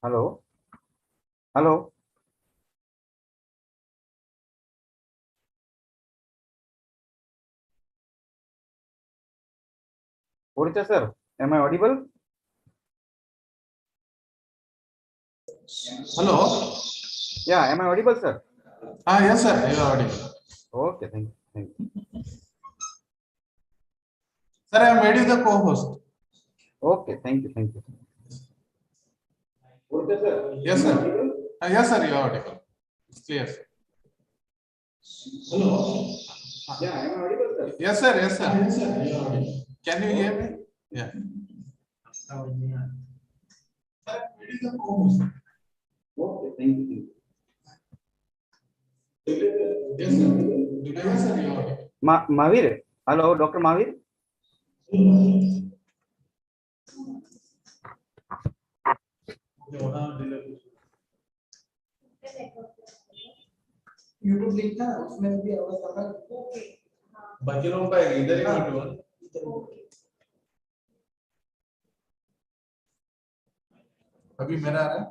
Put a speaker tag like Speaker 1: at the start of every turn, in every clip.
Speaker 1: Hello, hello, Purita sir, am I audible?
Speaker 2: Hello.
Speaker 1: Yeah, am I audible, sir?
Speaker 2: Yes, sir. You are audible.
Speaker 1: Okay, thank you, thank you.
Speaker 2: Sir, I am ready the co-host.
Speaker 1: Okay, thank you, thank you. Purita sir,
Speaker 2: Yes, sir. Yes, sir. You are audible. It's clear, sir. Hello.
Speaker 1: Yeah, am I audible, sir?
Speaker 2: Yes, sir. Yes, sir. Yes, sir. You are audible. Can you hear me? Yeah. Sir, I am ready the co-host.
Speaker 1: Okay, thank you, thank you.
Speaker 2: Yes, sir. Yes, sir. You are audible.
Speaker 1: Mahir, hello, Dr. Mahir.
Speaker 3: YouTube link था उसमें भी आवाज आ रहा है okay
Speaker 2: बाकी लोगों का इधर ही वीडियो अभी मेरा आ रहा है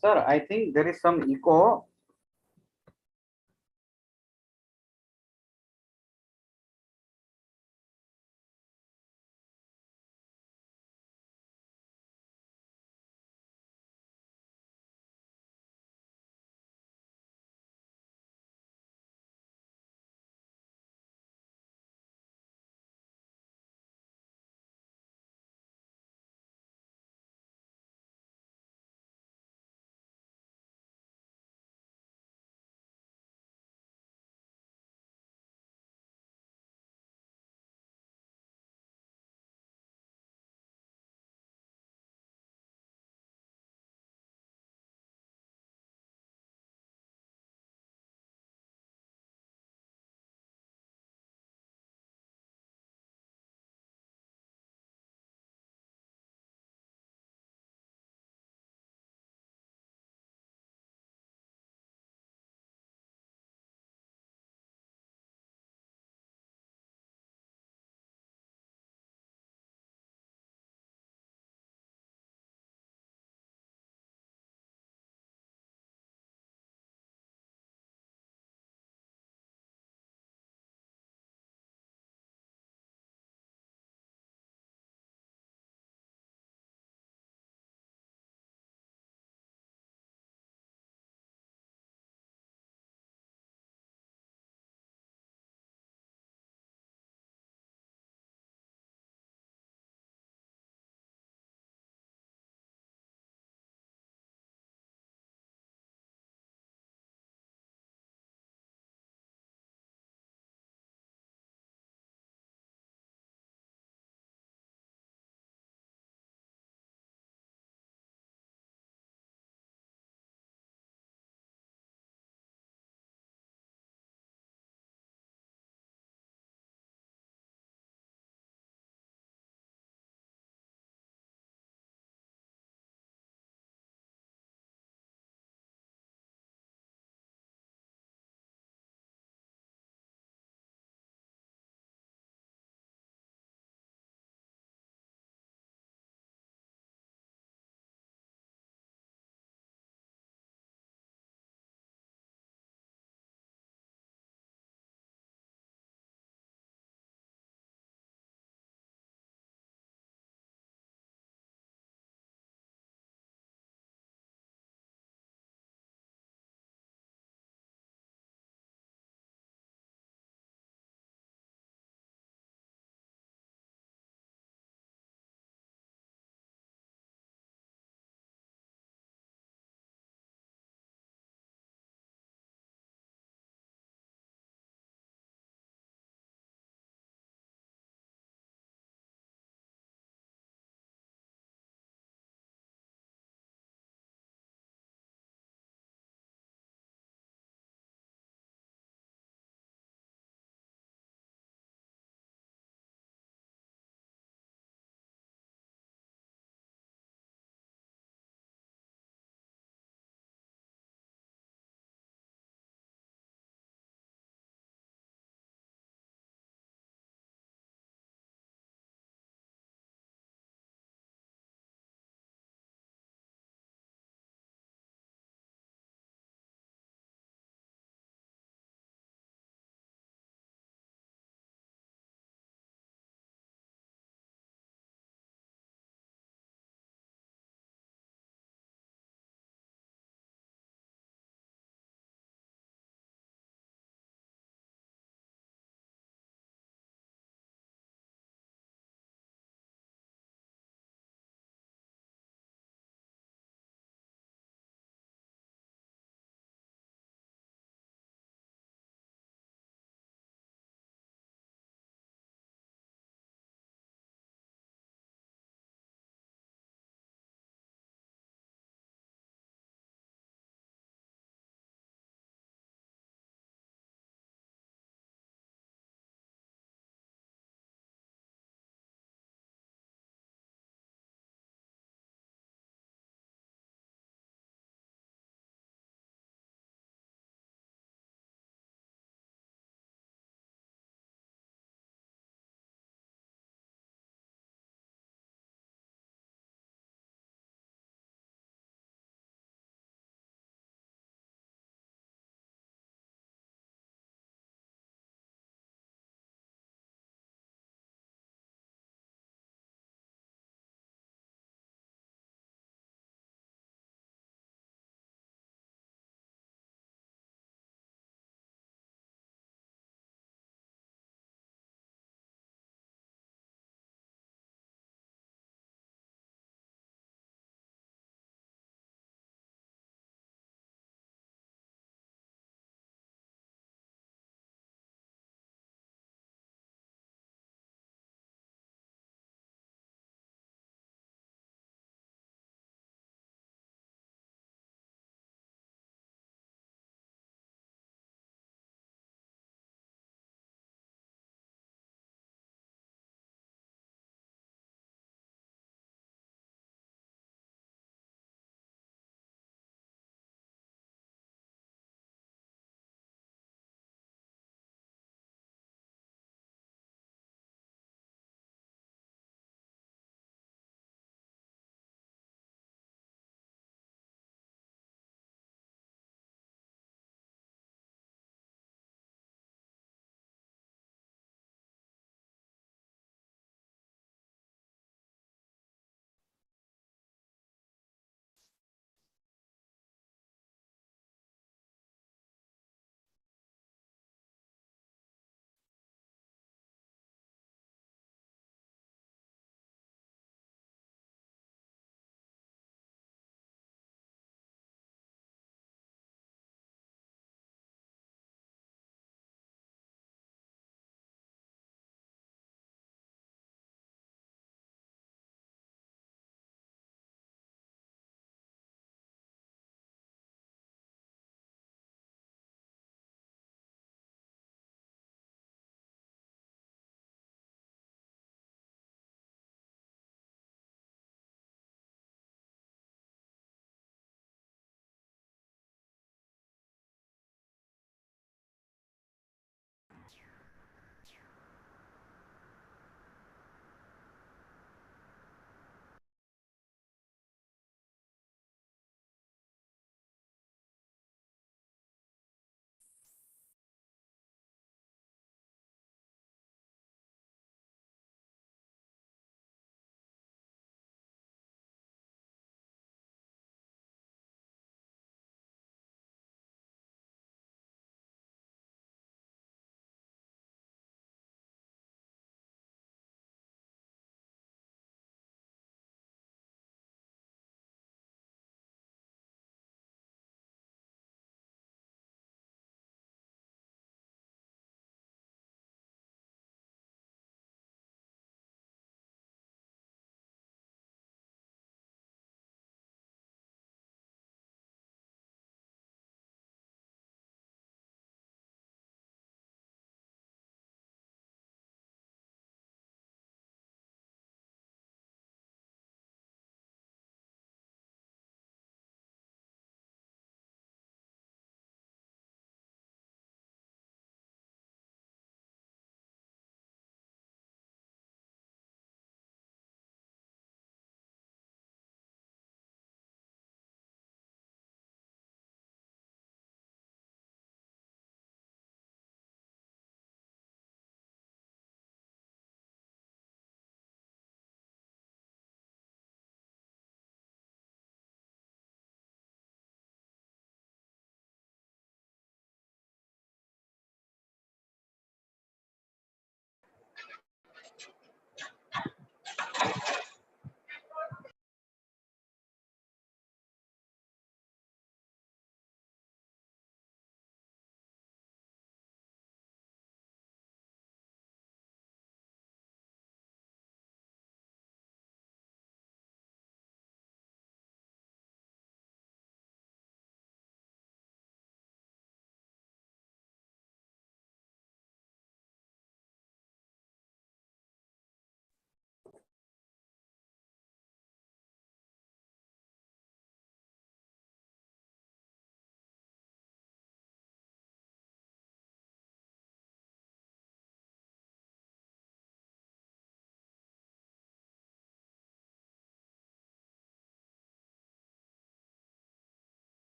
Speaker 1: Sir, I think there is some echo.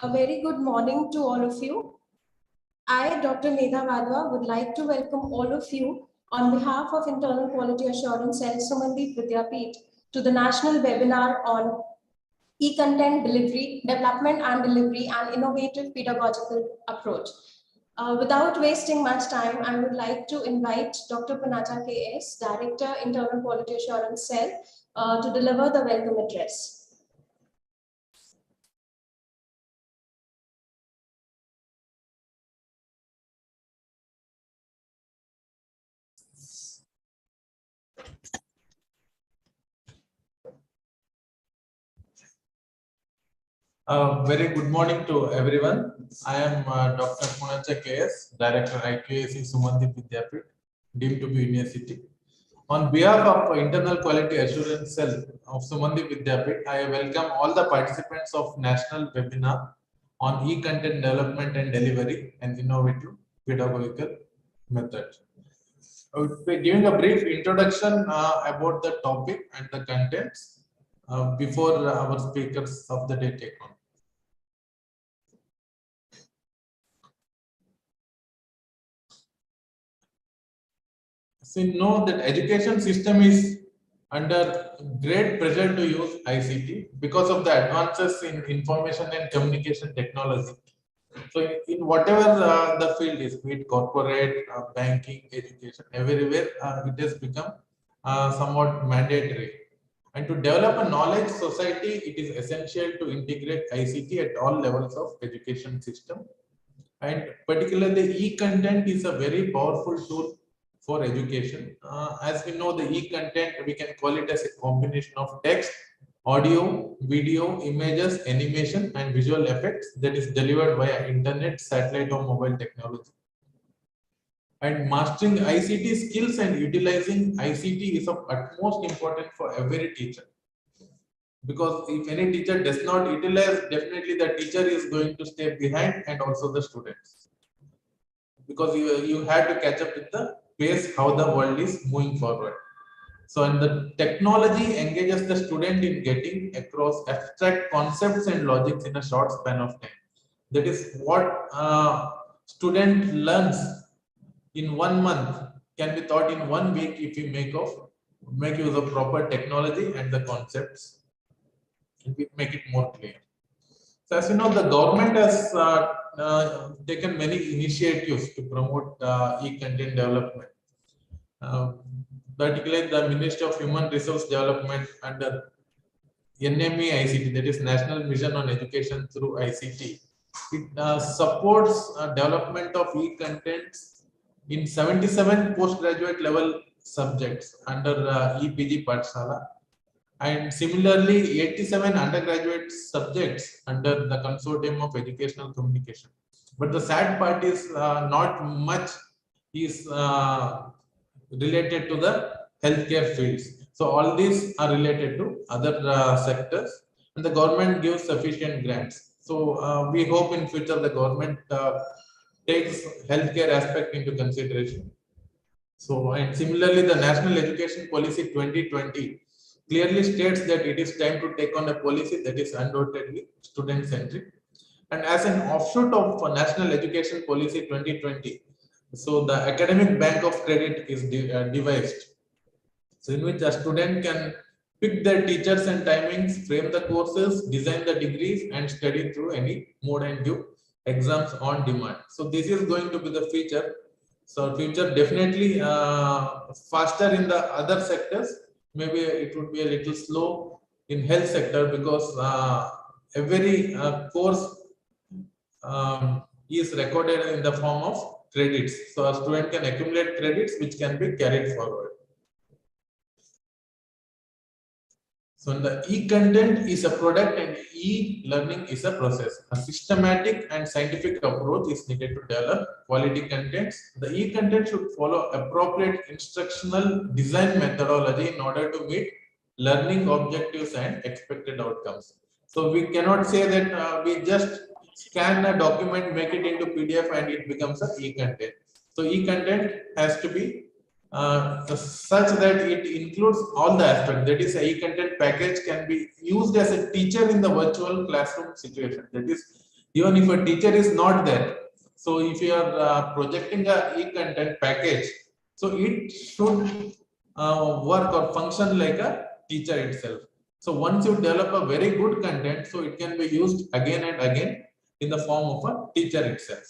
Speaker 4: A very good morning to all of you. I, Dr. Medha Wadhwa, would like to welcome all of you on behalf of Internal Quality Assurance Cell Sumandi Vidyapeeth to the national webinar on e-content delivery, development and delivery, and innovative pedagogical approach. Without wasting much time, I would like to invite Dr. Panata K.S., Director, Internal Quality Assurance Cell, to deliver the welcome address.
Speaker 2: Very good morning to everyone. I am Dr. Punacha KS, Director IQAC Sumandi Vidyapeeth, deemed to be University. On behalf of Internal Quality Assurance Cell of Sumandi Vidyapeeth, I welcome all the participants of National Webinar on e-content development and delivery and innovative pedagogical method. I would be giving a brief introduction about the topic and the contents before our speakers of the day take on. So you know that education system is under great pressure to use ICT because of the advances in information and communication technology. So in whatever the field is, be it corporate, banking, education, everywhere it has become somewhat mandatory. And to develop a knowledge society, it is essential to integrate ICT at all levels of education system. And particularly e-content is a very powerful tool for education. As we know, the e-content, we can call it as a combination of text, audio, video, images, animation, and visual effects that is delivered via internet, satellite, or mobile technology. And mastering ICT skills and utilizing ICT is of utmost importance for every teacher. Because if any teacher does not utilize, definitely the teacher is going to stay behind and also the students. Because you have to catch up with the pace how the world is moving forward. So, and the technology engages the student in getting across abstract concepts and logics in a short span of time. That is what student learns in 1 month can be taught in 1 week if you make use of proper technology and the concepts and we make it more clear. So as you know, the government has taken many initiatives to promote e-content development. Particularly the Ministry of Human Resource Development under NME ICT, that is National Mission on Education through ICT. It supports development of e-contents in 77 postgraduate level subjects under EPG Pathshala, and similarly 87 undergraduate subjects under the Consortium of Educational Communication. But the sad part is not much is related to the healthcare fields. So all these are related to other sectors, and the government gives sufficient grants. So we hope in future the government takes healthcare aspect into consideration. So, and similarly, the National Education Policy 2020 clearly states that it is time to take on a policy that is undoubtedly student-centric. And as an offshoot of National Education Policy 2020, so the Academic Bank of Credit is devised. So in which a student can pick their teachers and timings, frame the courses, design the degrees, and study through any mode and give exams on demand. So this is going to be the feature. So future definitely faster in the other sectors. Maybe it would be a little slow in health sector because every course is recorded in the form of credits. So a student can accumulate credits which can be carried forward. So the e-content is a product and e-learning is a process. A systematic and scientific approach is needed to develop quality contents. The e-content should follow appropriate instructional design methodology in order to meet learning objectives and expected outcomes. So we cannot say that we just scan a document, make it into PDF and it becomes a e-content. So e-content has to be such that it includes all the aspects. That is, a e-content package can be used as a teacher in the virtual classroom situation. That is, Even if a teacher is not there, so if you are projecting a e-content package, so it should work or function like a teacher itself. So once you develop a very good content, so it can be used again and again in the form of a teacher itself.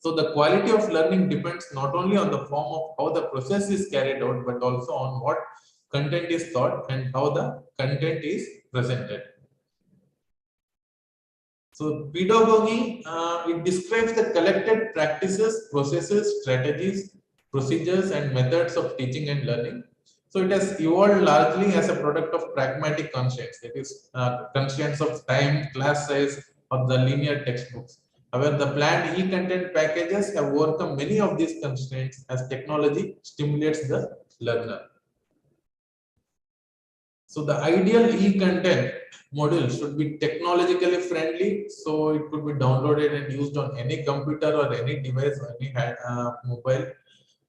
Speaker 2: So the quality of learning depends not only on the form of how the process is carried out, but also on what content is taught and how the content is presented. So pedagogy, it describes the collected practices, processes, strategies, procedures, and methods of teaching and learning. So it has evolved largely as a product of pragmatic constraints, that is, constraints of time, class size, or the linear textbooks. However, the planned e-content packages have overcome many of these constraints as technology stimulates the learner. So the ideal e-content module should be technologically friendly, so it could be downloaded and used on any computer or any device, any mobile.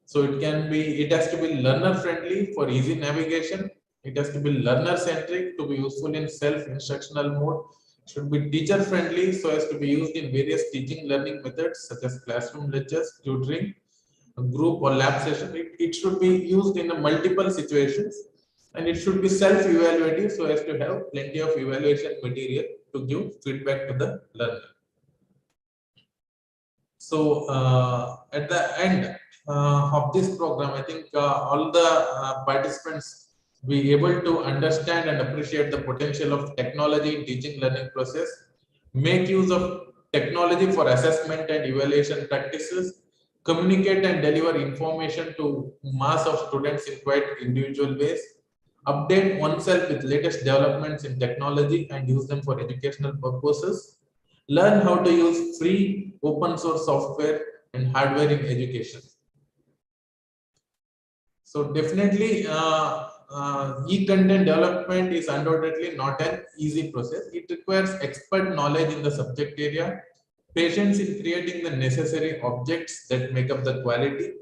Speaker 2: So it has to be learner friendly for easy navigation. It has to be learner centric to be useful in self-instructional mode. It should be teacher friendly so as to be used in various teaching learning methods such as classroom lectures, tutoring, group or lab session. It should be used in multiple situations, and it should be self-evaluative so as to have plenty of evaluation material to give feedback to the learner. So at the end of this program, I think all the participants be able to understand and appreciate the potential of technology in teaching learning process, make use of technology for assessment and evaluation practices, communicate and deliver information to mass of students in quite individual ways, update oneself with latest developments in technology and use them for educational purposes, learn how to use free open source software and hardware in education. So definitely e-content development is undoubtedly not an easy process. It requires expert knowledge in the subject area, patience in creating the necessary objects that make up the quality,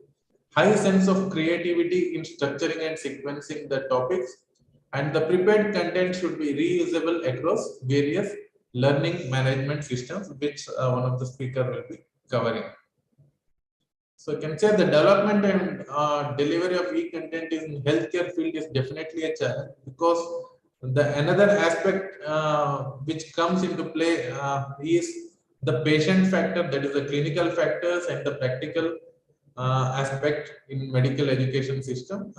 Speaker 2: high sense of creativity in structuring and sequencing the topics, and the prepared content should be reusable across various learning management systems, which one of the speaker will be covering. So you can say the development and delivery of e-content in healthcare field is definitely a challenge, because the another aspect which comes into play is the patient factor, that is the clinical factors and the practical aspect in medical education system.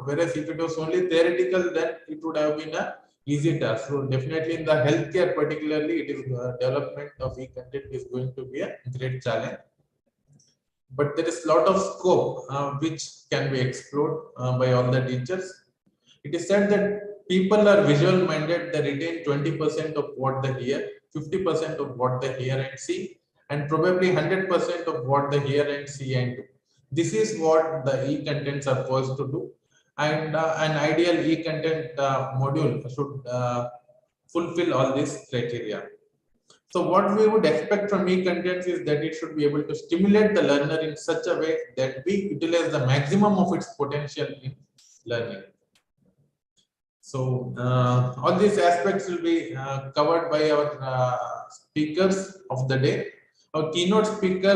Speaker 2: Whereas if it was only theoretical, then it would have been a easy task. So definitely in the healthcare particularly, it is development of e-content is going to be a great challenge. But there is a lot of scope which can be explored by all the teachers. It is said that people are visual minded, they retain 20% of what they hear, 50% of what they hear and see, and probably 100% of what they hear and see and do. This is what the e-contents are supposed to do. And an ideal e-content module should fulfill all these criteria. So what we would expect from e-contents is that it should be able to stimulate the learner in such a way that we utilize the maximum of its potential in learning. So all these aspects will be covered by our speakers of the day. Our keynote speaker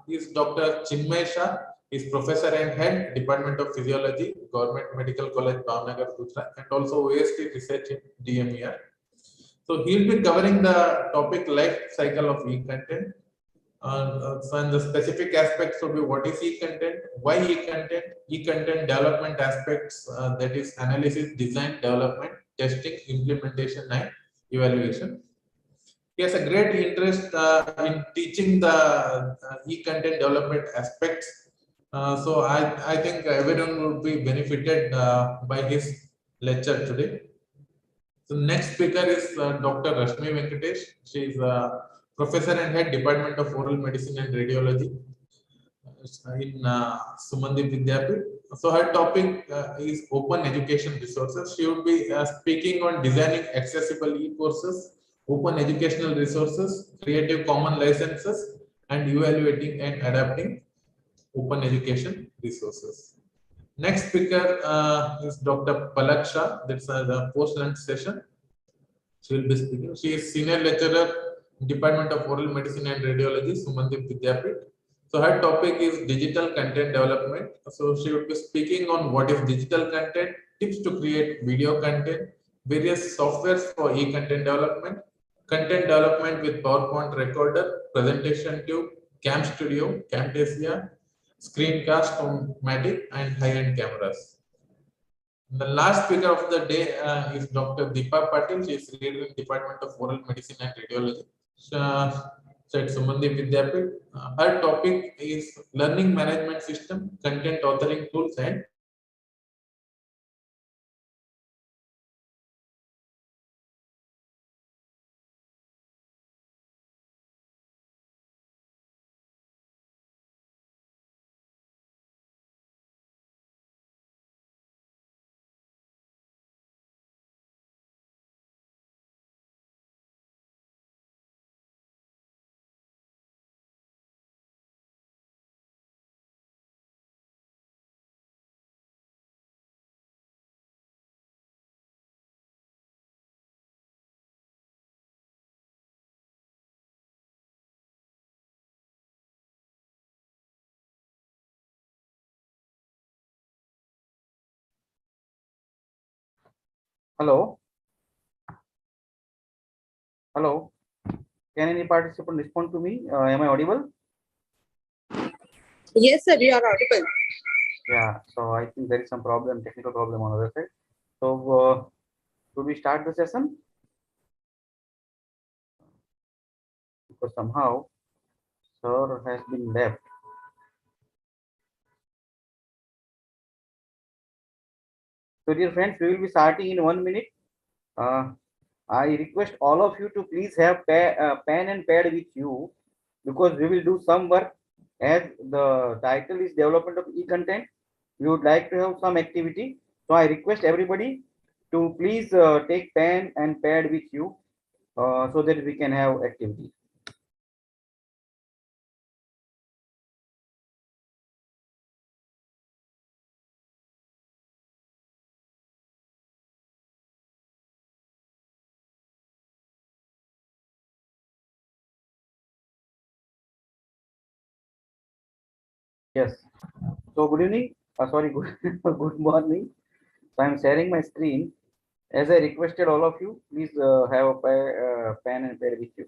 Speaker 2: is Dr. Chinmay Shah. He is Professor and Head, Department of Physiology, Government Medical College, Bhavnagar, Gujarat, and also OST Research in DMER. So he'll be covering the topic life cycle of e-content. So and the specific aspects will be what is e-content, why e-content development aspects, that is analysis, design, development, testing, implementation, and evaluation. He has a great interest in teaching the e-content development aspects. So I think everyone will be benefited by his lecture today. So next speaker is Dr. Rashmi Venkatesh. She is a Professor and Head, Department of Oral Medicine and Radiology in Sumandi Vidyapith. So her topic is open education resources. She will be speaking on designing accessible e-courses, open educational resources, creative common licenses, and evaluating and adapting open education resources. Next speaker is Dr. Palak Shah. That's the post-lunch session. She will be speaking. She is senior lecturer Department of Oral Medicine and Radiology, Sumandip Vidyapit. So her topic is digital content development. So she would be speaking on what is digital content, tips to create video content, various softwares for e-content development with PowerPoint recorder, presentation tube, Cam Studio, Camtasia, Screencast-O-Matic, and high-end cameras. The last speaker of the day is Dr. Deepa Patil. She is leader in Department of Oral Medicine and Radiology. Said Sumandi Vidyapit. Her topic is learning management system, content authoring tools, and
Speaker 1: Hello. Hello. Can any participant respond to me? Am I audible?
Speaker 5: Yes, sir, you are audible.
Speaker 1: Yeah. So I think there is some problem, technical problem on the other side. So should we start the session? Because somehow sir has been left. So dear friends, we will be starting in 1 minute. I request all of you to please have pen and pad with you because we will do some work as the title is development of e-content. We would like to have some activity. So I request everybody to please take pen and pad with you so that we can have activity. Yes. So good evening. Sorry, good, good morning. So I'm sharing my screen. As I requested all of you, please have a pen and pad with you.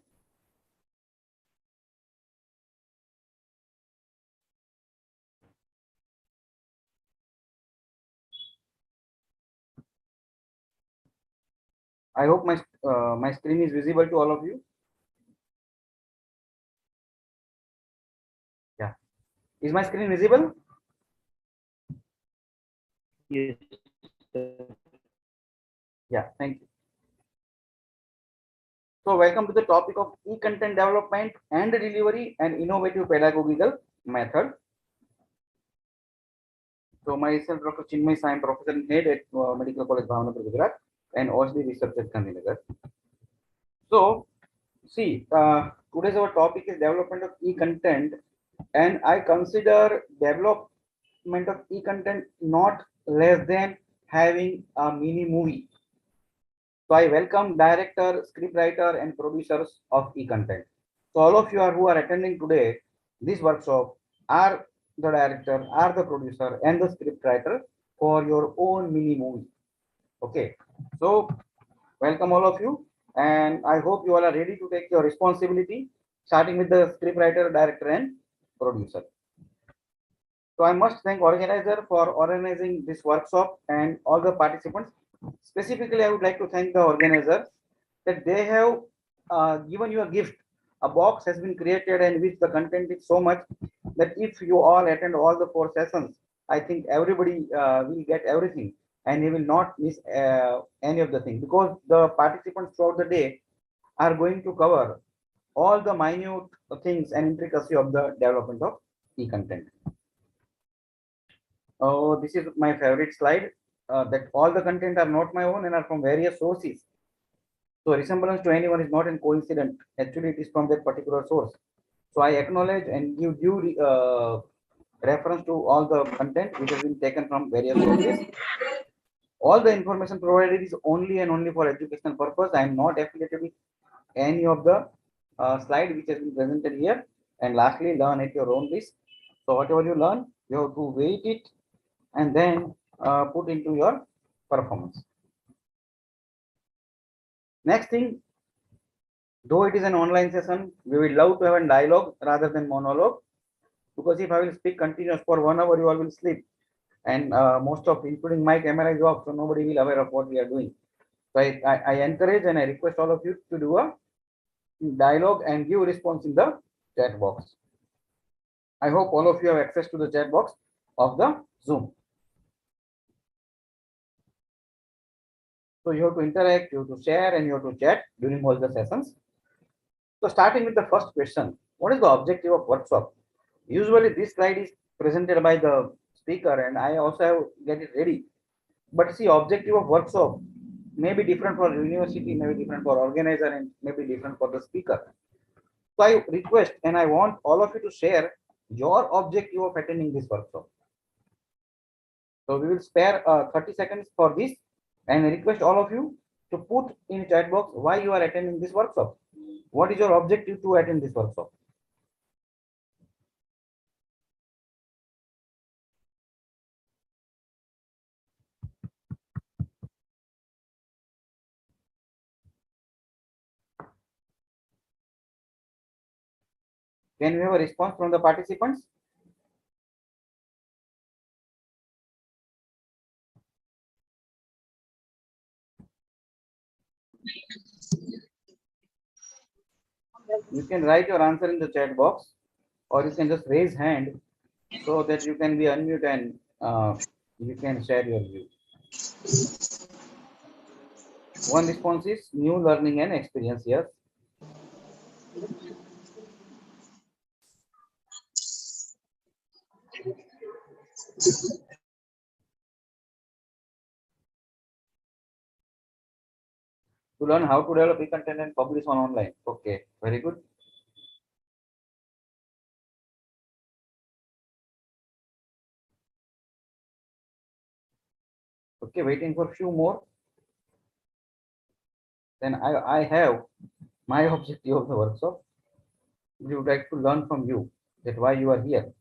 Speaker 1: I hope my screen is visible to all of you. Yeah. Is my screen visible? Yes. Yeah, thank you. So welcome to the topic of e-content development and delivery and innovative pedagogical method. So myself, Dr. Chinmay, I am professor and head at Medical College Bhavnagar, Gujarat, and OSD research at Gandhinagar. So see, today's our topic is development of e-content, and I consider development of e-content not less than having a mini movie. So I welcome director, scriptwriter, and producers of e-content. So all of you who are attending today this workshop are the director, are the producer, and the scriptwriter for your own mini movie. Okay. So welcome all of you, and I hope you all are ready to take your responsibility, starting with the scriptwriter, director, and producer. So I must thank organizer for organizing this workshop and all the participants. Specifically, I would like to thank the organizers that they have given you a gift. A box has been created and which the content is so much that if you all attend all the 4 sessions, I think everybody will get everything and he will not miss any of the thing because the participants throughout the day are going to cover all the minute things and intricacy of the development of e-content. Oh, this is my favorite slide. That all the content are not my own and are from various sources. So resemblance to anyone is not a coincidence. Actually, it is from that particular source. So I acknowledge and give due reference to all the content which has been taken from various sources. All the information provided is only and only for educational purpose. I am not affiliated with any of the slide which has been presented here, and lastly learn at your own risk. So whatever you learn, you have to weight it and then put into your performance. Next thing, though it is an online session, we will love to have a dialogue rather than monologue, because if I will speak continuous for 1 hour, you all will sleep, and most of, including my camera is off, so nobody will aware of what we are doing. So I encourage and I request all of you to do a dialogue and give response in the chat box. I hope all of you have access to the chat box of the Zoom. So you have to interact, you have to share, and you have to chat during all the sessions. So starting with the first question, what is the objective of workshop? Usually this slide is presented by the speaker and I also have get it ready. But see, objective of workshop may be different for university, may be different for organizer, and may be different for the speaker. So I request and I want all of you to share your objective of attending this workshop. So we will spare 30 seconds for this, and I request all of you to put in chat box why you are attending this workshop. What is your objective to attend this workshop? Can we have a response from the participants? You can write your answer in the chat box, or you can just raise hand so that you can be unmute and you can share your view. One response is new learning and experience. Yes. To learn how to develop e-content and publish on online. Okay, very good. Okay, waiting for a few more. Then I have my objective of the workshop. We would like to learn from you that why you are here.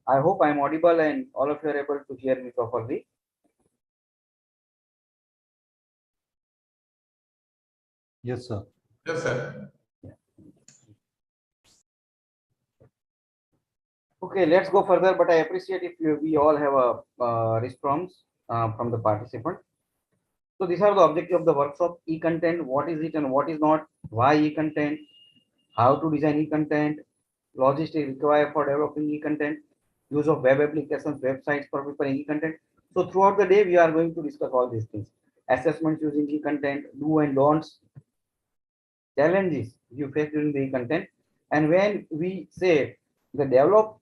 Speaker 1: I hope I am audible and all of you are able to hear me properly.
Speaker 5: Yes, sir.
Speaker 2: Yes, sir.
Speaker 1: Okay, let's go further, but I appreciate if we all have a response from the participant. So these are the objective of the workshop. E-content, what is it and what is not, why e-content, how to design e-content, logistics required for developing e-content, use of web applications, websites for preparing e-content. So throughout the day, we are going to discuss all these things. Assessments using e-content, do and don'ts, challenges you face during the e-content. And when we say the develop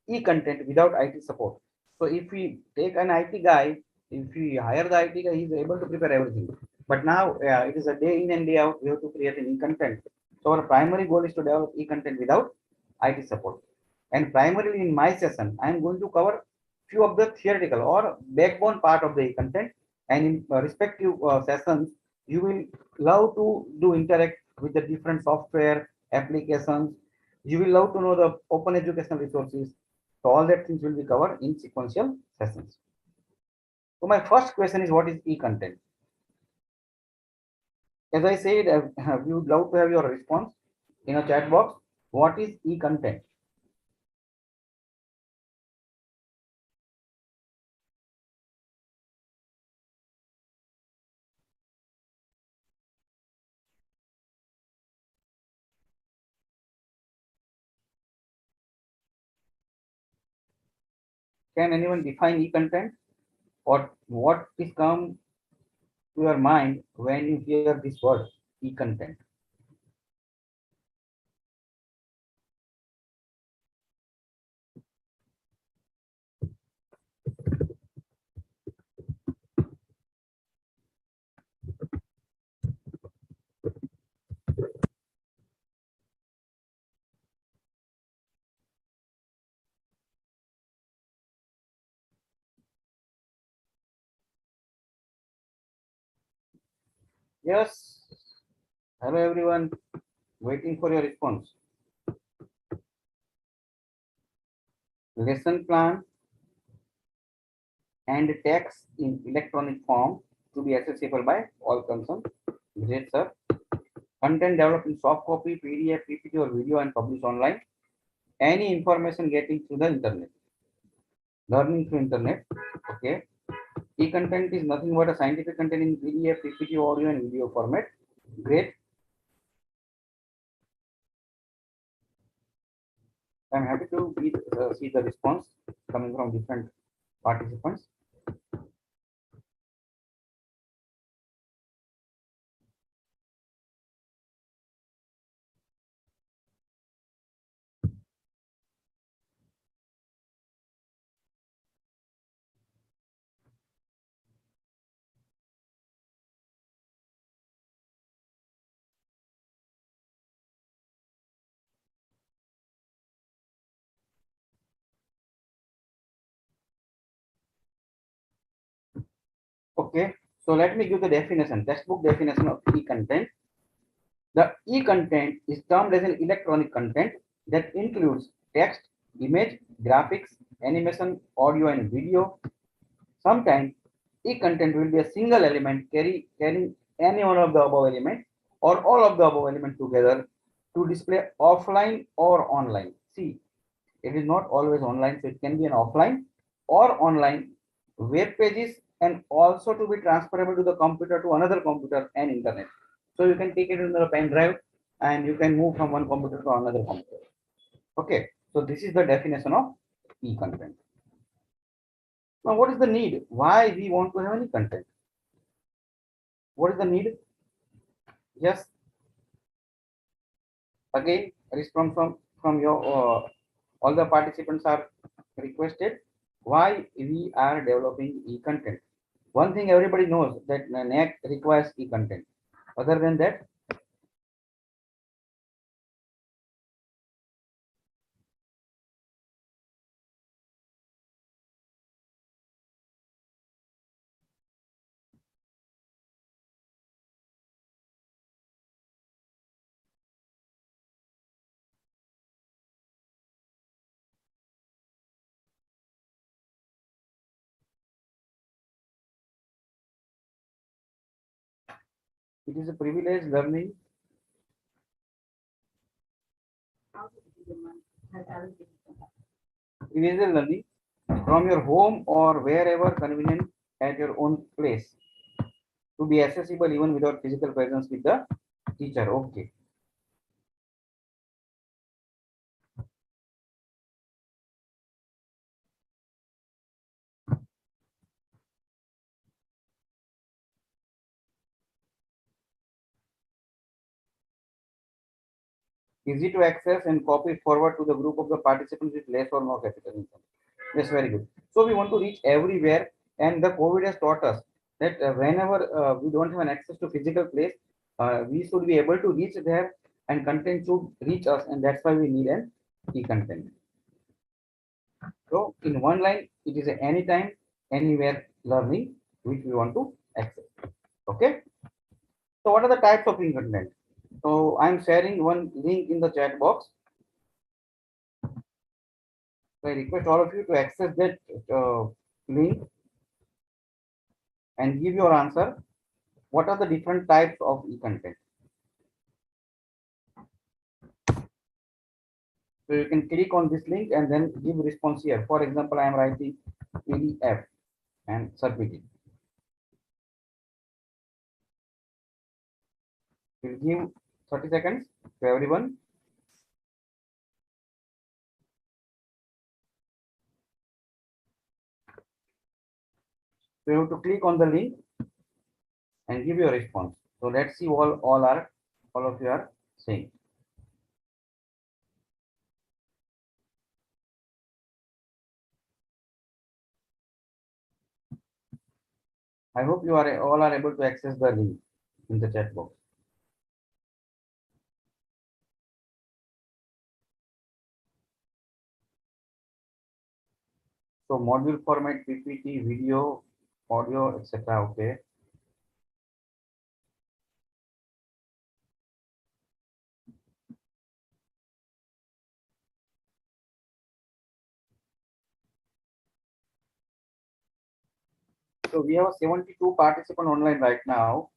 Speaker 1: e-content without IT support. So if we take an IT guy, if we hire the IT guy, he's able to prepare everything. But now it is a day in and day out, we have to create an e-content. So our primary goal is to develop e-content without IT support. And primarily in my session, I am going to cover few of the theoretical or backbone part of the e-content. And in respective sessions, you will love to do interact with the different software applications. You will love to know the open educational resources. So all that things will be covered in sequential sessions. So my first question is, what is e-content? As I said, we would love to have your response in a chat box. What is e-content? Can anyone define e-content? Or what is come to your mind when you hear this word e-content? Yes. Hello everyone. Waiting for your response. Lesson plan and text in electronic form to be accessible by all concerned. Great, sir. Content developed in soft copy, PDF, PPT, or video and published online. Any information getting through the internet. Learning through internet. Okay. E-content is nothing but a scientific content in PDF, PPT, audio, and video format. Great. I'm happy to see the response coming from different participants. Okay, so let me give the definition, textbook definition of e-content. The e-content is termed as an electronic content that includes text, image, graphics, animation, audio, and video. Sometimes e-content will be a single element carrying any one of the above elements or all of the above elements together to display offline or online. See, it is not always online, so it can be an offline or online web pages and also to be transferable to the computer to another computer and internet. So you can take it in the pen drive and you can move from one computer to another computer. Okay, so this is the definition of e-content. Now, what is the need? Why we want to have any content? What is the need? Yes. Again, response from your all the participants are requested. Why we are developing e-content? One thing everybody knows that NAC requires e-content. Other than that, it is a privilege learning. Privilege learning from your home or wherever convenient at your own place to be accessible even without physical presence with the teacher. Okay. Easy to access and copy forward to the group of the participants with less or no capital income. That's very good. So we want to reach everywhere, and the COVID has taught us that whenever we don't have an access to physical place, we should be able to reach there, and content should reach us, and that's why we need an e-content. So in one line, it is a anytime, anywhere learning which we want to access. Okay. So what are the types of e-content? So I'm sharing one link in the chat box. So I request all of you to access that link and give your answer. What are the different types of e-content? So you can click on this link and then give response here. For example, I am writing PDF and submitting. We'll give 30 seconds to everyone. So you have to click on the link and give your response. So let's see all of you are saying. I hope you are all are able to access the link in the chat box. So module format, PPT, video, audio, etc. Okay. So we have 72 participants online right now.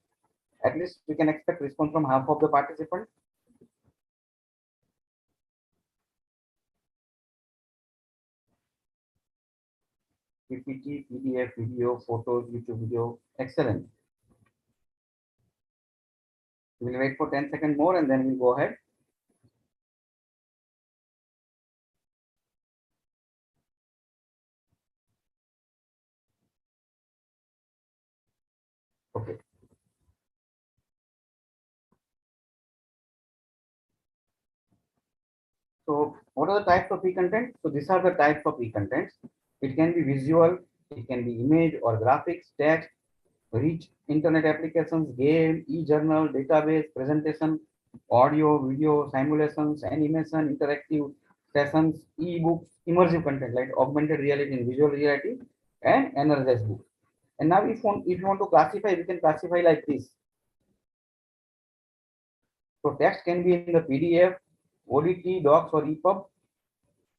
Speaker 1: At least we can expect response from half of the participants. PPT, PDF, video, photos, YouTube video, excellent. We'll wait for 10 seconds more and then we'll go ahead. Okay. So what are the types of e-content? So these are the types of e-contents. It can be visual, it can be image or graphics, text, rich internet applications, game, e-journal, database, presentation, audio, video, simulations, animation, interactive sessions, e-books, immersive content like augmented reality and visual reality, and energized books. And now if you want to classify, we can classify like this. So text can be in the PDF, ODT, docs or EPUB.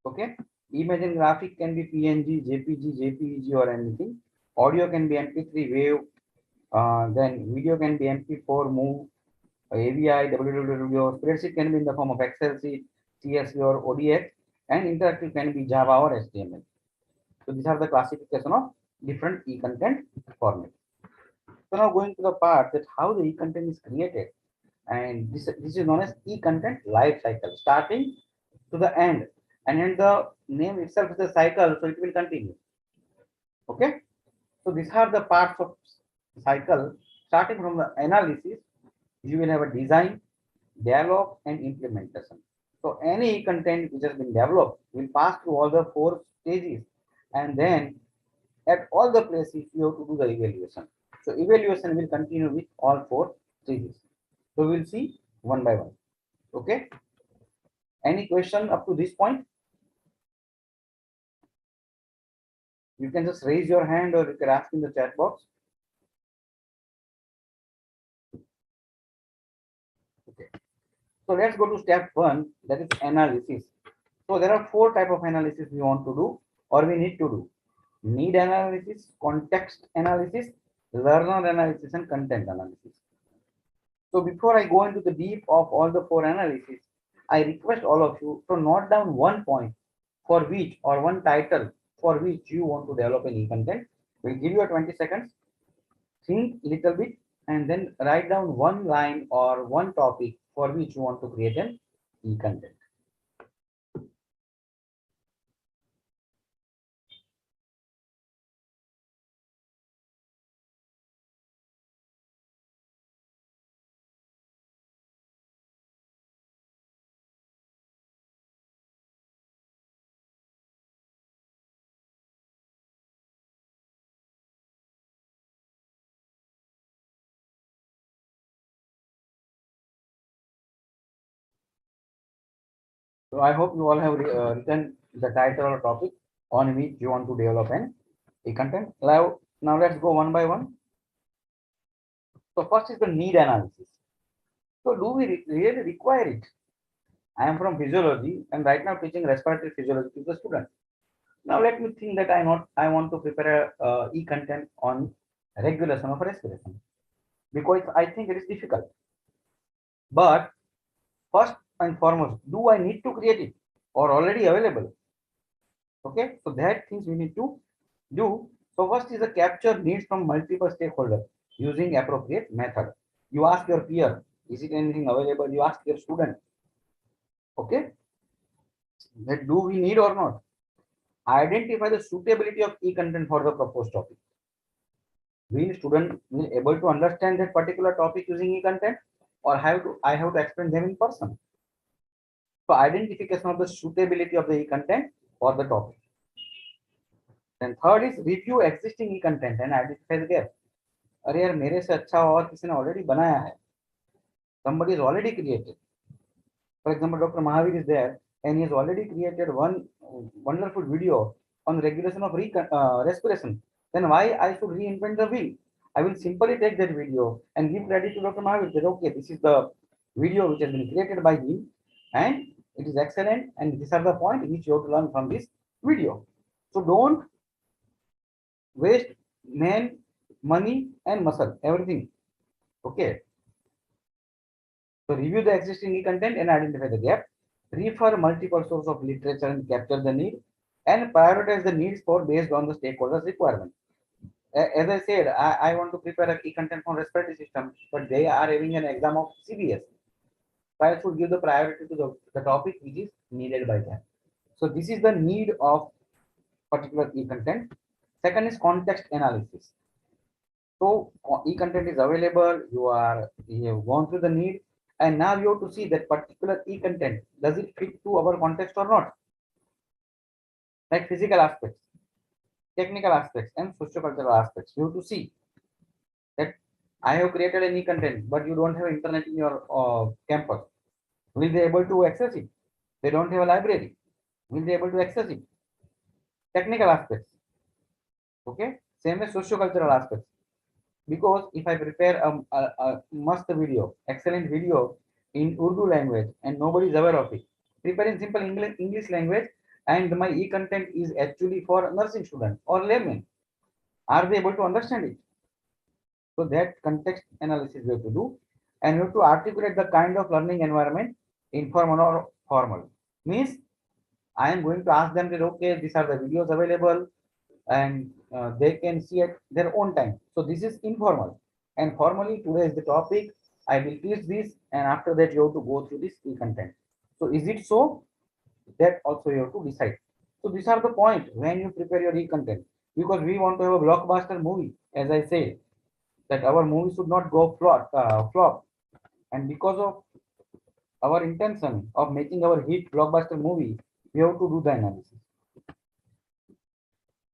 Speaker 1: Okay. Image and graphic can be PNG, JPG, JPEG or anything. Audio can be MP3, wave. Then video can be MP4, move, AVI, WWW. Spreadsheet can be in the form of Excel sheet, CSV or ODX, and interactive can be Java or HTML. So these are the classification of different e-content formats. So now going to the part that how the e-content is created, and this is known as e-content life cycle, starting to the end, and then the name itself is the cycle, so it will continue. Okay, so these are the parts of cycle. Starting from the analysis, you will have a design, dialogue, and implementation. So any content which has been developed will pass through all the 4 stages, and then at all the places you have to do the evaluation. So evaluation will continue with all 4 stages. So we'll see one by one. Okay. Any question up to this point? You can just raise your hand or you can ask in the chat box. Okay. So let's go to step 1, that is analysis. So there are 4 type of analysis we want to do or we need to do. Need analysis, context analysis, learner analysis, and content analysis. So before I go into the deep of all the 4 analysis, I request all of you to note down one point for which or one title for which you want to develop an e-content. We'll give you a 20 seconds. Think little bit and then write down one line or one topic for which you want to create an e-content. So I hope you all have written the title or topic on which you want to develop an e-content. Now let's go one by one. So first is the need analysis. So do we really require it? I am from physiology and right now teaching respiratory physiology to the students. Now let me think that I want to prepare a e-content on regulation of respiration because I think it is difficult. But first and foremost, do I need to create it or already available? Okay, so that things we need to do. So first is the capture needs from multiple stakeholders using appropriate method. You ask your peer, is it anything available? You ask your student. Okay, that do we need or not? Identify the suitability of e-content for the proposed topic. Will student will able to understand that particular topic using e-content or I have to explain them in person? So identification of the suitability of the e-content for the topic. Then third is review existing e-content and identify the gap. अरे यार मेरे से अच्छा और किसी ने already बनाया है. Somebody is already created. For example, Dr. Mahavir is there and he has already created one wonderful video on regulation of respiration. Then why I should reinvent the wheel? I will simply take that video and give credit to Dr. Mahavir that okay, this is the video which has been created by him and it is excellent and these are the points which you have to learn from this video. So don't waste money, and muscle, everything. Okay. So review the existing e-content and identify the gap. Refer multiple sources of literature and capture the need, and prioritize the needs for based on the stakeholders' requirement. As I said, I want to prepare a e-content for respiratory system, but they are having an exam of CBS. So I should give the priority to the topic which is needed by them. So this is the need of particular e-content. Second is context analysis. So e-content is available, you have gone through the need, and now you have to see that particular e-content, does it fit to our context or not? Like physical aspects, technical aspects, and socio-cultural aspects. You have to see that I have created any content, but you don't have internet in your campus. Will they able to access it? They don't have a library. Will they able to access it? Technical aspects. Okay. Same as socio-cultural aspects. Because if I prepare a must video, excellent video in Urdu language and nobody is aware of it, prepare in simple English language and my e-content is actually for nursing student or layman, are they able to understand it? So that context analysis we have to do, and we have to articulate the kind of learning environment, informal or formal. Means I am going to ask them that okay, these are the videos available, and they can see at their own time. So this is informal, and formally today is the topic. I will teach this, and after that you have to go through this e-content. So is it so? That also you have to decide. So these are the point when you prepare your e-content, because we want to have a blockbuster movie. As I say, that our movie should not go flop, and because of our intention of making our hit blockbuster movie, we have to do the analysis.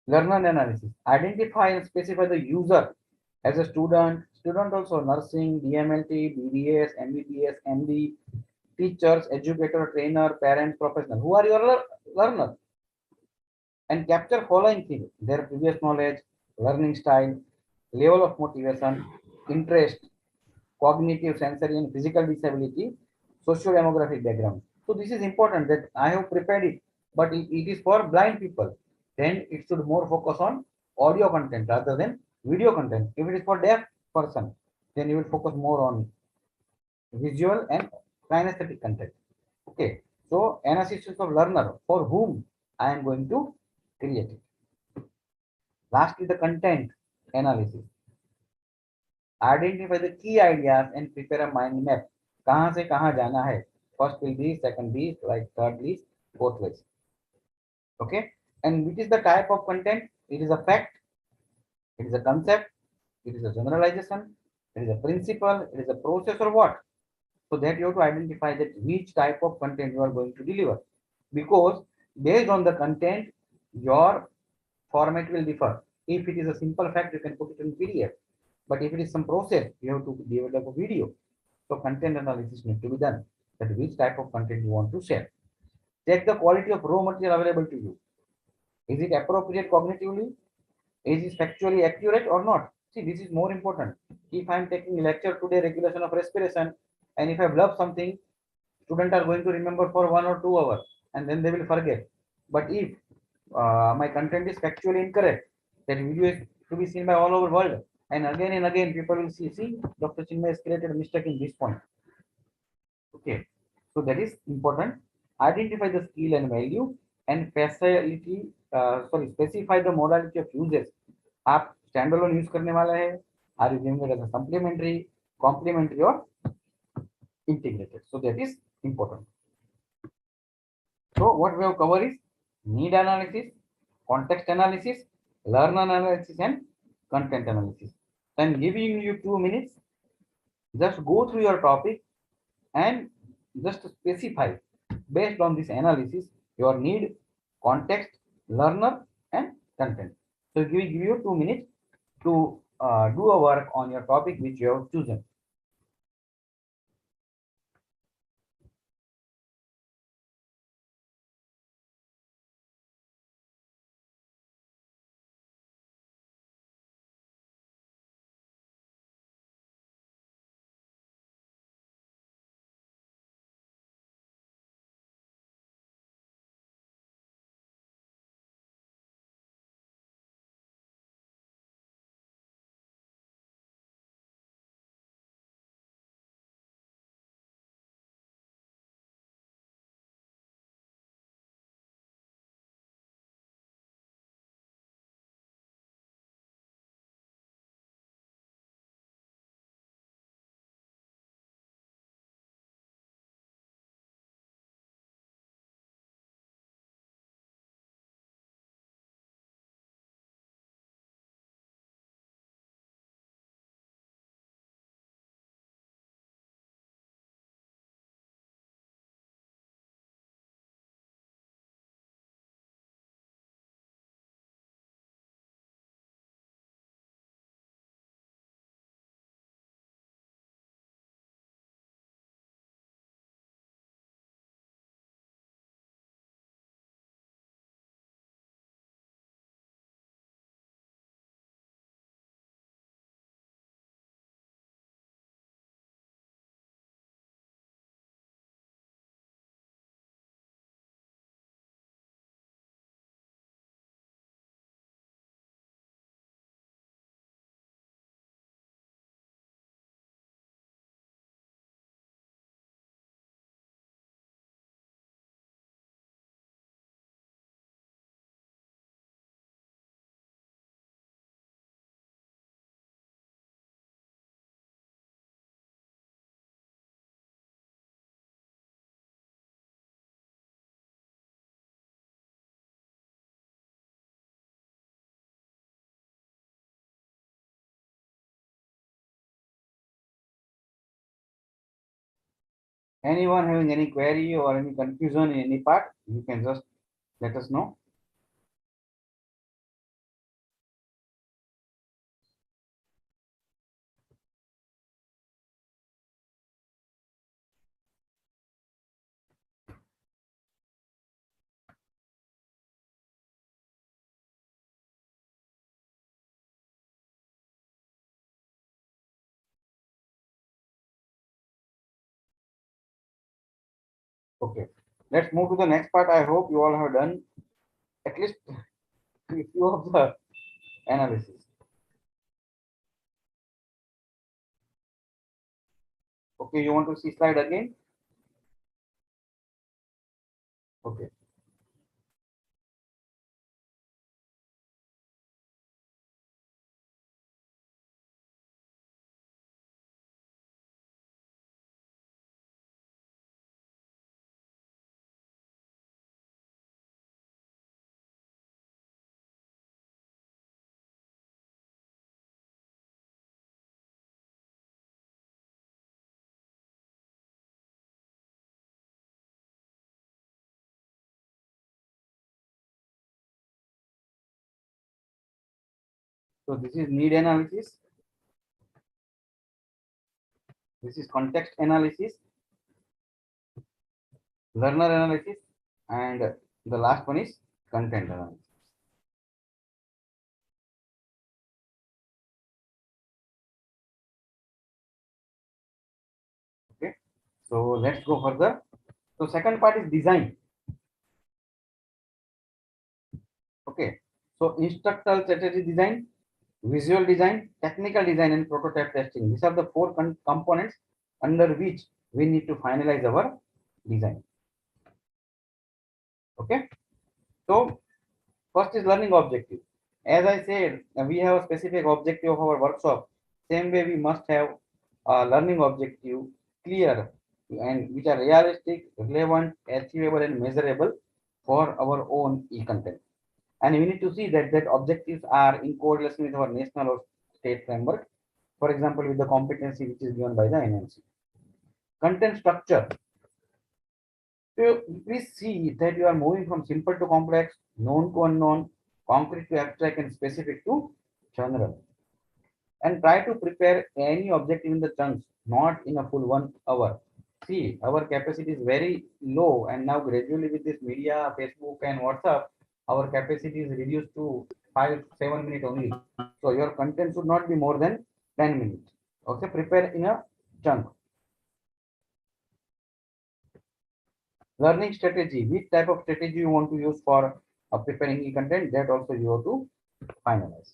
Speaker 1: Learner analysis. Identify and specify the user as a student also nursing, DMLT, BBS, MBBS, MD, teachers, educator, trainer, parent, professional. Who are your learner? And capture following things: their previous knowledge, learning style, level of motivation, interest, cognitive, sensory, and physical disability, socio-demographic background. So this is important that I have prepared it, but it is for blind people. Then it should more focus on audio content rather than video content. If it is for deaf person, then you will focus more on visual and kinesthetic content. Okay. So analysis of learner for whom I am going to create it. Lastly, the content analysis. Identify the key ideas and prepare a mind map. कहाँ से कहाँ जाना है? First will be, second be, like third list, fourth list. Okay. And which is the type of content? It is a fact. It is a concept. It is a generalization. It is a principle. It is a process or what? So that you have to identify that which type of content you are going to deliver. Because based on the content, your format will differ. If it is a simple fact, you can put it in PDF. But if it is some process, you have to develop a video. So content analysis needs to be done. That which type of content you want to share. Check the quality of raw material available to you. Is it appropriate cognitively? Is it factually accurate or not? See, this is more important. If I am taking lecture today, regulation of respiration, and if I bluff something, students are going to remember for 1 or 2 hours, and then they will forget. But if my content is factually incorrect, that video is to be seen by all over world, and again people will see Dr. Chinmay has created a mistake in this point. Okay, so that is important. Identify the skill and value and facility. Specify the modality of uses. आप standalone use करने वाला है? Are you giving it as a supplementary, complementary, or integrated? So that is important. So what we have covered is need analysis, context analysis, learn analysis, and content analysis. So I'm giving you 2 minutes. Just go through your topic and just specify based on this analysis your need, context, learner, and content. So we give you 2 minutes to do a work on your topic which you have chosen. Anyone having any query or any confusion in any part, you can just let us know. Okay, let's move to the next part. I hope you all have done at least a few of the analysis. Okay, you want to see slide again? Okay. So this is need analysis. This is context analysis, learner analysis, and the last one is content analysis. Okay, so let's go further. So second part is design. Okay, so instructional strategy design, visual design, technical design, and prototype testing. These are the four components under which we need to finalize our design. Okay, so first is learning objective. As I said, we have a specific objective of our workshop. Same way, we must have a learning objective clear and which are realistic, relevant, achievable, and measurable for our own e-content. And we need to see that objectives are in correlation with our national or state framework. For example, with the competency which is given by the NMC. Content structure. So please see that you are moving from simple to complex, known to unknown, concrete to abstract, and specific to general. And try to prepare any objective in the chunks, not in a full 1 hour. See, our capacity is very low, and now gradually with this media, Facebook, and WhatsApp, our capacity is reduced to 5-7 minutes only. So your content should not be more than 10 minutes. Okay, prepare in a chunk. Learning strategy, which type of strategy you want to use for preparing e-content, that also you have to finalize.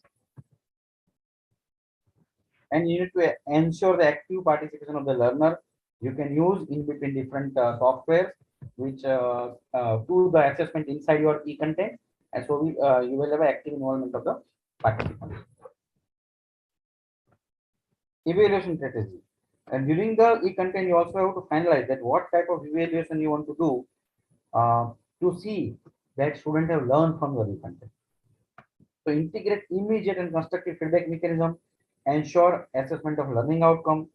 Speaker 1: And you need to ensure the active participation of the learner. You can use in between different softwares which do the assessment inside your e-content, and so you will have active involvement of the participants. Evaluation strategy. And during the e-content, you also have to finalize that what type of evaluation you want to do to see that students have learned from your e-content. So integrate immediate and constructive feedback mechanism, ensure assessment of learning outcome,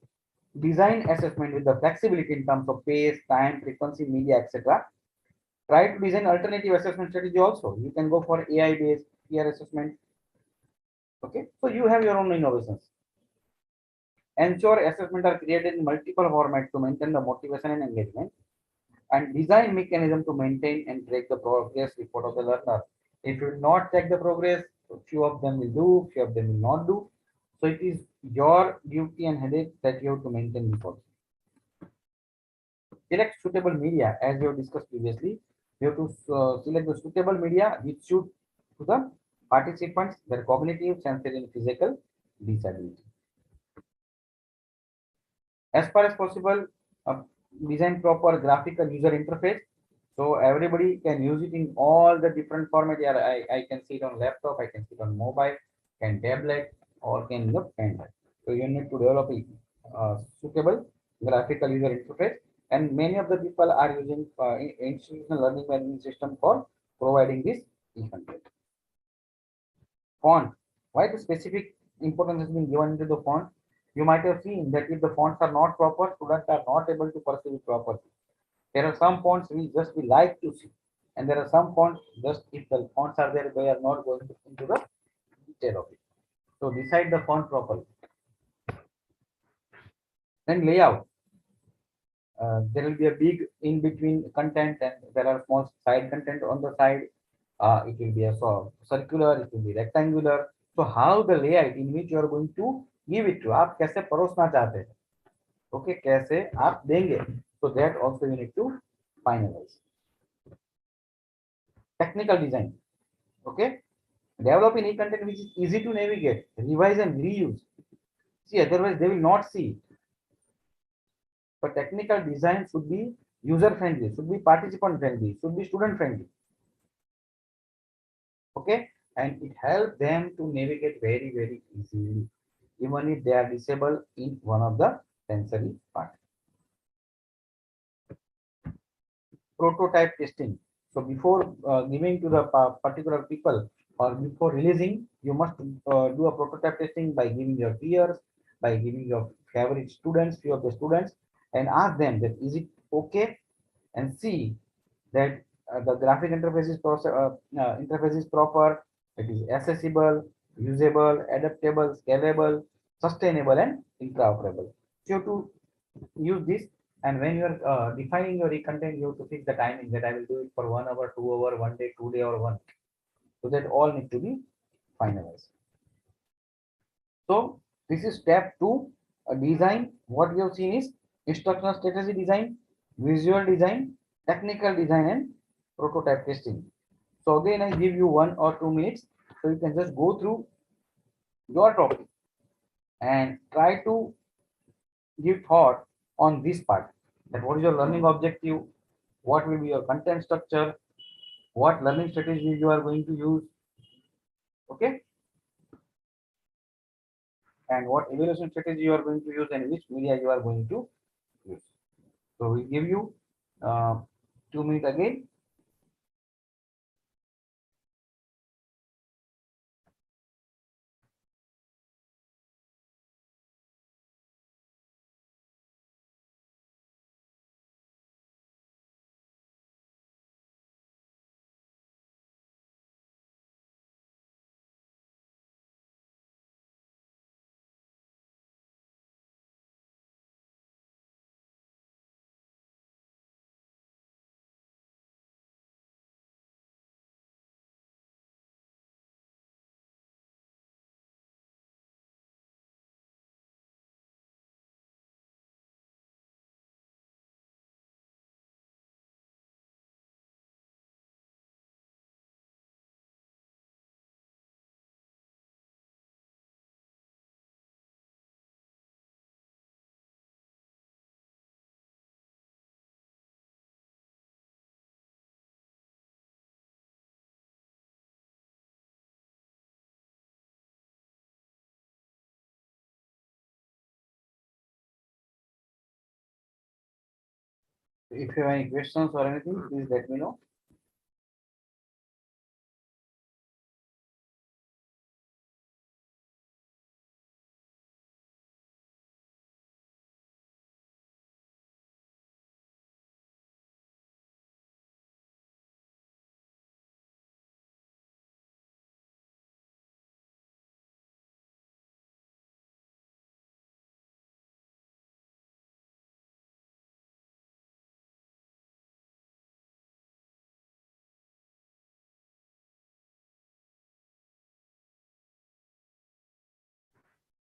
Speaker 1: design assessment with the flexibility in terms of pace, time, frequency, media, etc. Try to design alternative assessment strategy also. You can go for AI-based peer assessment. Okay, so you have your own innovations. Ensure assessment are created in multiple formats to maintain the motivation and engagement, and design mechanism to maintain and track the progress report of the learner. If you will not check the progress, few of them will do, few of them will not do. So it is your duty and headache that you have to maintain this also. Select suitable media, as we have discussed previously. You have to select the suitable media which suit to the participants, their cognitive, sensory, and physical disability. As far as possible, design proper graphical user interface so everybody can use it in all the different format. Yeah, I can see it on laptop, I can see it on mobile, can tablet, or can look pen. So you need to develop a suitable graphical user interface, and many of the people are using institutional learning management system for providing this e-content. Font. Why the specific importance has been given to the font? You might have seen that if the fonts are not proper, students are not able to perceive it properly. There are some fonts we like to see, and there are some fonts just if the fonts are there, they are not going into the detail of it. So decide the font properly. Then layout. There will be a big in between content, and there are small side content on the side. It will be a circular, it will be rectangular. So how the layout in which you are going to give it to, आप कैसे परोसना चाहते हैं, okay, कैसे आप देंगे, so that also you need to finalize. Technical design, okay, develop any content which is easy to navigate, revise and reuse. See, otherwise they will not see. But technical design should be user friendly, should be participant friendly, should be student friendly. Okay, and it helps them to navigate very, very easily, even if they are disabled in one of the sensory part. Prototype testing. So before giving to the particular people or before releasing, you must do a prototype testing by giving your peers, by giving your favorite students, few of the students, and ask them that is it okay, and see that the graphic interface is proper, it is accessible, usable, adaptable, scalable, sustainable, and interoperable. So you have to use this, and when you are defining your content, you have to fix the timing that I will do it for 1 hour, 2 hour, 1 day, 2 day, or 1. So that all need to be finalized. So this is step 2, design. What we have seen is instructional strategy design, visual design, technical design, and prototype testing. So again, I give you 1 or 2 minutes, so you can just go through your topic and try to give thought on this part. That what is your learning objective? What will be your content structure? What learning strategies you are going to use? Okay, and what evaluation strategy you are going to use, and which media you are going to use. So we give you 2 minutes again. If you have any questions or anything, please let me know.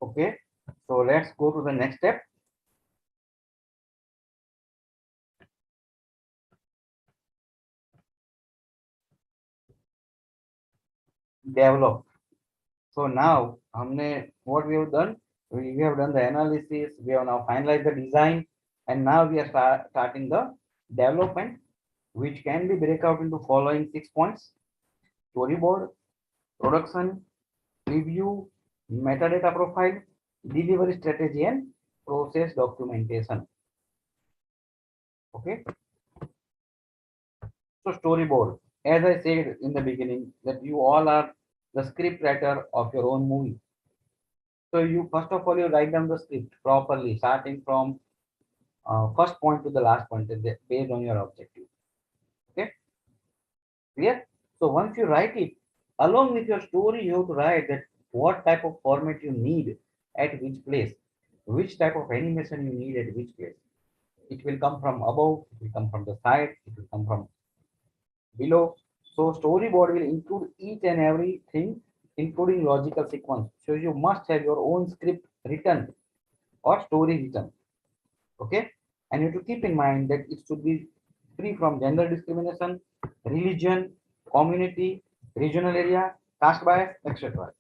Speaker 1: Okay, so let's go to the next step. Develop. So now, what we have done, we have done the analysis, we have now finalized the design, and now we are starting the development, which can be break out into following 6 points: storyboard, production, review, metadata profile, delivery strategy, and process documentation. Okay. So storyboard, as I said in the beginning, that you all are the script writer of your own movie. So you first of all you write down the script properly, starting from first point to the last point based on your objective. Okay, clear? So once you write it, along with your story, you have to write that what type of format you need at which place, which type of animation you need at which place. It will come from above, it will come from the side, it will come from below. So storyboard will include each and everything, including logical sequence. So you must have your own script written or story written. Okay, and you have to keep in mind that it should be free from gender discrimination, religion, community, regional area, caste bias, etc.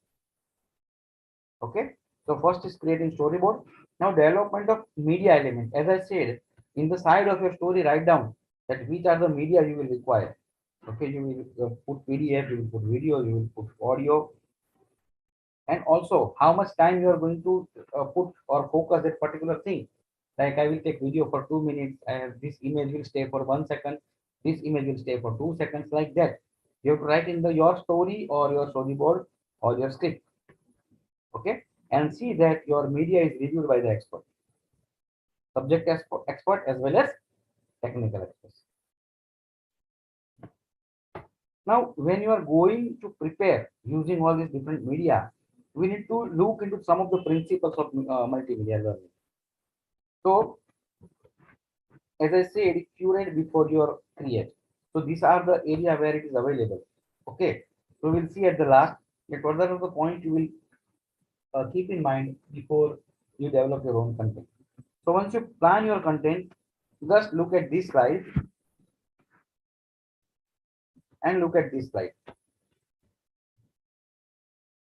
Speaker 1: Okay, so first is creating storyboard. Now development of media element. As I said, in the side of your story, write down that which are the media you will require. Okay, you will put PDF, you will put video, you will put audio, and also how much time you are going to put or focus that particular thing. Like I will take video for 2 minutes, and this image will stay for 1 second, this image will stay for 2 seconds, like that. You have to write in the your story or your storyboard or your script. Okay, and see that your media is reviewed by the expert, subject expert as well as technical experts. Now, when you are going to prepare using all these different media, we need to look into some of the principles of multimedia learning. So, as I said, curate before you create. So these are the area where it is available. Okay. So we'll see at the last that what are the point you will keep in mind before you develop your own content. So once you plan your content, just look at this slide and look at this slide.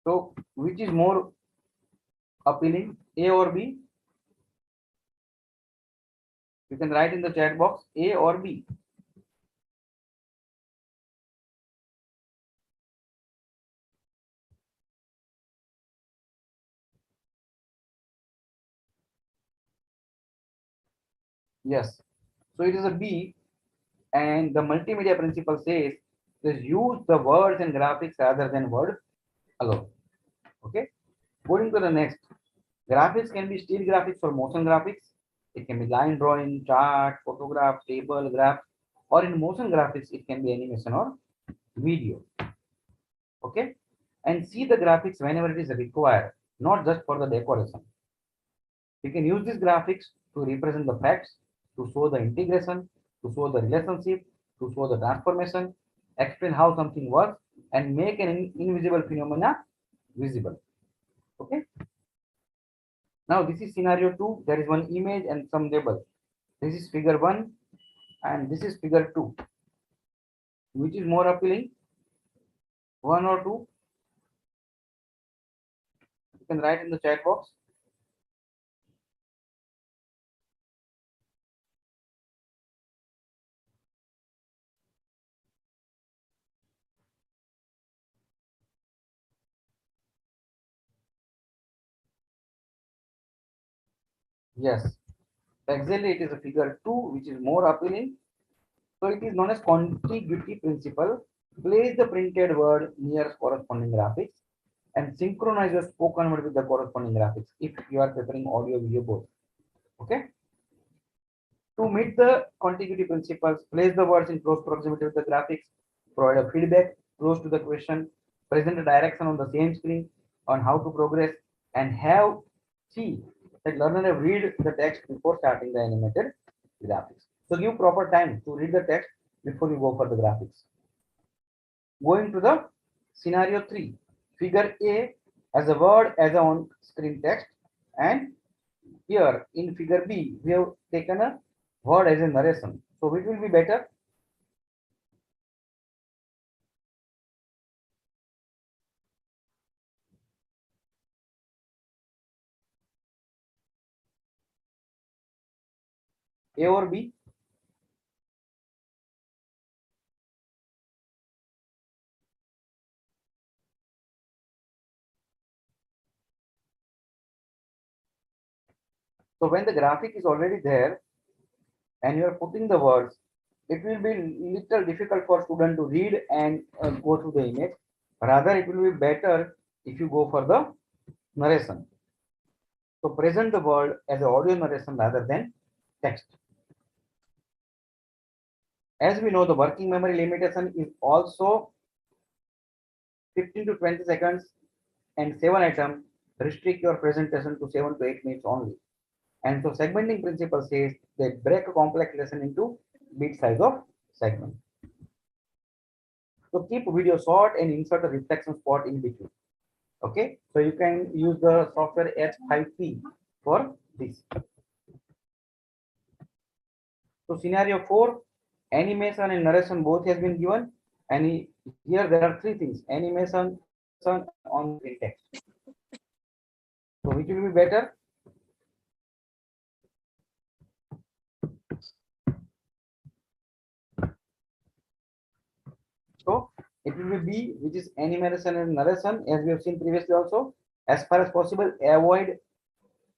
Speaker 1: So which is more appealing, A or B? You can write in the chat box A or B. Yes. So it is a B, and the multimedia principle says just use the words and graphics rather than words alone. Okay. Going to the next, graphics can be still graphics or motion graphics. It can be line drawing, chart, photograph, table, graph, or in motion graphics, it can be animation or video. Okay. And see the graphics whenever it is required, not just for the decoration. You can use these graphics to represent the facts, to show the integration, to show the relationship, to show the transformation, explain how something works, and make an invisible phenomena visible. Okay. Now this is scenario 2. There is one image and some label. This is figure 1 and this is figure 2. Which is more appealing? 1 or 2? You can write in the chat box. Yes, exactly. It is a figure 2 which is more appealing. So it is known as contiguity principle. Place the printed word near corresponding graphics and synchronize your spoken word with the corresponding graphics if you are preparing audio video both. Okay. To meet the contiguity principles, place the words in close proximity with the graphics, provide a feedback close to the question, present a direction on the same screen on how to progress, and have see that learner read the text before starting the animated graphics. So give proper time to read the text before you go for the graphics. Going to the scenario 3, figure A as a word as a on-screen text, and here in figure B we have taken a word as a narration. So which will be better? A or B? So when the graphic is already there and you are putting the words, it will be little difficult for student to read and go through the image. Rather, it will be better if you go for the narration. So present the world as an audio narration rather than text. As we know, the working memory limitation is also 15 to 20 seconds and 7 items. Restrict your presentation to 7 to 8 minutes only. And so segmenting principle says they break a complex lesson into bit size of segment. So keep video short and insert a reflection spot in between. Okay, so you can use the software H5P for this. So scenario 4, animation and narration both has been given, and here there are three things: animation and on screen text. So which will be better? So it will be B, which is animation and narration, as we have seen previously also. As far as possible, avoid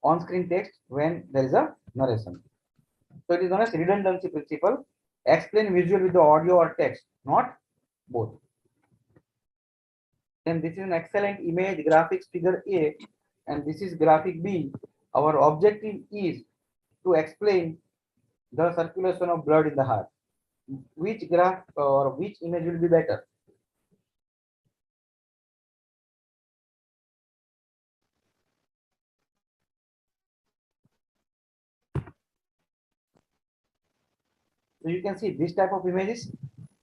Speaker 1: on-screen text when there is a narration. So it is known as redundancy principle. Explain visual with the audio or text, not both. Then this is an excellent image graphics figure A, and this is graphic B. Our objective is to explain the circulation of blood in the heart. Which graph or which image will be better? So you can see this type of images,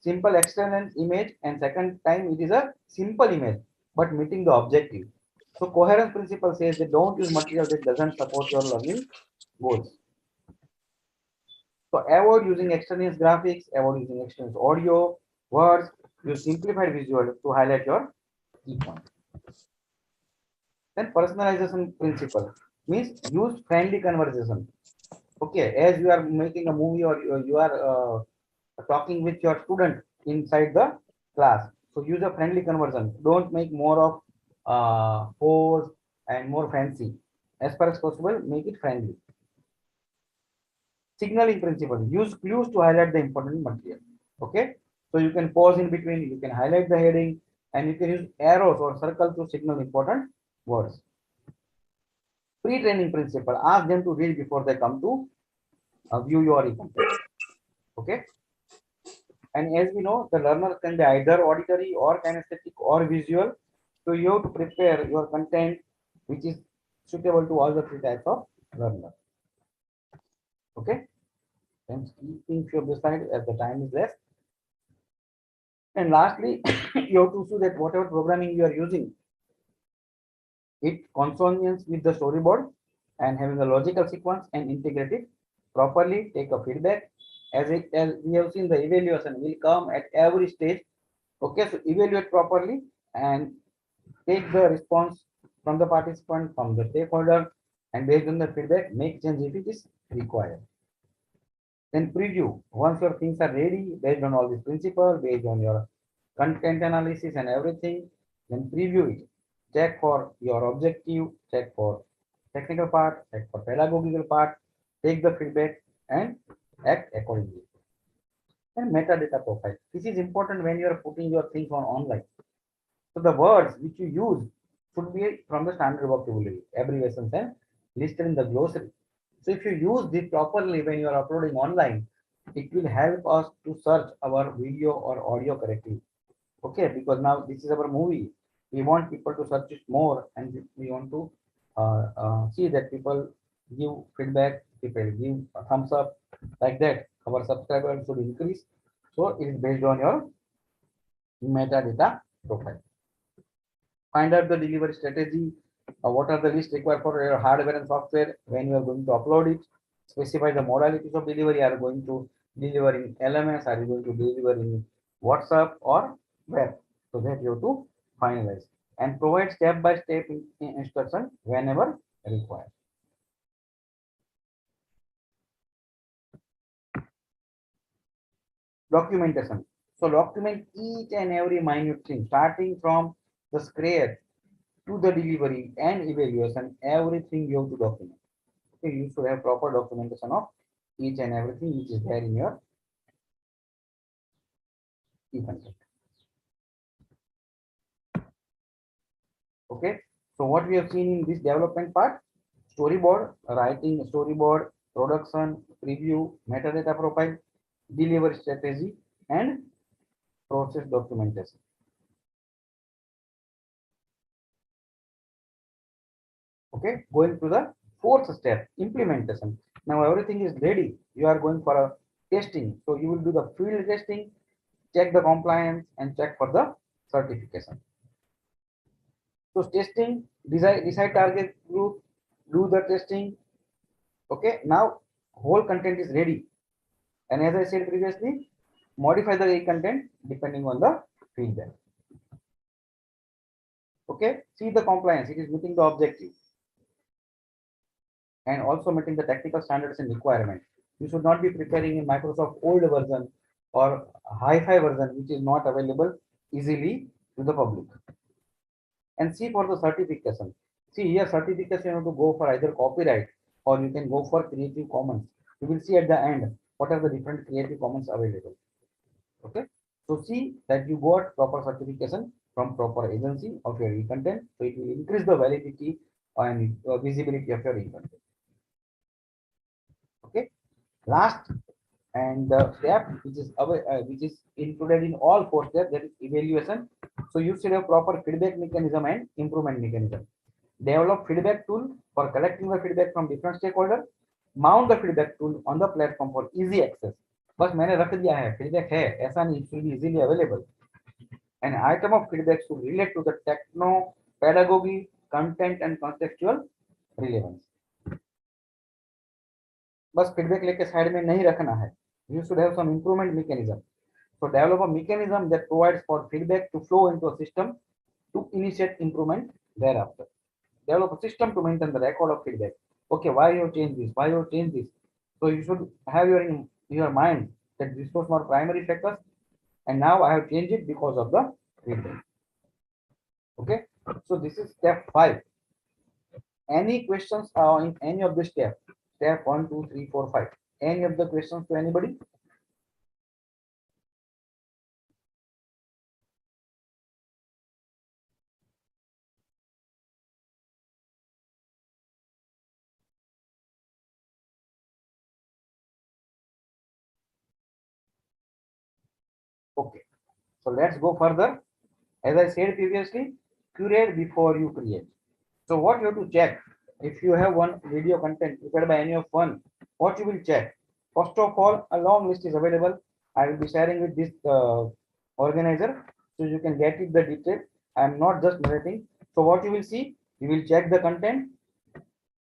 Speaker 1: simple external image, and second time it is a simple image, but meeting the objective. So coherence principle says that don't use material that doesn't support your learning goals. So avoid using extraneous graphics, avoid using extraneous audio, words, use simplified visual to highlight your key point. Then personalization principle means use friendly conversation. Okay, as you are making a movie or you are talking with your student inside the class, so use a friendly conversion. Don't make more of pose and more fancy. As far as possible, make it friendly. Signaling principle, use clues to highlight the important material. Okay, so you can pause in between, you can highlight the heading, and you can use arrows or circle to signal important words. Pre-training principle, ask them to read before they come to view your content. Okay, and as we know, the learner can be either auditory or kinesthetic or visual, so you have to prepare your content which is suitable to all the three types of learner. Okay, and keeping few beside as the time is less. And lastly, you have to show that whatever programming you are using, it consonance with the storyboard and having a logical sequence and integrate it properly. Take a feedback. As we have seen, the evaluation will come at every stage. Okay, so evaluate properly and take the response from the participant, from the stakeholder, and based on the feedback, make change if it is required. Then preview. Once your things are ready, based on all these principles, based on your content analysis and everything, then preview it. Check for your objective, check for technical part, check for pedagogical part, take the feedback and act accordingly. And metadata profile. This is important when you are putting your things on online. So the words which you use should be from the standard vocabulary, abbreviations and listed in the glossary. So if you use this properly when you are uploading online, it will help us to search our video or audio correctly. Okay, because now this is our movie. We want people to search it more, and we want to see that people give feedback, people give a thumbs up, like that. Our subscribers should increase. So it is based on your metadata profile. Find out the delivery strategy. What are the list required for your hardware and software when you are going to upload it? Specify the modalities of delivery. Are you going to deliver in LMS? Are you going to deliver in WhatsApp or web? So that you have to finalize and provide step-by-step instruction whenever required. Documentation. So document each and every minute thing, starting from the scratch to the delivery and evaluation. Everything you have to document. Okay, you should have proper documentation of each and everything which is there in your e-content. Okay, so what we have seen in this development part, storyboard, writing storyboard, production, preview, metadata profile, delivery strategy, and process documentation. Okay, going to the fourth step, implementation. Now everything is ready. You are going for a testing. So you will do the field testing, check the compliance, and check for the certification. So testing, decide target group, do the testing. Okay, now whole content is ready. And as I said previously, modify the content depending on the feedback. Okay, see the compliance, it is meeting the objective and also meeting the technical standards and requirements. You should not be preparing in Microsoft old version or hi-fi version, which is not available easily to the public. And see for the certification. See here, certification you have to go for either copyright or you can go for Creative Commons. You will see at the end what are the different Creative Commons available. Okay, so see that you got proper certification from proper agency of your e-content, so it will increase the validity and visibility of your e-content. Okay, last and the step which is included in all four steps, that is evaluation. So you should have proper feedback mechanism and improvement mechanism. Develop feedback tool for collecting the feedback from different stakeholders. Mount the feedback tool on the platform for easy access. बस मैंने रख दिया है, feedback है, ऐसा नहीं, it will be easily available. An item of feedback should relate to the techno, pedagogy, content and contextual relevance. बस feedback लेके साइड में नहीं रखना है. You should have some improvement mechanism. So develop a mechanism that provides for feedback to flow into a system to initiate improvement thereafter. Develop a system to maintain the record of feedback. Okay, why you change this? Why you change this? So you should have your mind that this was not primary factors, and now I have changed it because of the feedback. Okay, so this is step 5. Any questions in any of the step? Step 1, 2, 3, 4, 5. Any of the questions to anybody? Okay, so let's go further. As I said previously, curate before you create. So what you have to check, if you have one video content prepared by any of one, what you will check? First of all, a long list is available. I will be sharing with this organizer, so you can get it the detail. I am not just narrating. So what you will see, you will check the content.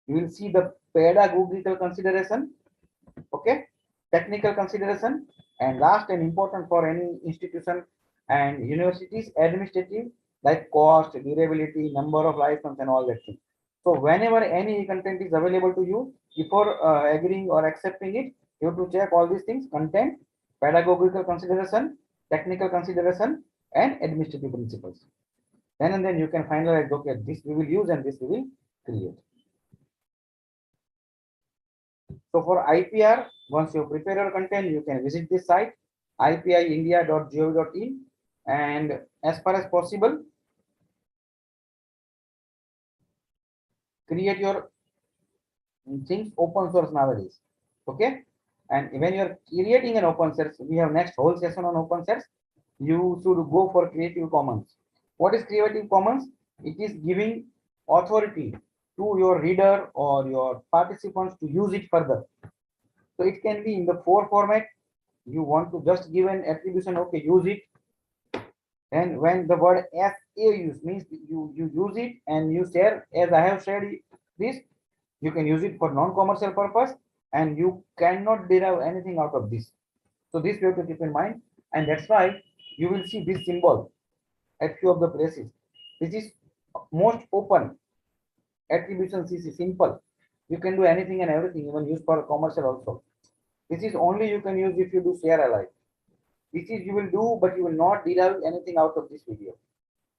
Speaker 1: You will see the pedagogical consideration, okay, technical consideration, and last and important for any institution and universities, administrative, like cost, durability, number of license and all that thing. So whenever any content is available to you, before agreeing or accepting it, you have to check all these things: content, pedagogical consideration, technical consideration, and administrative principles. Then and then you can finalize, okay, this we will use and this we will create. So for IPR, once you prepare your content, you can visit this site, ipiindia.gov.in, and as far as possible, create your things open source nowadays. Okay, and when you are creating an open source, we have next whole session on open source. You should go for Creative Commons. What is Creative Commons? It is giving authority to your reader or your participants to use it further. So it can be in the 4 format. You want to just give an attribution, okay, use it. And when the word SA use means you use it and you share, as I have shared this, you can use it for non-commercial purpose and you cannot derive anything out of this. So this you have to keep in mind, and that's why you will see this symbol at few of the places. This is most open attribution CC, simple. You can do anything and everything, even use for commercial also. This is only you can use if you do share alike. This is you will do, but you will not derive anything out of this video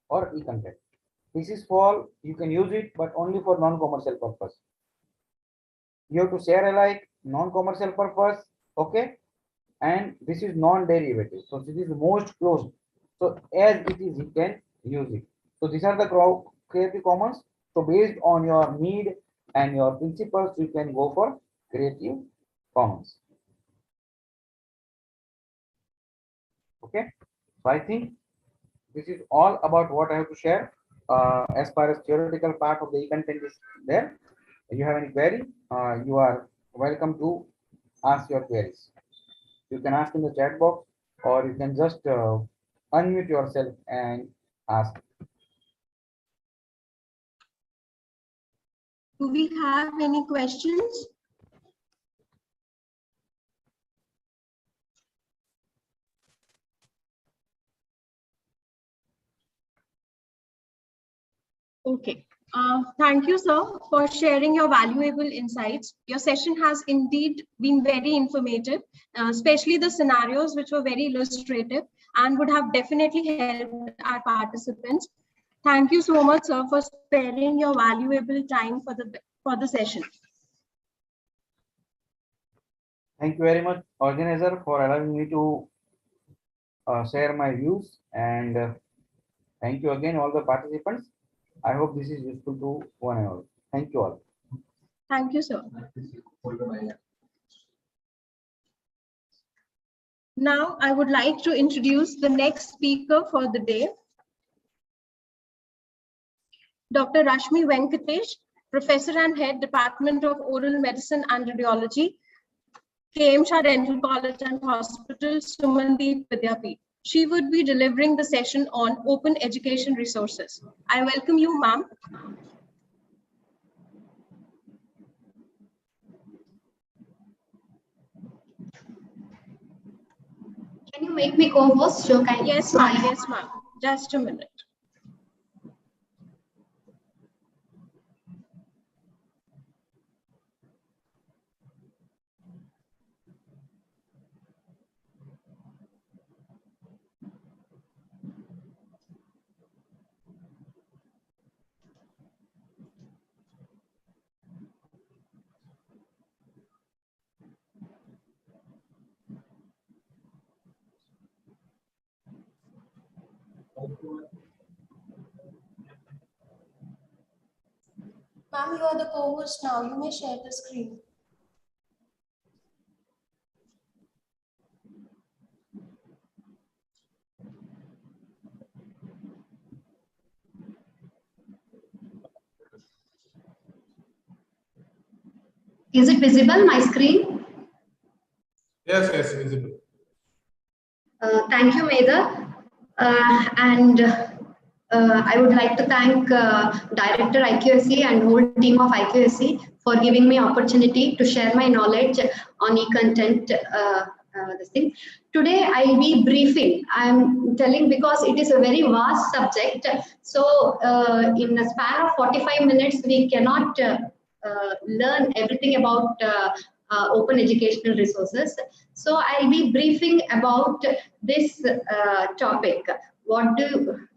Speaker 1: or e-content. This is for, you can use it, but only for non-commercial purpose. You have to share alike, non-commercial purpose, okay? And this is non-derivative. So this is most closed. So as it is, you can use it. So these are the Creative Commons. So based on your need, and your principals, you can go for Creative Commons. Okay, so I think this is all about what I have to share. As far as theoretical part of the e-content is there, if you have any query, you are welcome to ask your queries. You can ask in the chat box, or you can just unmute yourself and ask.
Speaker 4: Do we have any questions? Okay. Thank you, sir, for sharing your valuable insights. Your session has indeed been very informative, especially the scenarios which were very illustrative and would have definitely helped our participants. Thank you so much, sir, for sparing your valuable time for the session.
Speaker 1: Thank you very much, organizer, for allowing me to share my views, and thank you again, all the participants. I hope this is useful to one and all. Thank you all.
Speaker 4: Thank you, sir. Now, I would like to introduce the next speaker for the day, Dr. Rashmi Venkatesh, Professor and Head, Department of Oral Medicine and Radiology, KM Shah Dental College and Hospital, Sumandeep Vidyapeeth. She would be delivering the session on open education resources. I welcome you, ma'am.
Speaker 6: Can you make me co-host? So can
Speaker 4: Yes, ma'am. Yes, ma'am. Just a minute. Ma'am, you are the co-host now. You may share the screen.
Speaker 6: Is it visible, my screen?
Speaker 2: Yes, yes, visible.
Speaker 6: Thank you, Medha. I would like to thank Director IQSC and whole team of IQSC for giving me opportunity to share my knowledge on e-content. This thing. Today I'll be briefing. I'm telling because it is a very vast subject. So in a span of 45 minutes, we cannot learn everything about open educational resources. So I'll be briefing about this topic.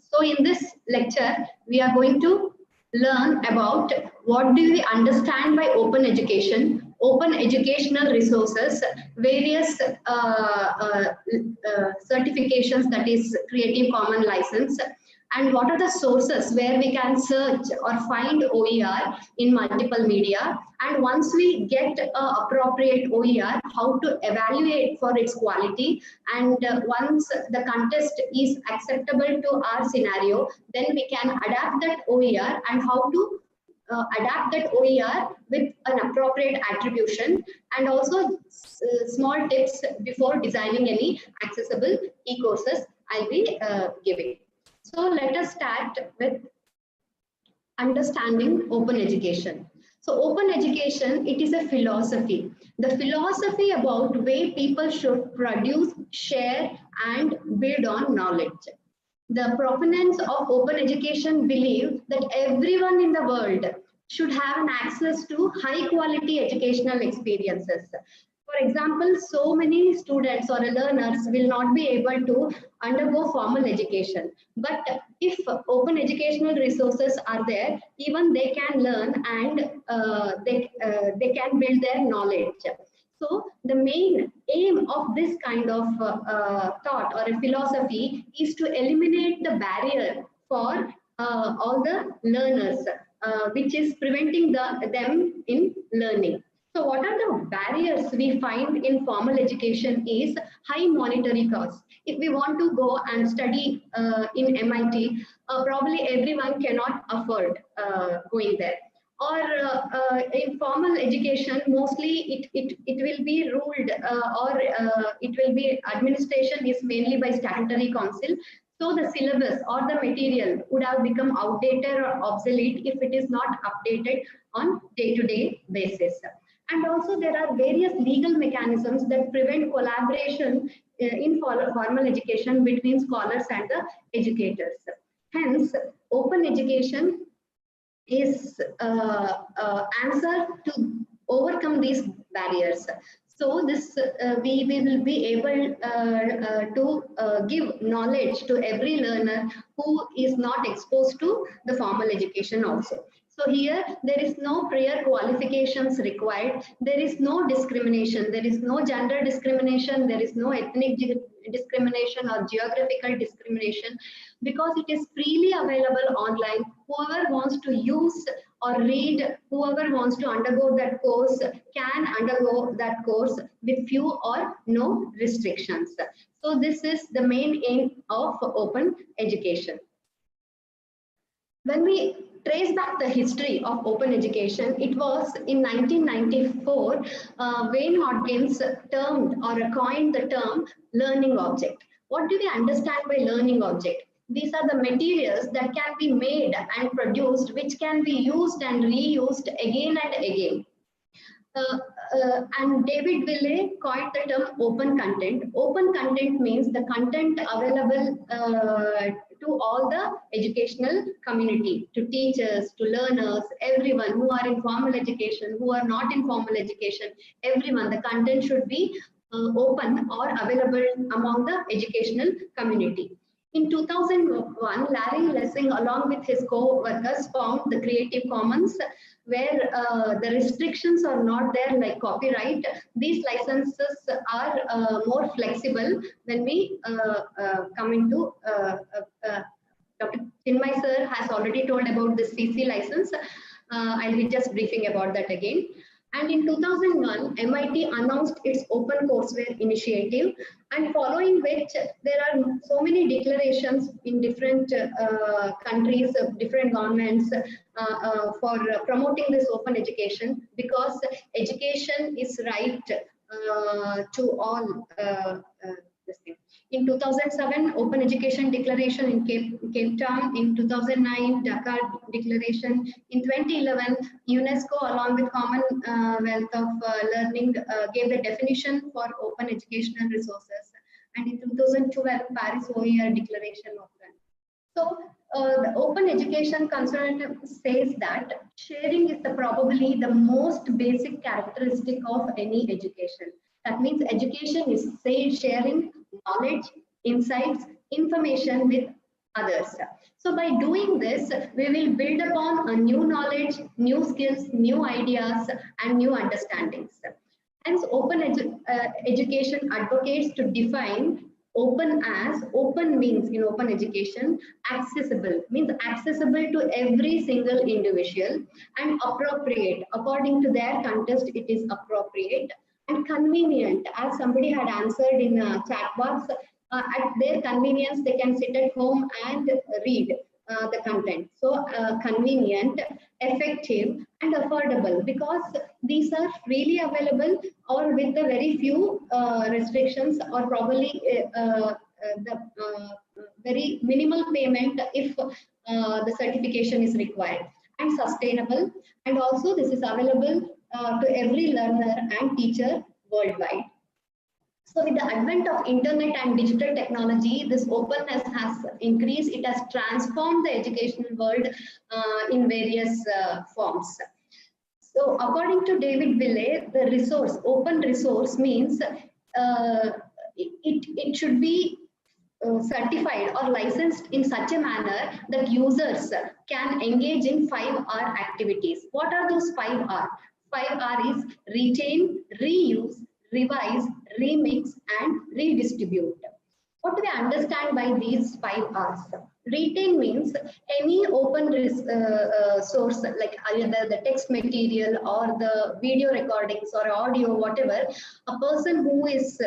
Speaker 6: So in this lecture, we are going to learn about what do we understand by open education, open educational resources, various certifications, that is Creative Commons license, and what are the sources where we can search or find OER in multiple media. And once we get appropriate OER, how to evaluate for its quality. And once the contest is acceptable to our scenario, then we can adapt that OER and how to adapt that OER with an appropriate attribution, and also small tips before designing any accessible e-courses I'll be giving. So let us start with understanding open education. So open education, it is a philosophy. The philosophy about way people should produce, share, and build on knowledge. The proponents of open education believe that everyone in the world should have an access to high quality educational experiences. For example, so many students or learners will not be able to undergo formal education. But if open educational resources are there, even they can learn and they can build their knowledge. So the main aim of this kind of thought or a philosophy is to eliminate the barrier for all the learners, which is preventing them in learning. So what are the barriers we find in formal education is high monetary costs. If we want to go and study in MIT, probably everyone cannot afford going there. Or in formal education, mostly it will be ruled or it will be administration is mainly by statutory council. So the syllabus or the material would have become outdated or obsolete if it is not updated on day-to-day basis. And also there are various legal mechanisms that prevent collaboration in formal education between scholars and the educators. Hence, open education is answer to overcome these barriers. So this we will be able to give knowledge to every learner who is not exposed to the formal education also. So here there is no prior qualifications required. There is no discrimination. There is no gender discrimination. There is no ethnic discrimination or geographical discrimination, because it is freely available online. Whoever wants to use or read, whoever wants to undergo that course can undergo that course with few or no restrictions. So this is the main aim of open education. When we trace back the history of open education, it was in 1994, Wayne Hodgins termed or coined the term learning object. What do we understand by learning object? These are the materials that can be made and produced, which can be used and reused again and again. And David Willey coined the term open content. Open content means the content available to all the educational community, to teachers, to learners, everyone who are in formal education, who are not in formal education, everyone. The content should be open or available among the educational community. In 2001, Larry Lessig, along with his co-workers, found the Creative Commons, where the restrictions are not there like copyright. These licenses are more flexible when we come into Dr. Chinmay sir has already told about the CC license. I'll be just briefing about that again. And in 2001, MIT announced its open courseware initiative, and following which there are so many declarations in different countries, different governments for promoting this open education, because education is right to all this thing. In 2007, Open Education Declaration in Cape Town. In 2009, Dakar Declaration. In 2011, UNESCO, along with Commonwealth of Learning, gave the definition for open educational resources. And in 2012, Paris OER Declaration was done. So, the open education concern says that sharing is probably the most basic characteristic of any education. That means education is sharing knowledge, insights, information with others. So by doing this, we will build upon a new knowledge, new skills, new ideas, and new understandings. Hence, open education advocates to define open as, open means in open education, accessible, means accessible to every single individual, and appropriate, according to their context it is appropriate, and convenient, as somebody had answered in a chat box, at their convenience they can sit at home and read the content. So convenient, effective, and affordable, because these are freely available or with the very few restrictions, or probably the very minimal payment if the certification is required, and sustainable, and also this is available to every learner and teacher worldwide. So with the advent of internet and digital technology, this openness has increased. It has transformed the educational world in various forms. So according to David Willey, the resource, open resource means it should be certified or licensed in such a manner that users can engage in 5R activities. What are those 5R? 5R is retain, reuse, revise, remix, and redistribute. What do we understand by these 5 R's? Retain means any open source, like either the text material or the video recordings or audio, whatever. A person who is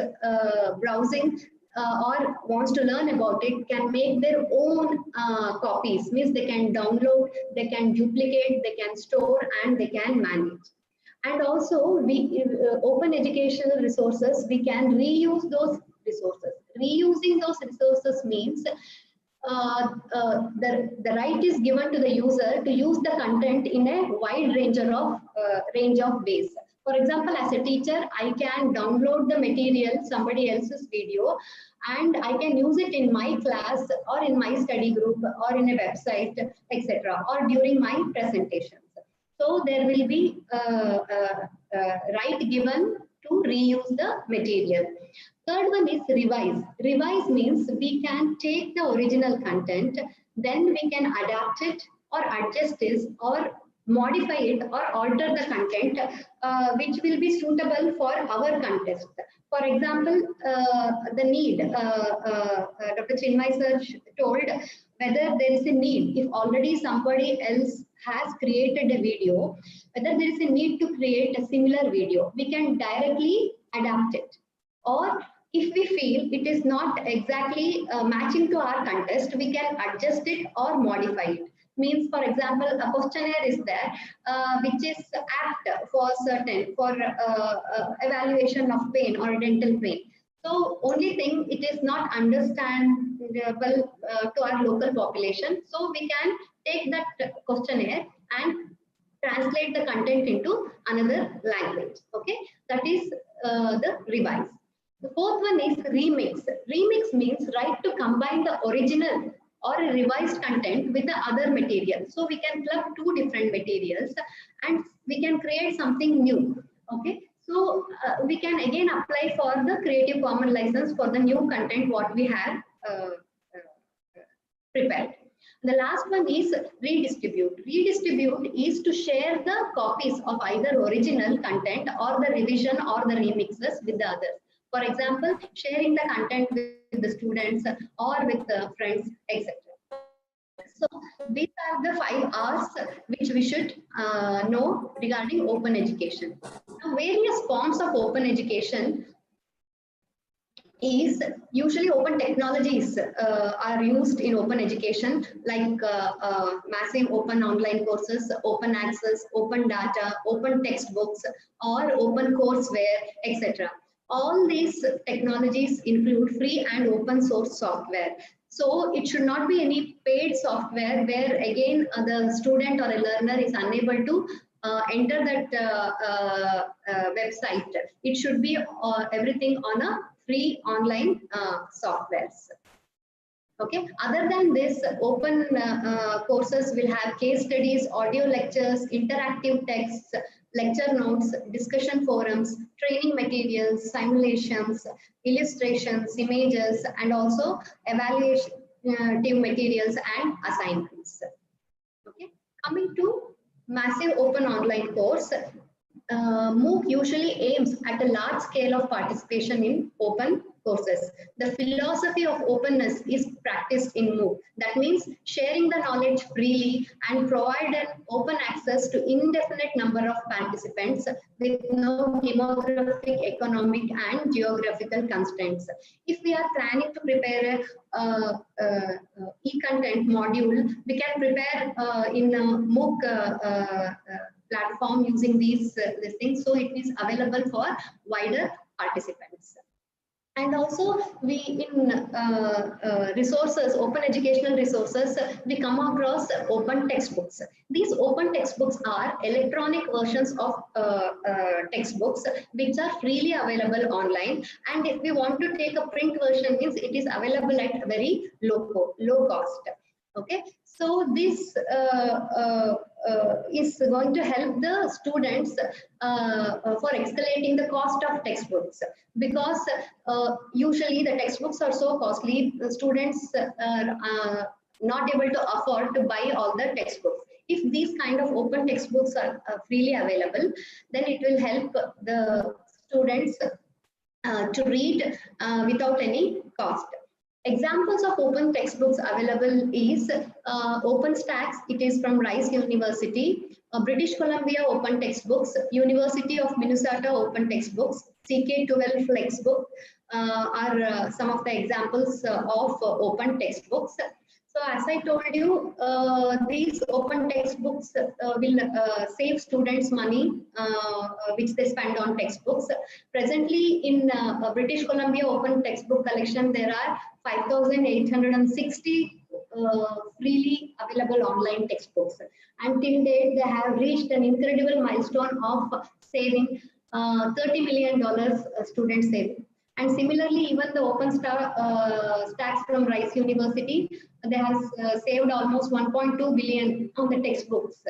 Speaker 6: browsing or wants to learn about it can make their own copies. Means they can download, they can duplicate, they can store, and they can manage. And also, we open educational resources, we can reuse those resources. Reusing those resources means the right is given to the user to use the content in a wide range of ways. For example, as a teacher, I can download the material, somebody else's video, and I can use it in my class or in my study group or in a website, etc., or during my presentations. So there will be right given to reuse the material. Third one is revise. Revise means we can take the original content, then we can adapt it or adjust it or modify it or alter the content which will be suitable for our context. For example, the need, Dr. Chinmay sir told whether there is a need, if already somebody else has created a video, whether there is a need to create a similar video, we can directly adapt it. Or if we feel it is not exactly matching to our context, we can adjust it or modify it. Means, for example, a questionnaire is there which is apt for evaluation of pain or dental pain. So only thing, it is not understandable to our local population. So we can take that questionnaire and translate the content into another language. Okay, that is the revise. The fourth one is remix. Remix means right to combine the original or a revised content with the other material. So we can plug two different materials and we can create something new. Okay, so we can again apply for the Creative Commons license for the new content what we have prepared. The last one is redistribute. Redistribute is to share the copies of either original content or the revision or the remixes with the others. For example, sharing the content with the students or with the friends, etc. So these are the 5 R's which we should know regarding open education. Now, various forms of open education is usually open technologies are used in open education, like massive open online courses, open access, open data, open textbooks, or open courseware, etc. All these technologies include free and open source software. So it should not be any paid software where again the student or a learner is unable to enter that website. It should be everything on a free online softwares. Okay. Other than this, open courses will have case studies, audio lectures, interactive texts, lecture notes, discussion forums, training materials, simulations, illustrations, images, and also evaluative materials and assignments. Okay. Coming to massive open online course, MOOC usually aims at a large scale of participation in open courses. The philosophy of openness is practiced in MOOC. That means sharing the knowledge freely and provide an open access to indefinite number of participants with no demographic, economic and geographical constraints. If we are planning to prepare a e-content module, we can prepare in a MOOC platform using these things, so it is available for wider participants. And also we in resources, open educational resources, we come across open textbooks. These open textbooks are electronic versions of textbooks which are freely available online, and if we want to take a print version, means it is available at very low cost. Okay, so this is going to help the students for escalating the cost of textbooks, because usually the textbooks are so costly, the students are not able to afford to buy all the textbooks. If these kind of open textbooks are freely available, then it will help the students to read without any cost. Examples of open textbooks available is OpenStax, it is from Rice University, British Columbia open textbooks, University of Minnesota open textbooks, CK12 Flexbook are some of the examples of open textbooks. So as I told you, these open textbooks will save students money which they spend on textbooks. Presently in British Columbia open textbook collection, there are 5,860 freely available online textbooks. Until date, they have reached an incredible milestone of saving $30 million student saving. And similarly, even the OpenStax from Rice University, they have saved almost 1.2 billion on the textbooks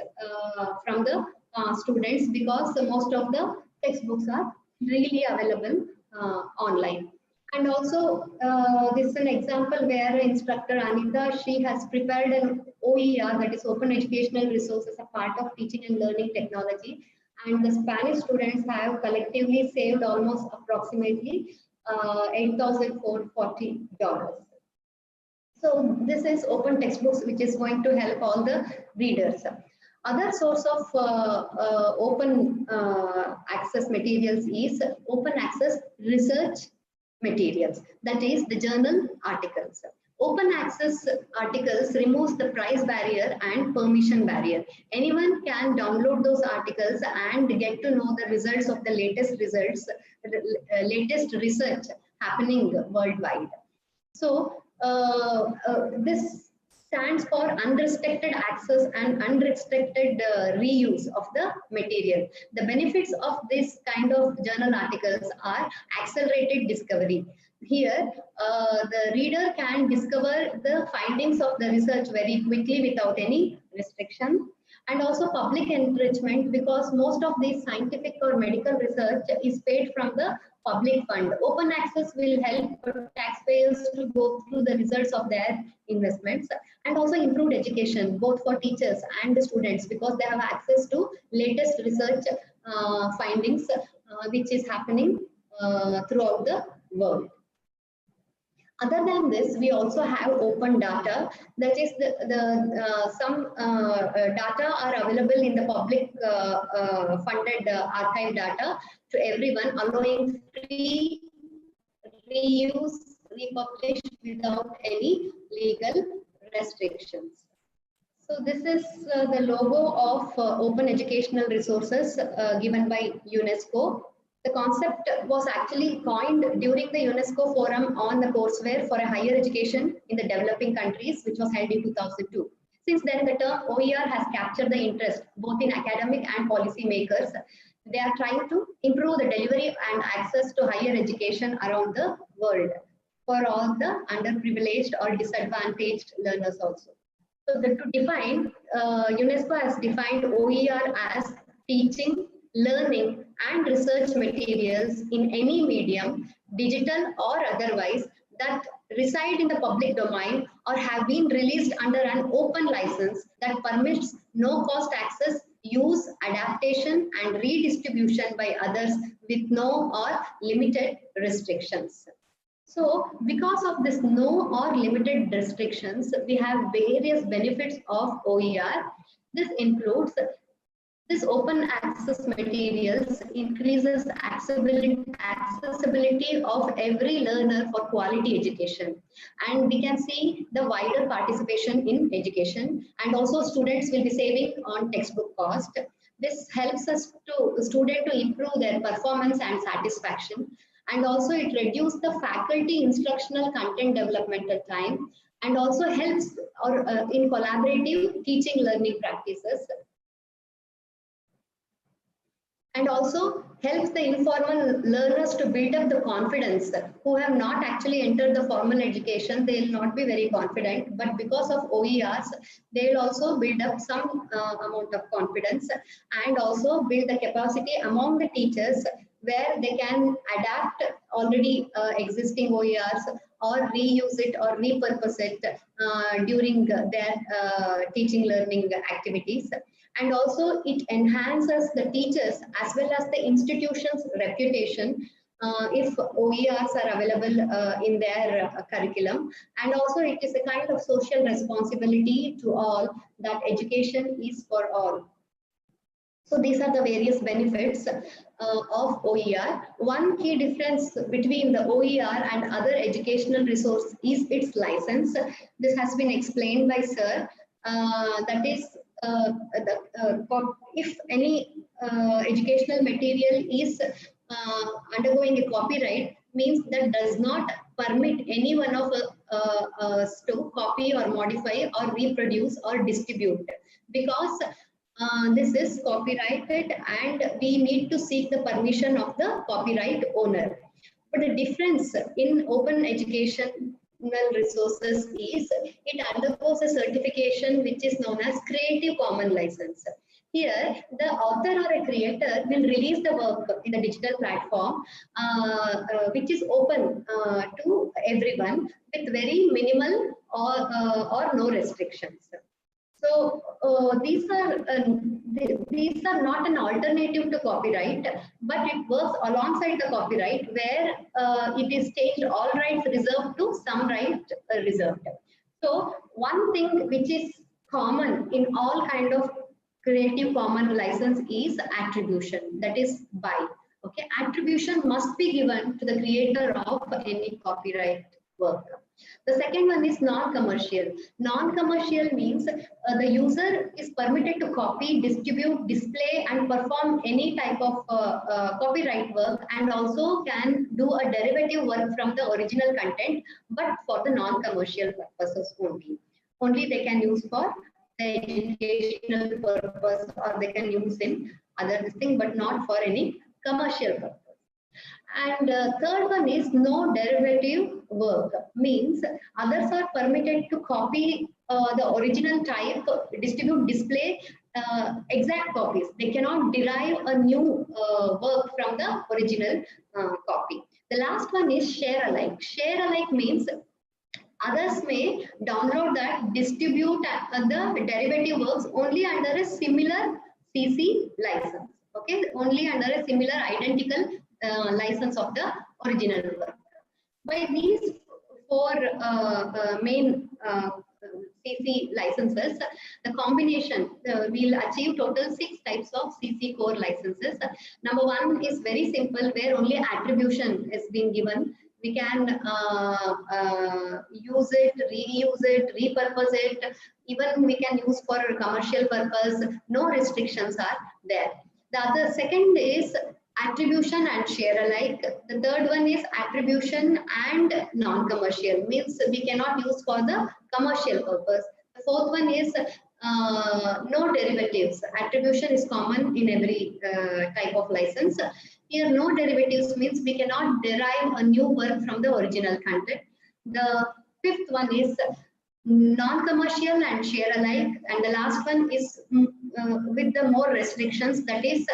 Speaker 6: from the students, because most of the textbooks are really available online. And also, this is an example where instructor Anita, she has prepared an OER, that is Open Educational Resource, as a part of teaching and learning technology. And the Spanish students have collectively saved almost approximately $8,440. So this is open textbooks, which is going to help all the readers. Other source of open access materials is open access research materials, that is the journal articles. Open access articles removes the price barrier and permission barrier. Anyone can download those articles and get to know the results of the latest research happening worldwide. So this stands for unrestricted access and unrestricted reuse of the material. The benefits of this kind of journal articles are accelerated discovery. Here, the reader can discover the findings of the research very quickly without any restriction. And also public enrichment, because most of these scientific or medical research is paid from the public fund. Open access will help taxpayers to go through the results of their investments, and also improved education, both for teachers and the students, because they have access to latest research findings which is happening throughout the world. Other than this, we also have open data. That is, some data are available in the public funded archive data to everyone, allowing free reuse, republish without any legal restrictions. So this is the logo of open educational resources given by UNESCO. The concept was actually coined during the UNESCO Forum on the courseware for a higher education in the developing countries, which was held in 2002. Since then, the term OER has captured the interest both in academic and policy makers. They are trying to improve the delivery and access to higher education around the world for all the underprivileged or disadvantaged learners also. So to define, UNESCO has defined OER as teaching, learning and research materials in any medium, digital or otherwise, that reside in the public domain or have been released under an open license that permits no cost access, use, adaptation and redistribution by others with no or limited restrictions. So because of this no or limited restrictions, we have various benefits of OER. This includes this open access materials increases accessibility of every learner for quality education. And we can see the wider participation in education, and also students will be saving on textbook cost. This helps us to student to improve their performance and satisfaction. And also it reduces the faculty instructional content developmental time, and also helps in collaborative teaching learning practices. And also helps the informal learners to build up the confidence who have not actually entered the formal education. They will not be very confident, but because of OERs, they will also build up some amount of confidence, and also build the capacity among the teachers where they can adapt already existing OERs or reuse it or repurpose it during their teaching learning activities. And also it enhances the teachers as well as the institution's reputation if OERs are available in their curriculum. And also it is a kind of social responsibility to all that education is for all. So these are the various benefits of OER. One key difference between the OER and other educational resource is its license. This has been explained by Sir. That is, if any educational material is undergoing a copyright, means that does not permit any one of us to copy or modify or reproduce or distribute, because this is copyrighted and we need to seek the permission of the copyright owner. But the difference in open educational resources is it undergoes a certification which is known as Creative Commons license. Here, the author or a creator will release the work in the digital platform, which is open to everyone with very minimal or no restrictions. So these are not an alternative to copyright, but it works alongside the copyright, where it is changed all rights reserved to some rights reserved. So one thing which is common in all kind of Creative Commons license is attribution, that is by. Okay, attribution must be given to the creator of any copyright work. The second one is non-commercial. Non-commercial means the user is permitted to copy, distribute, display and perform any type of copyright work, and also can do a derivative work from the original content, but for the non-commercial purposes only. Only they can use for the educational purpose, or they can use in other thing, but not for any commercial purpose. And third one is no derivative work, means others are permitted to copy the original type, distribute, display exact copies. They cannot derive a new work from the original copy. The last one is share alike. Share alike means others may download that, distribute the derivative works only under a similar CC license. Okay, only under a similar identical license of the original work. By these four main CC licenses, the combination will achieve total 6 types of CC core licenses. Number one is very simple, where only attribution is being given. We can use it, reuse it, repurpose it. Even we can use for a commercial purpose. No restrictions are there. The other second is attribution and share alike. The third one is attribution and non-commercial, means we cannot use for the commercial purpose. The fourth one is no derivatives. Attribution is common in every type of license. Here no derivatives means we cannot derive a new work from the original content. The fifth one is non-commercial and share alike, and the last one is with the more restrictions, that is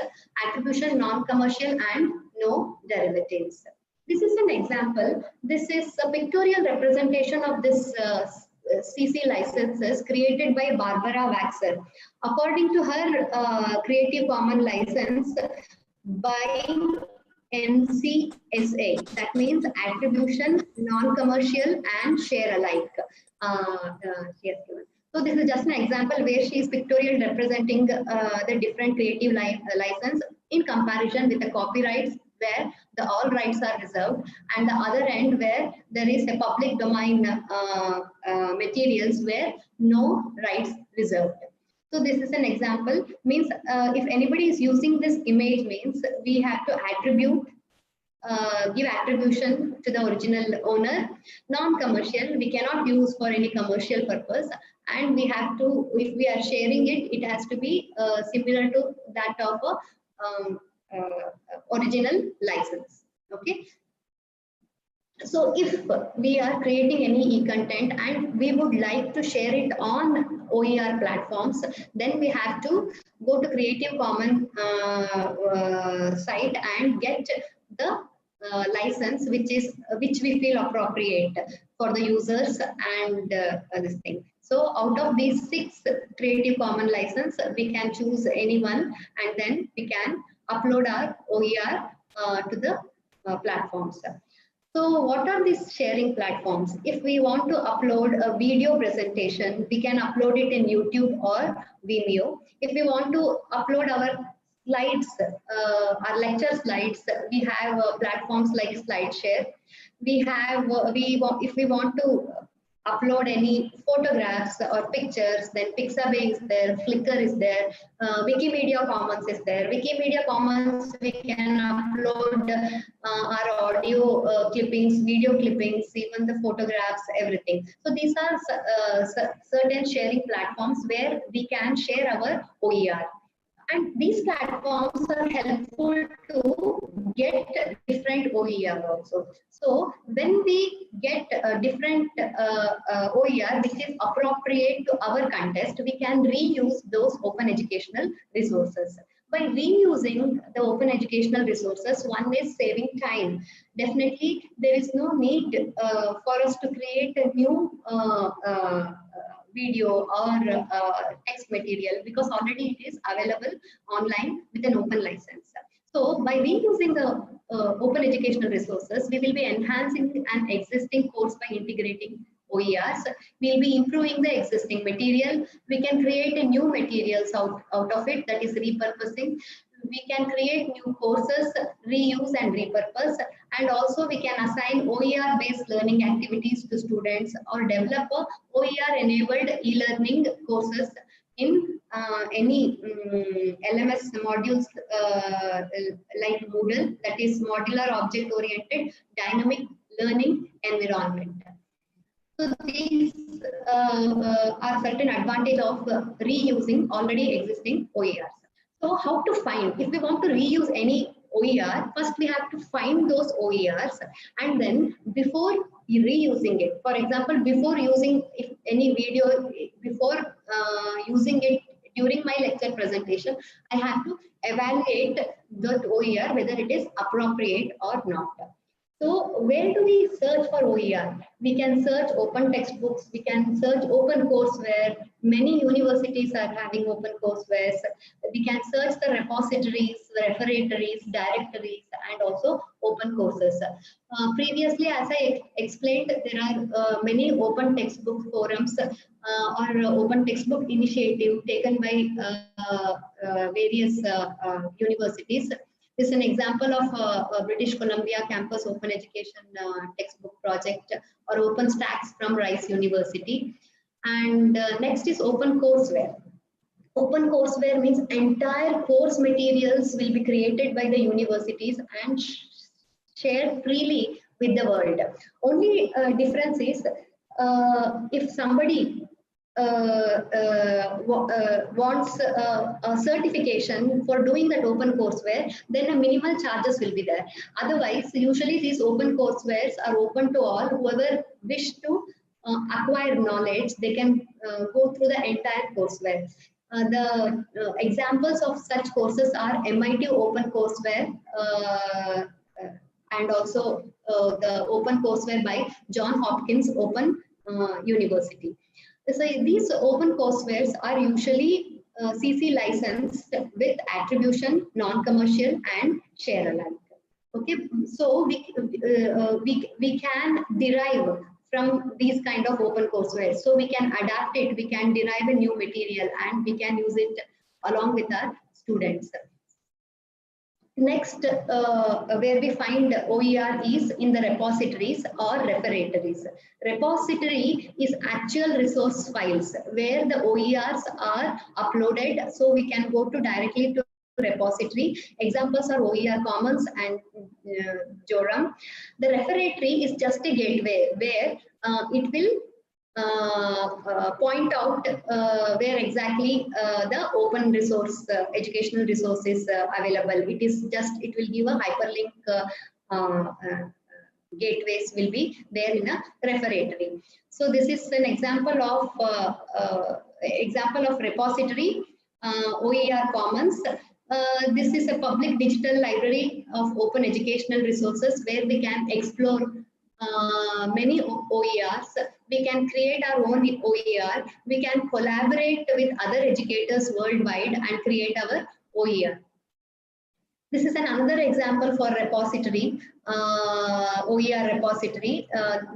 Speaker 6: attribution, non-commercial and no derivatives. This is an example. This is a pictorial representation of this CC licenses created by Barbara Waxer. According to her Creative Commons license by NCSA, that means attribution, non-commercial and share alike. So this is just an example where she is pictorial representing the different creative license in comparison with the copyrights, where the all rights are reserved, and the other end where there is a public domain materials where no rights reserved. So this is an example, means if anybody is using this image, means we have to attribute, give attribution to the original owner. Non-commercial, we cannot use for any commercial purpose, and we have to, if we are sharing it, it has to be similar to that of a original license. Okay. So if we are creating any e-content and we would like to share it on OER platforms, then we have to go to Creative Commons site and get the license which we feel appropriate for the users and this thing. So out of these 6 Creative Commons license, we can choose any one, and then we can upload our OER to the platforms. So what are these sharing platforms? If we want to upload a video presentation, we can upload it in YouTube or Vimeo. If we want to upload our slides, our lecture slides, we have platforms like SlideShare. We have, if we want to upload any photographs or pictures, then Pixabay is there, Flickr is there, Wikimedia Commons is there. Wikimedia Commons, we can upload our audio clippings, video clippings, even the photographs, everything. So these are certain sharing platforms where we can share our OER. And these platforms are helpful to get different OER also. So when we get a different OER which is appropriate to our context, we can reuse those open educational resources. By reusing the open educational resources, one is saving time. Definitely, there is no need for us to create a new video or text material, because already it is available online with an open license. So by reusing the open educational resources, we will be enhancing an existing course by integrating OERs. We'll be improving the existing material. We can create a new materials out of it, that is repurposing. We can create new courses, reuse and repurpose, and also we can assign OER based learning activities to students or develop a OER enabled e-learning courses in any LMS modules like Moodle, that is modular object oriented dynamic learning environment. So these are certain advantage of reusing already existing OERs. So how to find, if we want to reuse any OER, first we have to find those OERs, and then before reusing it, for example, before using any video, before using it during my lecture presentation, I have to evaluate that OER whether it is appropriate or not. So where do we search for OER? We can search open textbooks, we can search open courseware. Many universities are having open courseware. We can search the repositories, referatories, directories, and also open courses. Previously, as I explained, there are many open textbook forums or open textbook initiative taken by various universities. This is an example of a British Columbia campus open education textbook project, or OpenStax from Rice University. And next is open courseware. Open courseware means entire course materials will be created by the universities and shared freely with the world. Only difference is if somebody wants a certification for doing that open courseware, then a minimal charges will be there. Otherwise, usually these open coursewares are open to all. Whoever wish to acquire knowledge, they can go through the entire courseware. The examples of such courses are MIT Open Courseware and also the Open Courseware by Johns Hopkins Open University. So these open coursewares are usually CC licensed with attribution, non-commercial, and share alike. Okay, so we can derive from these kind of open courseware. So we can adapt it, we can derive a new material, and we can use it along with our students. Next, where we find OER is in the repositories or referatories. Repository is actual resource files where the OERs are uploaded, so we can go to directly to repository. Examples are OER Commons and Jorum. The referatory is just a gateway where it will point out where exactly the open resource, educational resource is available. It will give a hyperlink gateways will be there in a referatory. So this is an example of repository, OER Commons. This is a public digital library of open educational resources where we can explore many OERs. We can create our own OER. We can collaborate with other educators worldwide and create our OER. This is another example for repository, OER repository,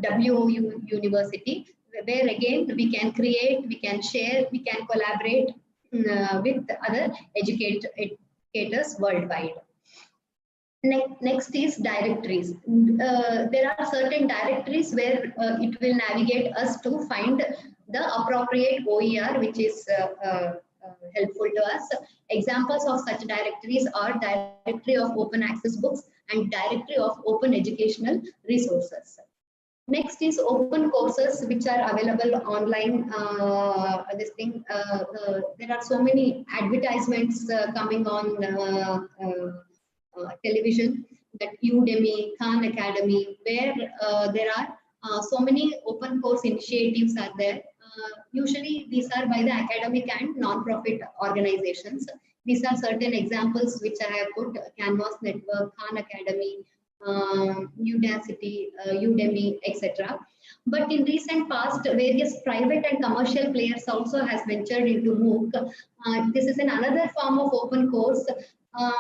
Speaker 6: WOU University, where again we can create, we can share, we can collaborate with other educators worldwide. Next is directories. There are certain directories where it will navigate us to find the appropriate OER which is helpful to us. Examples of such directories are Directory of Open Access Books and Directory of Open Educational Resources. Next is open courses which are available online. There are so many advertisements coming on television, that Udemy, Khan Academy, where there are so many open course initiatives are there. Usually these are by the academic and non-profit organizations. These are certain examples which I have put: Canvas Network, Khan Academy, Udacity, Udemy, etc. But in recent past, various private and commercial players also has ventured into MOOC. This is another form of open course.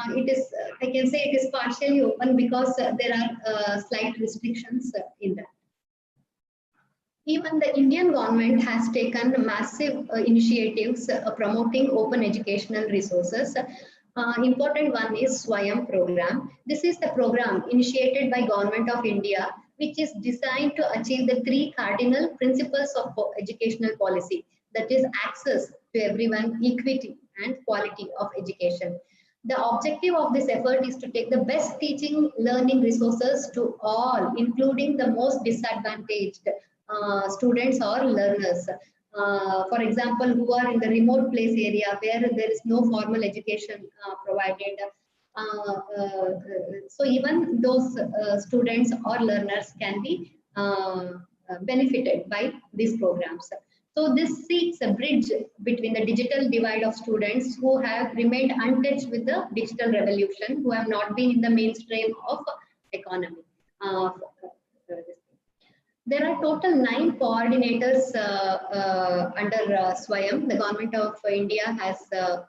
Speaker 6: It is, I can say it is partially open because there are slight restrictions in that. Even the Indian government has taken massive initiatives promoting open educational resources. Important one is Swayam program. This is the program initiated by Government of India, which is designed to achieve the 3 cardinal principles of educational policy, that is access to everyone, equity and quality of education. The objective of this effort is to take the best teaching learning resources to all, including the most disadvantaged students or learners. For example, who are in the remote place area where there is no formal education provided. So even those students or learners can be benefited by these programs. So this seeks a bridge between the digital divide of students who have remained untouched with the digital revolution, who have not been in the mainstream of economy. There are total 9 coordinators under Swayam. The Government of India has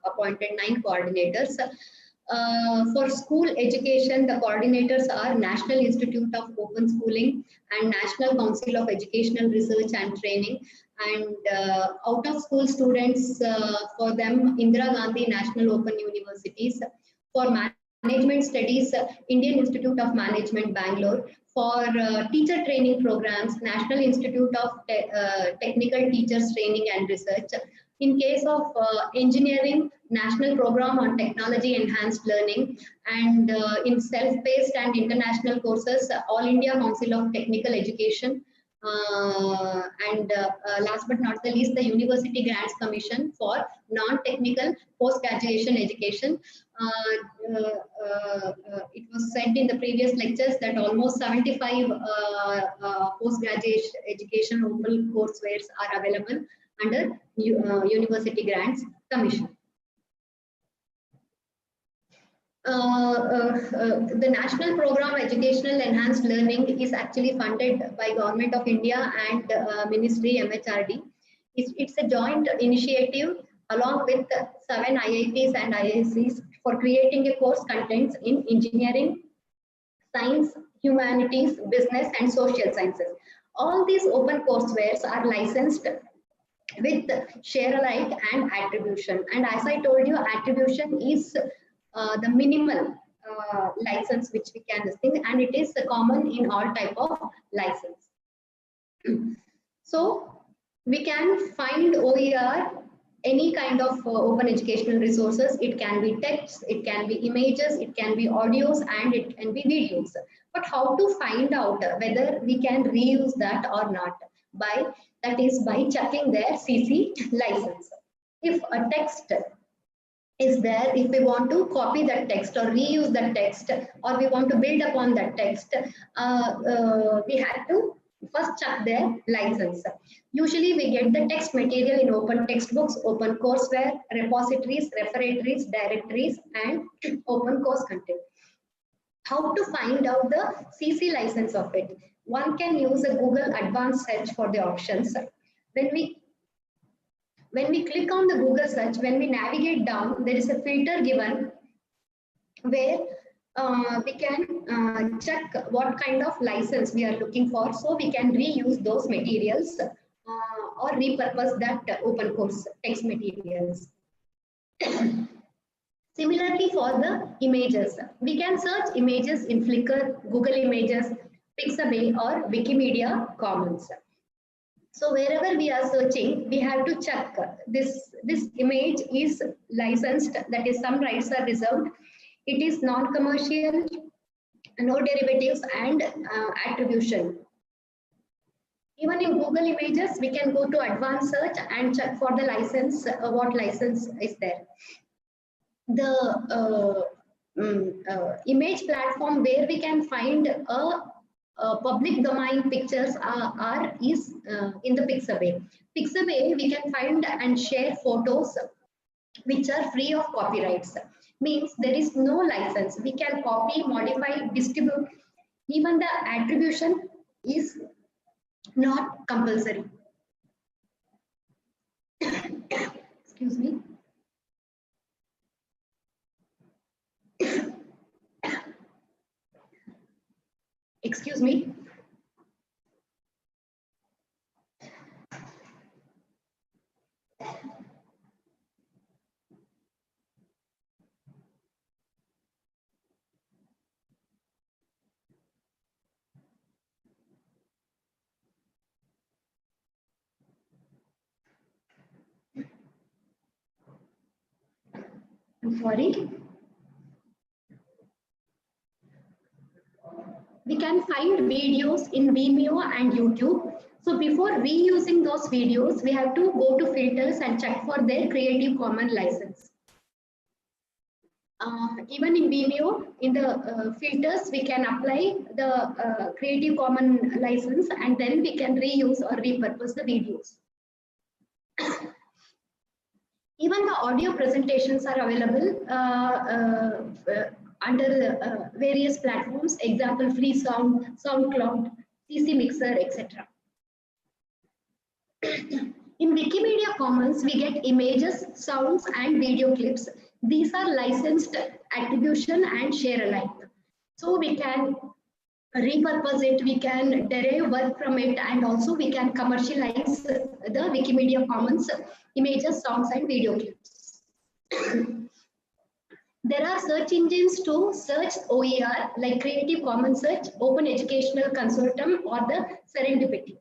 Speaker 6: appointed 9 coordinators. For school education, the coordinators are National Institute of Open Schooling and National Council of Educational Research and Training. And out of school students, for them, Indira Gandhi National Open Universities. For management studies, Indian Institute of Management, Bangalore. For teacher training programs, National Institute of Technical Teachers Training and Research. In case of engineering, National Program on Technology Enhanced Learning. And in self-paced and international courses, All India Council of Technical Education. And last but not the least, the University Grants Commission for non-technical post-graduation education. It was said in the previous lectures that almost 75 post-graduate education open courseware are available under University Grants Commission. The National Program Educational Enhanced Learning is actually funded by Government of India and Ministry MHRD. It's a joint initiative along with 7 IITs and IICs for creating a course contents in engineering, science, humanities, business and social sciences. All these open courseware are licensed with share alike and attribution. And as I told you, attribution is the minimal license which we can distinguish, and it is common in all type of license. So we can find OER any kind of open educational resources. It can be text, it can be images, it can be audios, and it can be videos. But how to find out whether we can reuse that or not? That is by checking their CC license. If a text is there, if we want to copy that text or reuse that text, or we want to build upon that text, we have to first check their license. Usually we get the text material in open textbooks, open courseware, repositories, referatories, directories, and open course content. How to find out the CC license of it? One can use a Google advanced search for the options. When we click on the Google search, when we navigate down, there is a filter given where we can check what kind of license we are looking for, so we can reuse those materials or repurpose that open course text materials. Similarly, for the images, we can search images in Flickr, Google Images, Pixabay, or Wikimedia Commons. So wherever we are searching, we have to check this image is licensed, that is some rights are reserved, it is non-commercial, no derivatives and attribution. Even in Google Images, we can go to advanced search and check for the license, what license is there. The image platform where we can find public domain pictures is in the Pixabay. Pixabay, we can find and share photos which are free of copyrights. Means there is no license. We can copy, modify, distribute. Even the attribution is not compulsory. Excuse me. Excuse me. I'm sorry. We can find videos in Vimeo and YouTube. So before reusing those videos, we have to go to filters and check for their Creative Commons license. Even in Vimeo, in the filters, we can apply the Creative Commons license, and then we can reuse or repurpose the videos. Even the audio presentations are available under various platforms, example Free Sound, SoundCloud, CC Mixer, etc. In Wikimedia Commons, we get images, sounds, and video clips. These are licensed attribution and share alike. So we can repurpose it, we can derive work from it, and also we can commercialize the Wikimedia Commons images, songs, and video clips. There are search engines to search OER like Creative Commons Search, Open Educational Consortium, or the Serendipity.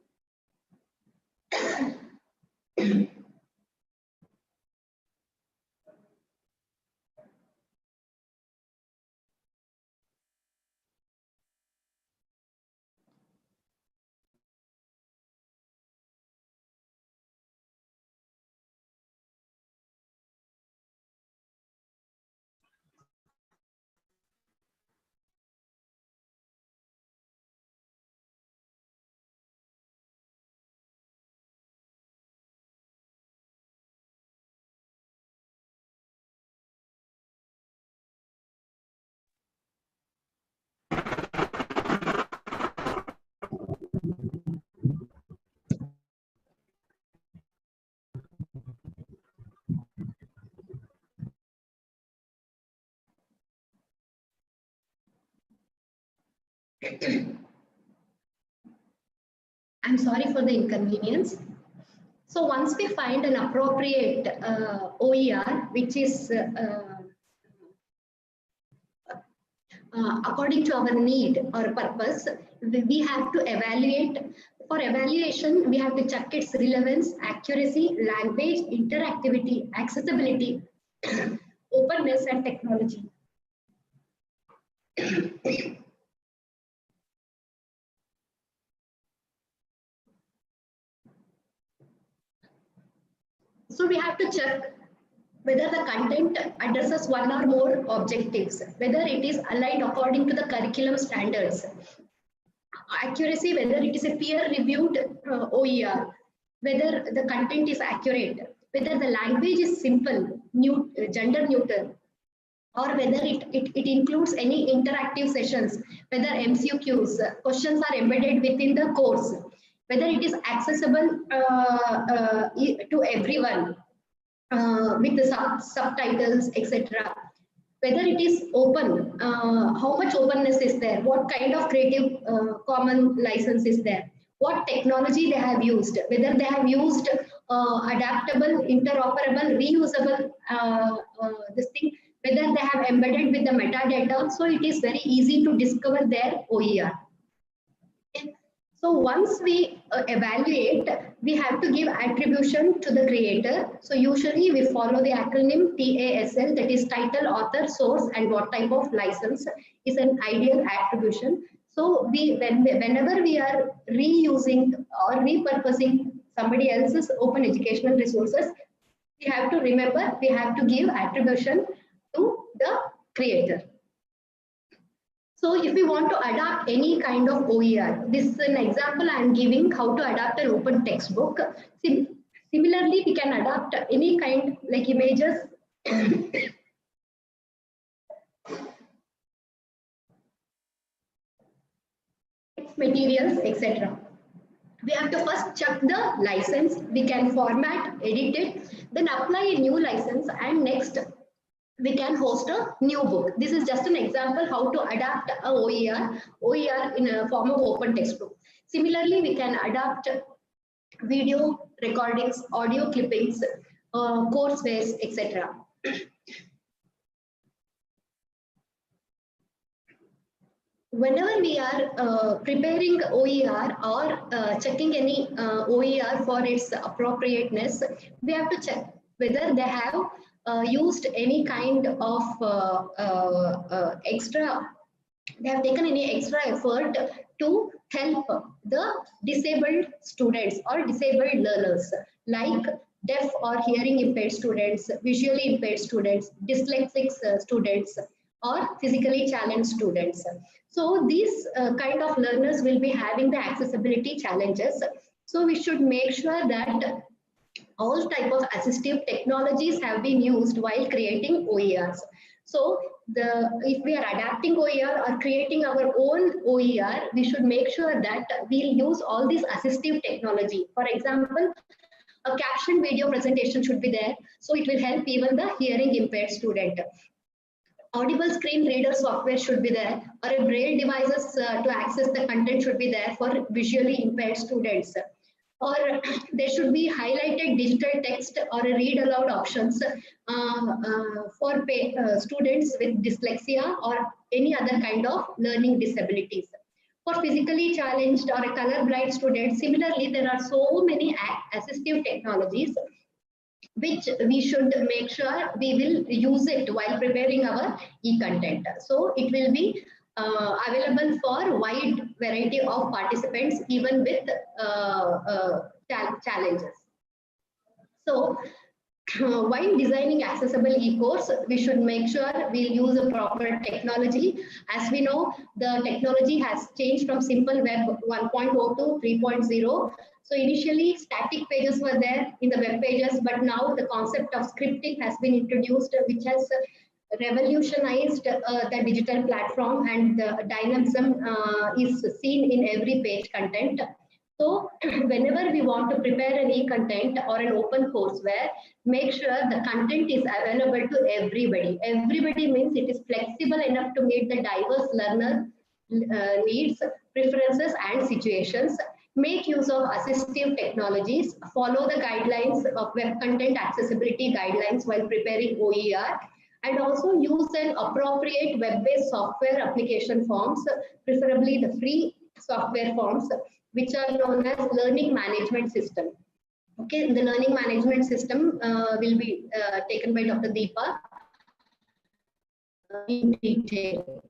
Speaker 6: I'm sorry for the inconvenience. So once we find an appropriate OER, which is according to our need or purpose, we have to evaluate. For evaluation, we have to check its relevance, accuracy, language, interactivity, accessibility, openness, and technology. So we have to check whether the content addresses one or more objectives, whether it is aligned according to the curriculum standards, accuracy, whether it is a peer-reviewed OER, whether the content is accurate, whether the language is simple, gender neutral, or whether it includes any interactive sessions, whether MCQs, questions are embedded within the course, whether it is accessible to everyone with the subtitles, etc. whether it is open, how much openness is there, what kind of creative common license is there, what technology they have used, whether they have used adaptable, interoperable, reusable this thing, whether they have embedded with the metadata. So it is very easy to discover their OER. Okay. So once we evaluate, we have to give attribution to the creator. So usually we follow the acronym TASL, that is title, author, source, and what type of license is an ideal attribution. So whenever we are reusing or repurposing somebody else's open educational resources, we have to remember we have to give attribution to the creator. So if we want to adapt any kind of OER, this is an example I am giving how to adapt an open textbook. Similarly, we can adapt any kind like images, materials, etc. We have to first check the license. We can format, edit it, then apply a new license, and next we can host a new book. This is just an example how to adapt a OER in a form of open textbook. Similarly, we can adapt video recordings, audio clippings, coursewares, etc. Whenever we are preparing OER or checking any OER for its appropriateness, we have to check whether they have used any kind of they have taken any extra effort to help the disabled students or disabled learners, like deaf or hearing impaired students, visually impaired students, dyslexic students, or physically challenged students. So these kind of learners will be having the accessibility challenges. So we should make sure that all type of assistive technologies have been used while creating OERs. So if we are adapting OER or creating our own OER, we should make sure that we'll use all these assistive technology. For example, a caption video presentation should be there, so it will help even the hearing impaired student. Audible screen reader software should be there, or a braille devices to access the content should be there for visually impaired students. Or there should be highlighted digital text or a read aloud options for students with dyslexia or any other kind of learning disabilities. For physically challenged or a colorblind student, similarly, there are so many assistive technologies which we should make sure we will use it while preparing our e-content. So it will be available for wide variety of participants, even with challenges. So while designing accessible e-course, we should make sure we'll use a proper technology. As we know, the technology has changed from simple web 1.0 to 3.0. So initially static pages were there in the web pages, but now the concept of scripting has been introduced, which has revolutionized the digital platform, and the dynamism is seen in every page content. So whenever we want to prepare an e-content or an open courseware, make sure the content is available to everybody. Everybody means it is flexible enough to meet the diverse learner needs, preferences, and situations. Make use of assistive technologies, follow the guidelines of web content accessibility guidelines while preparing OER, and also use an appropriate web-based software application forms, preferably the free software forms, which are known as learning management system. Okay, the learning management system will be taken by Dr. Deepa in detail.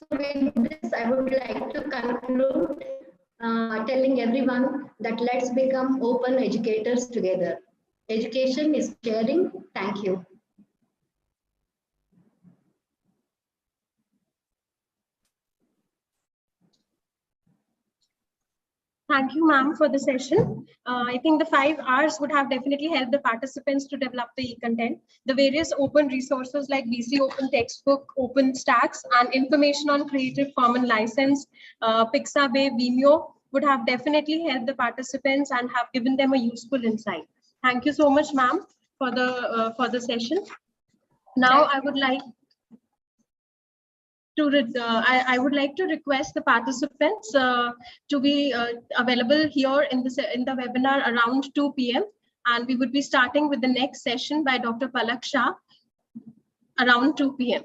Speaker 6: So with this, I would like to conclude telling everyone that let's become open educators together. Education is sharing. Thank you.
Speaker 4: Thank you, ma'am, for the session. I think the 5 hours would have definitely helped the participants to develop the e-content. The various open resources like BC Open Textbook, Open Stacks, and information on Creative Commons license, Pixabay, Vimeo would have definitely helped the participants and have given them a useful insight. Thank you so much, ma'am, for the session. Now I would like to I would like to request the participants to be available here in the webinar around 2 p.m. and we would be starting with the next session by Dr. Palak Shah around 2 p.m.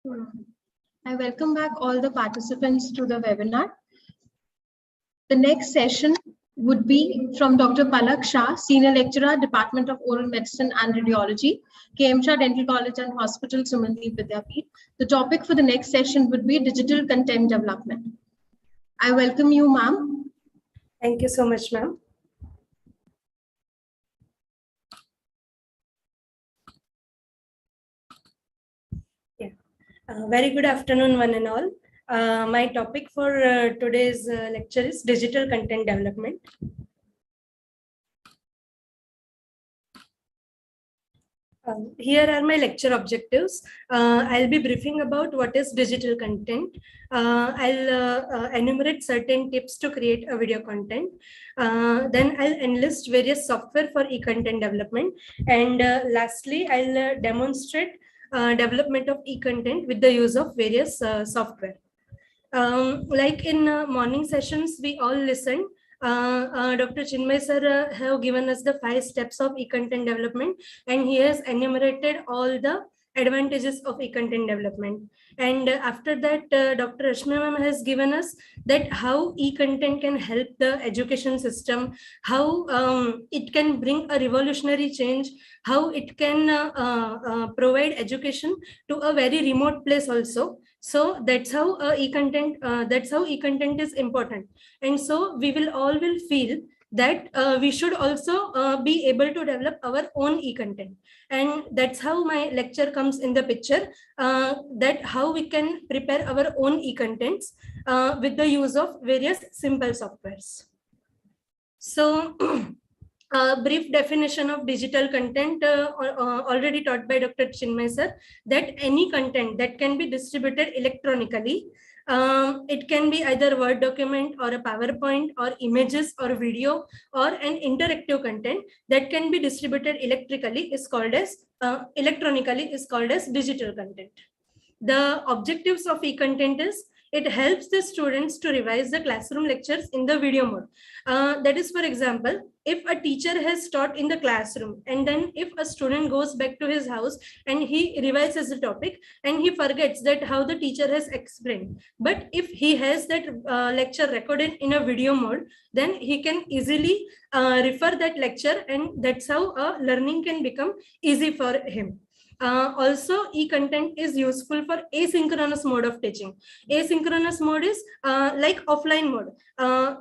Speaker 4: I welcome back all the participants to the webinar. The next session would be from Dr. Palak Shah, Senior Lecturer, Department of Oral Medicine and Radiology, KM Shah Dental College and Hospital, Sumandeep Vidyapeeth. The topic for the next session would be digital content development. I welcome you, ma'am.
Speaker 7: Thank you so much, ma'am. Very good afternoon, one and all. My topic for today's lecture is digital content development. Here are my lecture objectives. I'll be briefing about what is digital content. I'll enumerate certain tips to create a video content. Then I'll enlist various software for e-content development. And lastly, I'll demonstrate development of e-content with the use of various software. Like in morning sessions, we all listened. Dr. Chinmay sir have given us the 5 steps of e-content development, and he has enumerated all the advantages of e-content development. And after that, Dr. Rashmi ma'am has given us that how e-content can help the education system, how it can bring a revolutionary change, how it can provide education to a very remote place also. So that's how e-content is important. And so we all will feel that we should also be able to develop our own e-content. And that's how my lecture comes in the picture, that how we can prepare our own e-contents with the use of various simple softwares. So brief definition of digital content already taught by Dr. Chinmay sir, that any content that can be distributed electronically. It can be either Word document or a PowerPoint or images or video or an interactive content that can be distributed electronically is called as digital content. The objectives of e-content is it helps the students to revise the classroom lectures in the video mode. That is, for example, if a teacher has taught in the classroom and then if a student goes back to his house and he revises the topic and he forgets that how the teacher has explained. But if he has that lecture recorded in a video mode, then he can easily refer that lecture, and that's how learning can become easy for him. Also, e-content is useful for asynchronous mode of teaching. Asynchronous mode is like offline mode.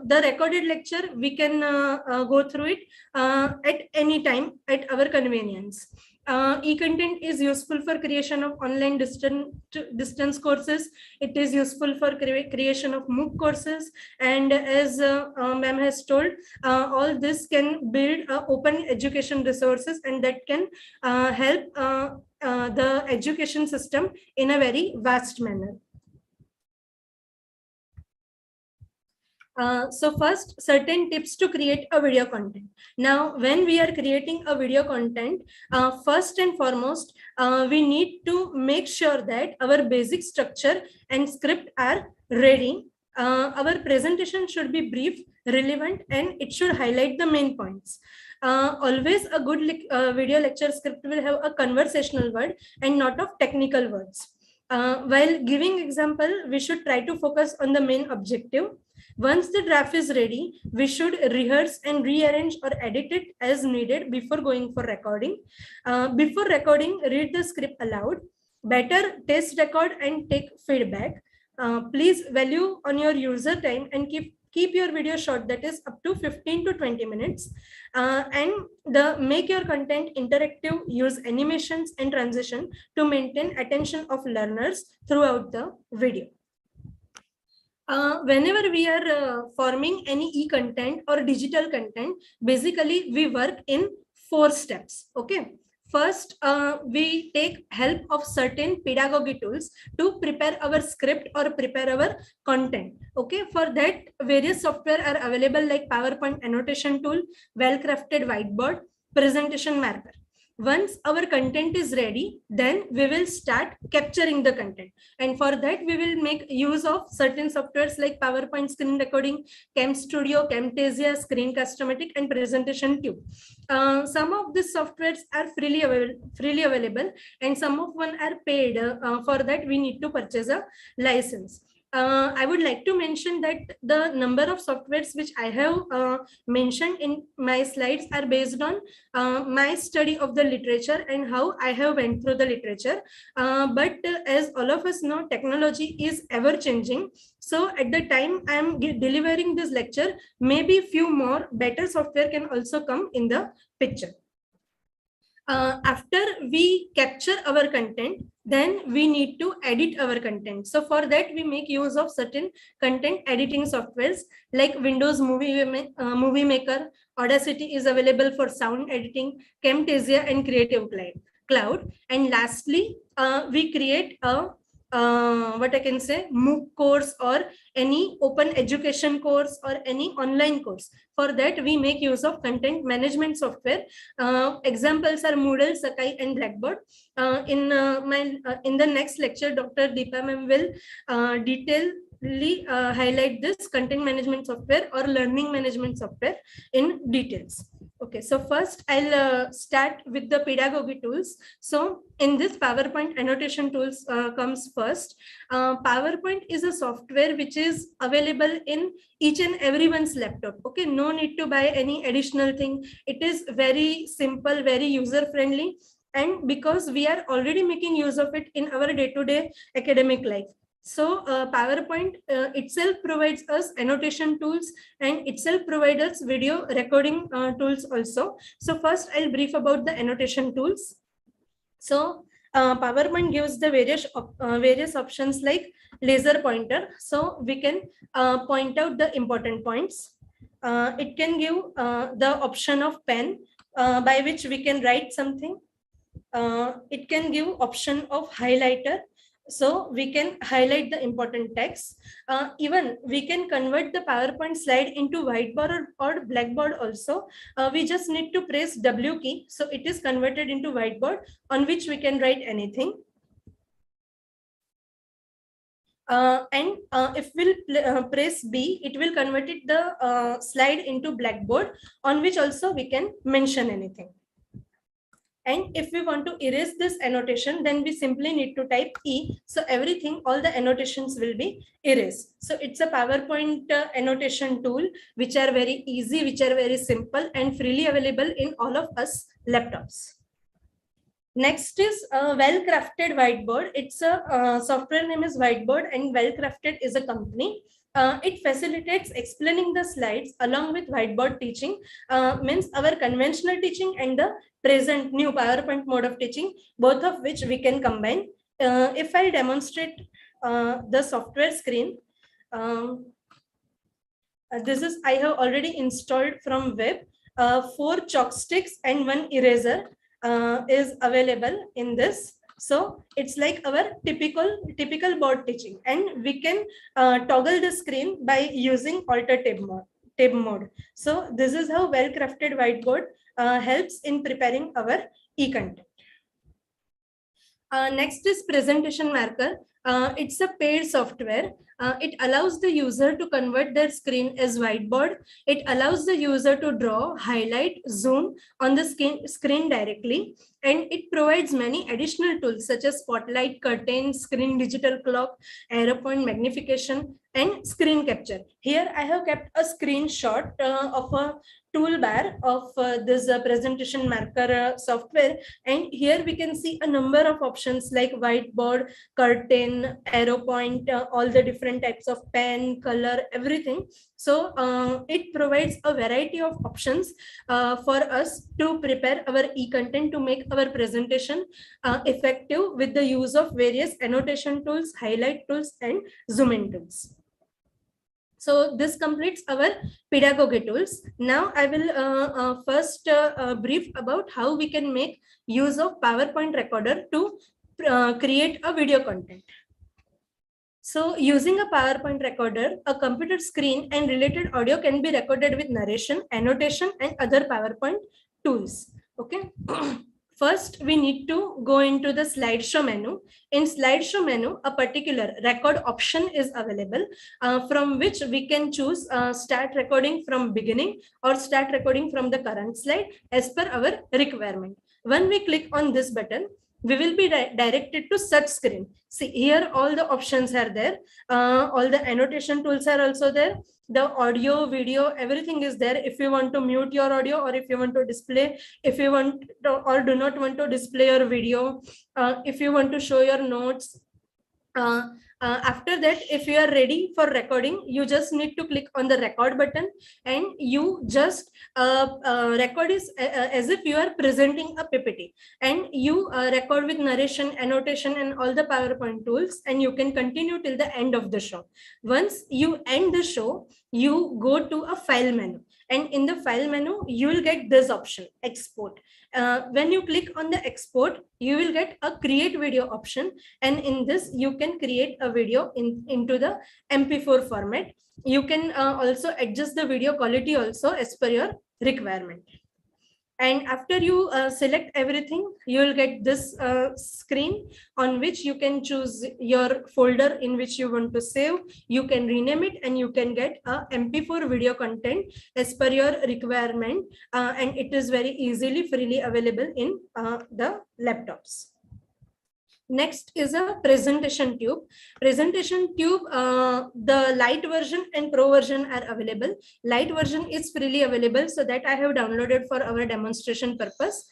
Speaker 7: The recorded lecture, we can go through it at any time at our convenience. E-content is useful for creation of online distance courses. It is useful for creation of MOOC courses. And as ma'am has told, all this can build open education resources, and that can help the education system in a very vast manner. So first, certain tips to create a video content. Now, when we are creating a video content, first and foremost, we need to make sure that our basic structure and script are ready. Our presentation should be brief, relevant, and it should highlight the main points. Always a good video lecture script will have a conversational word and not of technical words. While giving example, we should try to focus on the main objective. Once the draft is ready, we should rehearse and rearrange or edit it as needed before going for recording. Before recording, read the script aloud. Better test record and take feedback. Please value on your user time and keep your video short, that is up to 15 to 20 minutes. And make your content interactive, use animations and transition to maintain attention of learners throughout the video. Whenever we are forming any e-content or digital content, basically we work in 4 steps. Okay. First, we take help of certain pedagogy tools to prepare our script or prepare our content. Okay, for that, various software are available like PowerPoint annotation tool, well-crafted whiteboard, presentation marker. Once our content is ready, then we will start capturing the content. And for that, we will make use of certain softwares like PowerPoint screen recording, Cam Studio, Camtasia, Screen Customatic, and Presentation Tube. Some of these softwares are freely available, and some of them are paid. For that, we need to purchase a license. I would like to mention that the number of softwares which I have mentioned in my slides are based on my study of the literature and how I have went through the literature. But as all of us know, technology is ever changing. So at the time I am delivering this lecture, maybe few more better software can also come in the picture. After we capture our content, then we need to edit our content. So for that, we make use of certain content editing softwares like Windows Movie Maker. Audacity is available for sound editing, Camtasia, and Creative Cloud. And lastly, we create a what I can say, MOOC course or any open education course or any online course. For that, we make use of content management software. Examples are Moodle, Sakai, and Blackboard. In the next lecture, Dr. Deepa ma'am will highlight this content management software or learning management software in details. Okay, so first I'll start with the pedagogy tools. So in this, PowerPoint annotation tools comes first. PowerPoint is a software which is available in each and everyone's laptop. Okay, no need to buy any additional thing. It is very simple, very user friendly. And because we are already making use of it in our day-to-day academic life. So PowerPoint itself provides us annotation tools and itself provides us video recording tools also. So first I'll brief about the annotation tools. So PowerPoint gives the various options like laser pointer. So we can point out the important points. It can give the option of pen by which we can write something. It can give option of highlighter. So we can highlight the important text. Even we can convert the PowerPoint slide into whiteboard or blackboard also. We just need to press W key. So it is converted into whiteboard on which we can write anything. If we'll press B, it will convert the slide into blackboard on which also we can mention anything. And if we want to erase this annotation, then we simply need to type E. So everything, all the annotations will be erased. So it's a PowerPoint annotation tool, which are very easy, which are very simple and freely available in all of us laptops. Next is a well-crafted whiteboard. It's a software name is Whiteboard, and Well-Crafted is a company. It facilitates explaining the slides along with whiteboard teaching, means our conventional teaching and the present new PowerPoint mode of teaching, both of which we can combine. If I demonstrate the software screen, this is I have already installed from web. 4 chalk sticks and 1 eraser is available in this. So it's like our typical board teaching, and we can toggle the screen by using alter tab mode. So this is how well-crafted whiteboard helps in preparing our e-content. Next is presentation marker. It's a paid software. It allows the user to convert their screen as whiteboard. It allows the user to draw, highlight, zoom on the screen directly. And it provides many additional tools such as spotlight, curtain, screen digital clock, arrow point magnification, and screen capture. Here I have kept a screenshot of a toolbar of this presentation marker software, and here we can see a number of options like whiteboard, curtain, arrow point, all the different types of pen, color, everything. So it provides a variety of options for us to prepare our e-content, to make our presentation effective with the use of various annotation tools, highlight tools, and zoom in tools. So this completes our pedagogy tools. Now I will first brief about how we can make use of PowerPoint recorder to create a video content. So using a PowerPoint recorder, a computer screen and related audio can be recorded with narration, annotation, and other PowerPoint tools. Okay. First, we need to go into the slideshow menu. In slideshow menu, a particular record option is available from which we can choose start recording from beginning or start recording from the current slide as per our requirement. When we click on this button, we will be directed to search screen. See, here all the options are there. All the annotation tools are also there. The audio, video, everything is there. If you want to mute your audio or if you want to display, if you want to, or do not want to display your video, if you want to show your notes. After that, if you are ready for recording, you just need to click on the record button and you just record is as if you are presenting a PPT, and you record with narration, annotation and all the PowerPoint tools, and you can continue till the end of the show. Once you end the show, you go to a file menu, and in the file menu, you will get this option, export. When you click on the export, you will get a create video option, and in this you can create a video into the MP4 format. You can also adjust the video quality also as per your requirement. And after you select everything, you will get this screen on which you can choose your folder in which you want to save. You can rename it and you can get a MP4 video content as per your requirement. And it is very easily, freely available in the laptops. Next is a presentation tube. Presentation tube, the light version and pro version are available. Light version is freely available, so that I have downloaded for our demonstration purpose.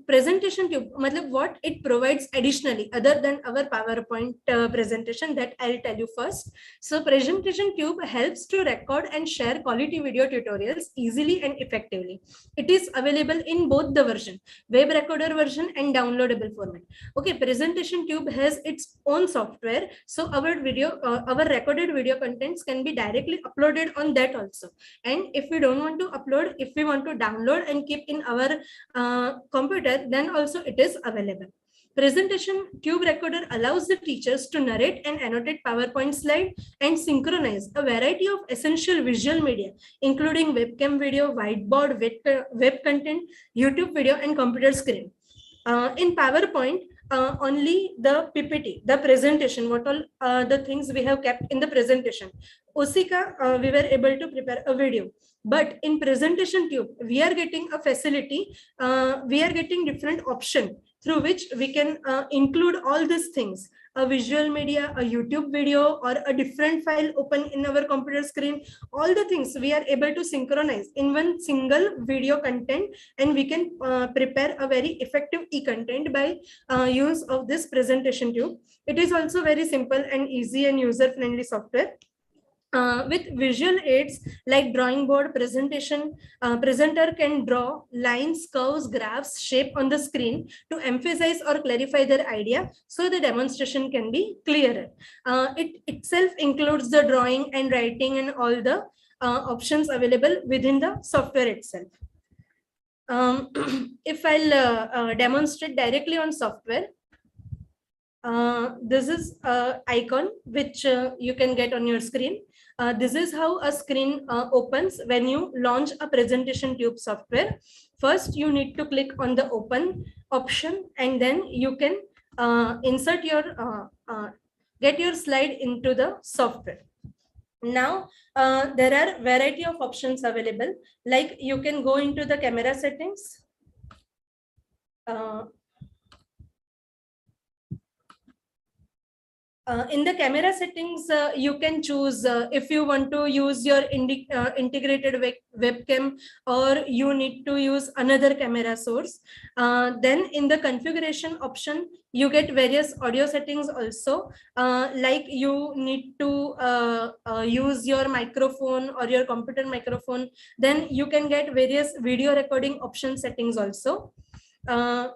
Speaker 7: Presentation tube, what it provides additionally other than our PowerPoint presentation, that I'll tell you first. So presentation tube helps to record and share quality video tutorials easily and effectively. It is available in both the version, web recorder version and downloadable format. Okay, presentation tube has its own software, so our video, our recorded video contents can be directly uploaded on that also. And if we don't want to upload, if we want to download and keep in our computer, then also it is available. Presentation tube recorder allows the teachers to narrate and annotate PowerPoint slide and synchronize a variety of essential visual media, including webcam video, whiteboard, web content, YouTube video, and computer screen. In PowerPoint, only the PPT, the presentation, what all the things we have kept in the presentation, Usika, we were able to prepare a video. But in presentation tube, we are getting a facility, we are getting different option through which we can include all these things, a visual media, a YouTube video, or a different file open in our computer screen. All the things we are able to synchronize in one single video content, and we can prepare a very effective e-content by use of this presentation tube. It is also very simple and easy and user-friendly software. With visual aids like drawing board, presentation, presenter can draw lines, curves, graphs, shape on the screen to emphasize or clarify their idea, so the demonstration can be clearer. It itself includes the drawing and writing and all the options available within the software itself. If I'll demonstrate directly on software, this is an icon which you can get on your screen. This is how a screen opens when you launch a presentation tube software. First, you need to click on the open option, and then you can insert your, get your slide into the software. Now, there are variety of options available, like you can go into the camera settings. In the camera settings, you can choose if you want to use your integrated webcam, or you need to use another camera source. Then in the configuration option, you get various audio settings also, like you need to use your microphone or your computer microphone. Then you can get various video recording option settings also.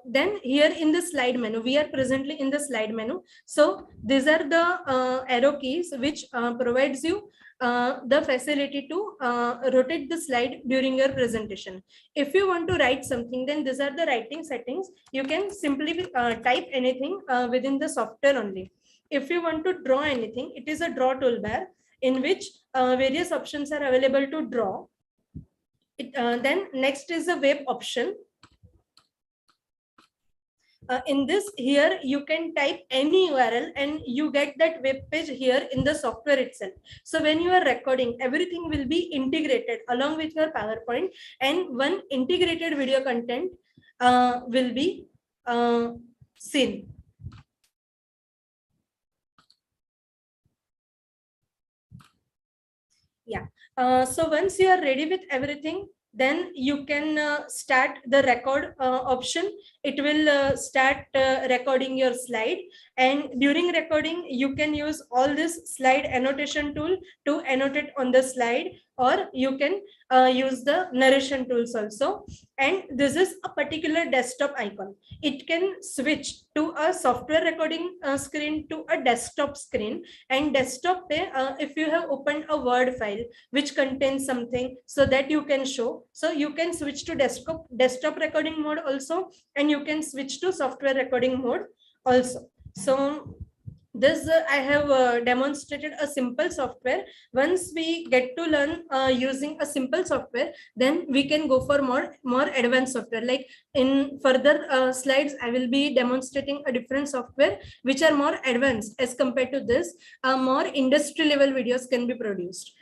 Speaker 7: Then here in the slide menu, we are presently in the slide menu. So these are the arrow keys which provides you the facility to rotate the slide during your presentation. If you want to write something, then these are the writing settings. You can simply type anything within the software only. If you want to draw anything, it is a draw toolbar in which various options are available to draw. Then next is the web option. In this, here you can type any URL and you get that web page here in the software itself. So when you are recording, everything will be integrated along with your PowerPoint, and one integrated video content will be seen. Yeah. So once you are ready with everything, then you can start the record option. It will start recording your slide, and during recording you can use all this slide annotation tool to annotate on the slide, or you can use the narration tools also. And this is a particular desktop icon. It can switch to a software recording screen to a desktop screen. And desktop if you have opened a Word file which contains something, so that you can show, so you can switch to desktop recording mode also, and you can switch to software recording mode also. So this I have demonstrated a simple software. Once we get to learn using a simple software, then we can go for more advanced software. Like in further slides, I will be demonstrating a different software which are more advanced. As compared to this, more industry level videos can be produced.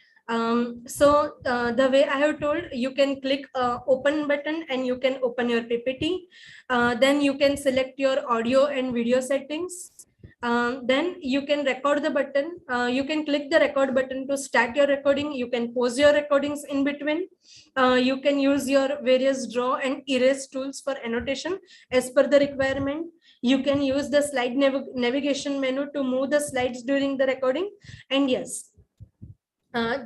Speaker 7: So the way I have told, you can click open button and you can open your PPT. Then you can select your audio and video settings. Then you can record the button. You can click the record button to start your recording. You can pause your recordings in between. You can use your various draw and erase tools for annotation as per the requirement. You can use the slide navigation menu to move the slides during the recording. And yes,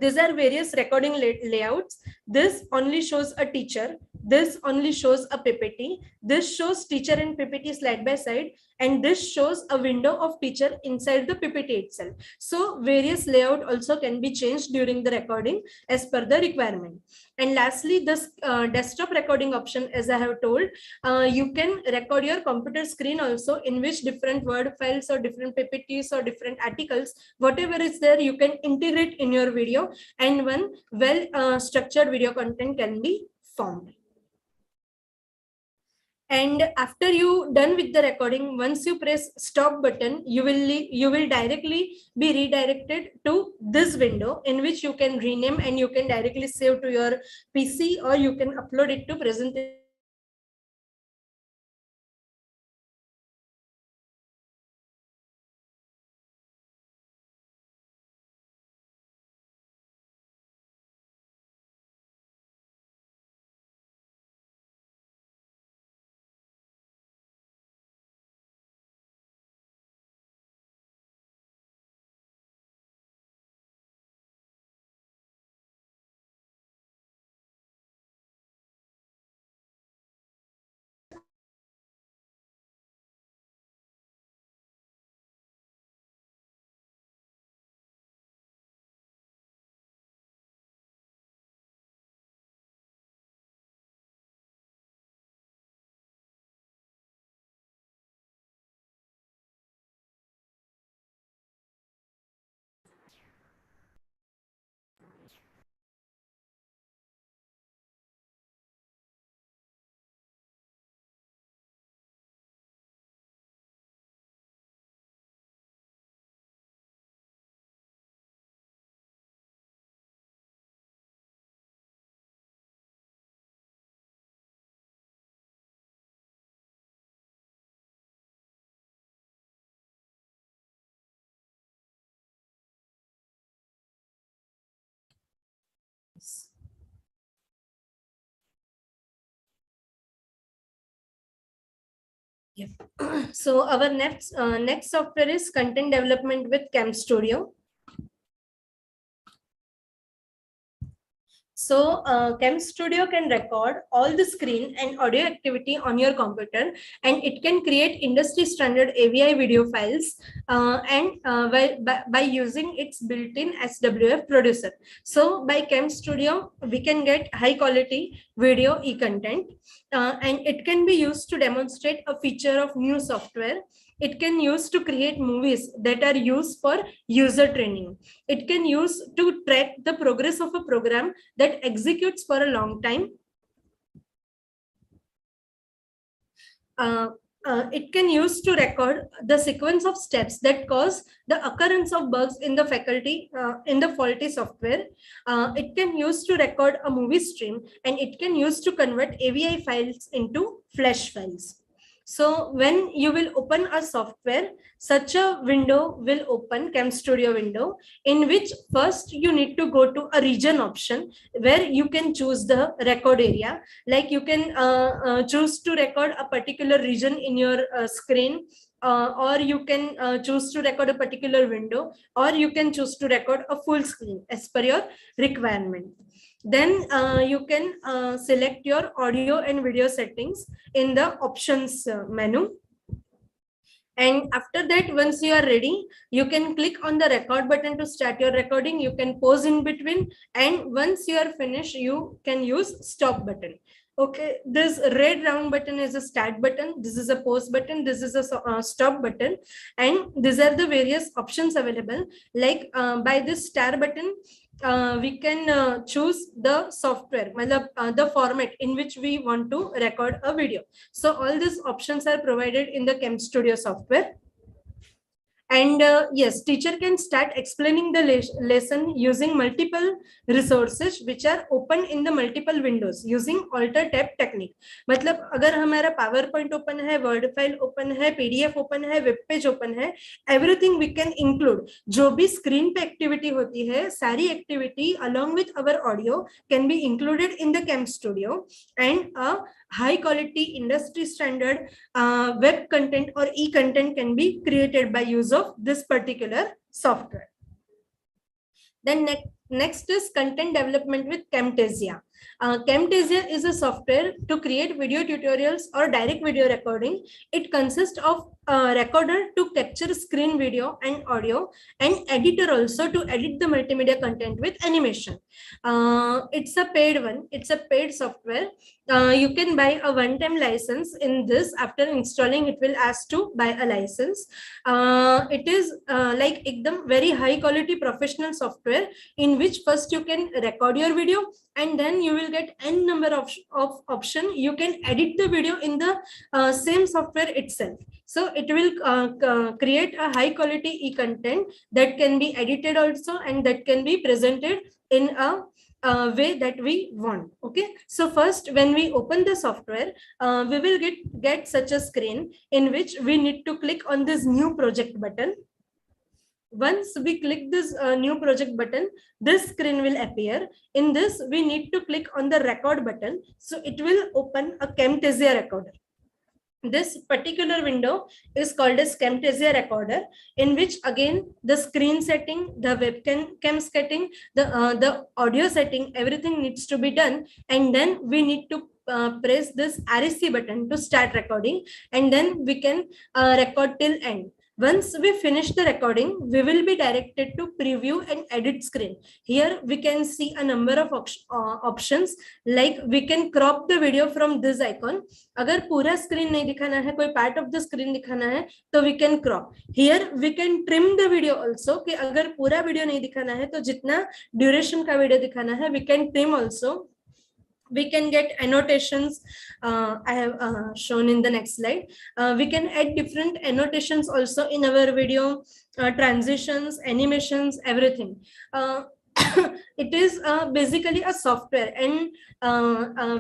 Speaker 7: these are various recording layouts. This only shows a teacher. This only shows a PPT. This shows teacher and PPT side by side. And this shows a window of teacher inside the PPT itself. So various layout also can be changed during the recording as per the requirement. And lastly, this desktop recording option, as I have told, you can record your computer screen also, in which different Word files or different PPTs or different articles, whatever is there, you can integrate in your video, and one well structured video content can be formed. And after you done with the recording, once you press stop button, you will directly be redirected to this window, in which you can rename and you can directly save to your PC, or you can upload it to presentation. Yep. So our next software is content development with Cam Studio. So Cam Studio can record all the screen and audio activity on your computer, and it can create industry standard AVI video files by using its built-in SWF producer. So by Cam Studio, we can get high quality video e-content, and it can be used to demonstrate a feature of new software. It can use to create movies that are used for user training. It can use to track the progress of a program that executes for a long time. it can use to record the sequence of steps that cause the occurrence of bugs in the faulty software. It can use to record a movie stream, and it can use to convert AVI files into Flash files. So when you will open a software, such a window will open, Cam Studio window, in which first you need to go to a region option where you can choose the record area. Like you can choose to record a particular region in your screen, or you can choose to record a particular window, or you can choose to record a full screen as per your requirement. Then you can select your audio and video settings in the options menu. And after that, once you are ready, you can click on the record button to start your recording. You can pause in between, and once you are finished, you can use stop button. Okay, this red round button is a start button. This is a pause button. This is a stop button. And these are the various options available. Like by this star button, we can choose the software, the format in which we want to record a video. So all these options are provided in the Cam Studio software. And yes, teacher can start explaining the lesson using multiple resources which are open in the multiple windows using alter tab technique. मतलब अगर हमारा PowerPoint open है, Word file open है, PDF open है, web page open है, everything we can include. जो भी screen पे activity होती है, सारी activity along with our audio can be included in the Cam Studio, and a high quality industry standard web content or e-content can be created by use of this particular software. Then next is content development with Camtasia. Camtasia is a software to create video tutorials or direct video recording. It consists of a recorder to capture screen video and audio, and editor also to edit the multimedia content with animation. It's a paid one. It's a paid software. You can buy a one-time license in this. After installing, it will ask to buy a license. It is like ekdam very high quality professional software in which first you can record your video, and then you will get n number of option. You can edit the video in the same software itself. So it will create a high quality e-content that can be edited also, and that can be presented in a way that we want. Okay, so first when we open the software, we will get such a screen in which we need to click on this new project button. Once we click this new project button, this screen will appear. In this, we need to click on the record button. So it will open a Camtasia recorder. This particular window is called as Camtasia recorder, in which again the screen setting, the webcam setting, the audio setting, everything needs to be done. And then we need to press this REC button to start recording, and then we can record till end. Once we finish the recording, we will be directed to preview and edit screen. Here we can see a number of options, like we can crop the video from this icon. अगर पूरा screen नहीं दिखाना है, कोई part of the screen दिखाना है, तो we can crop. Here we can trim the video also, कि अगर पूरा video नहीं दिखाना है, तो जितना duration का video दिखाना है, we can trim also. We can get annotations. I have shown in the next slide. We can add different annotations also in our video, transitions, animations, everything. It is basically a software, and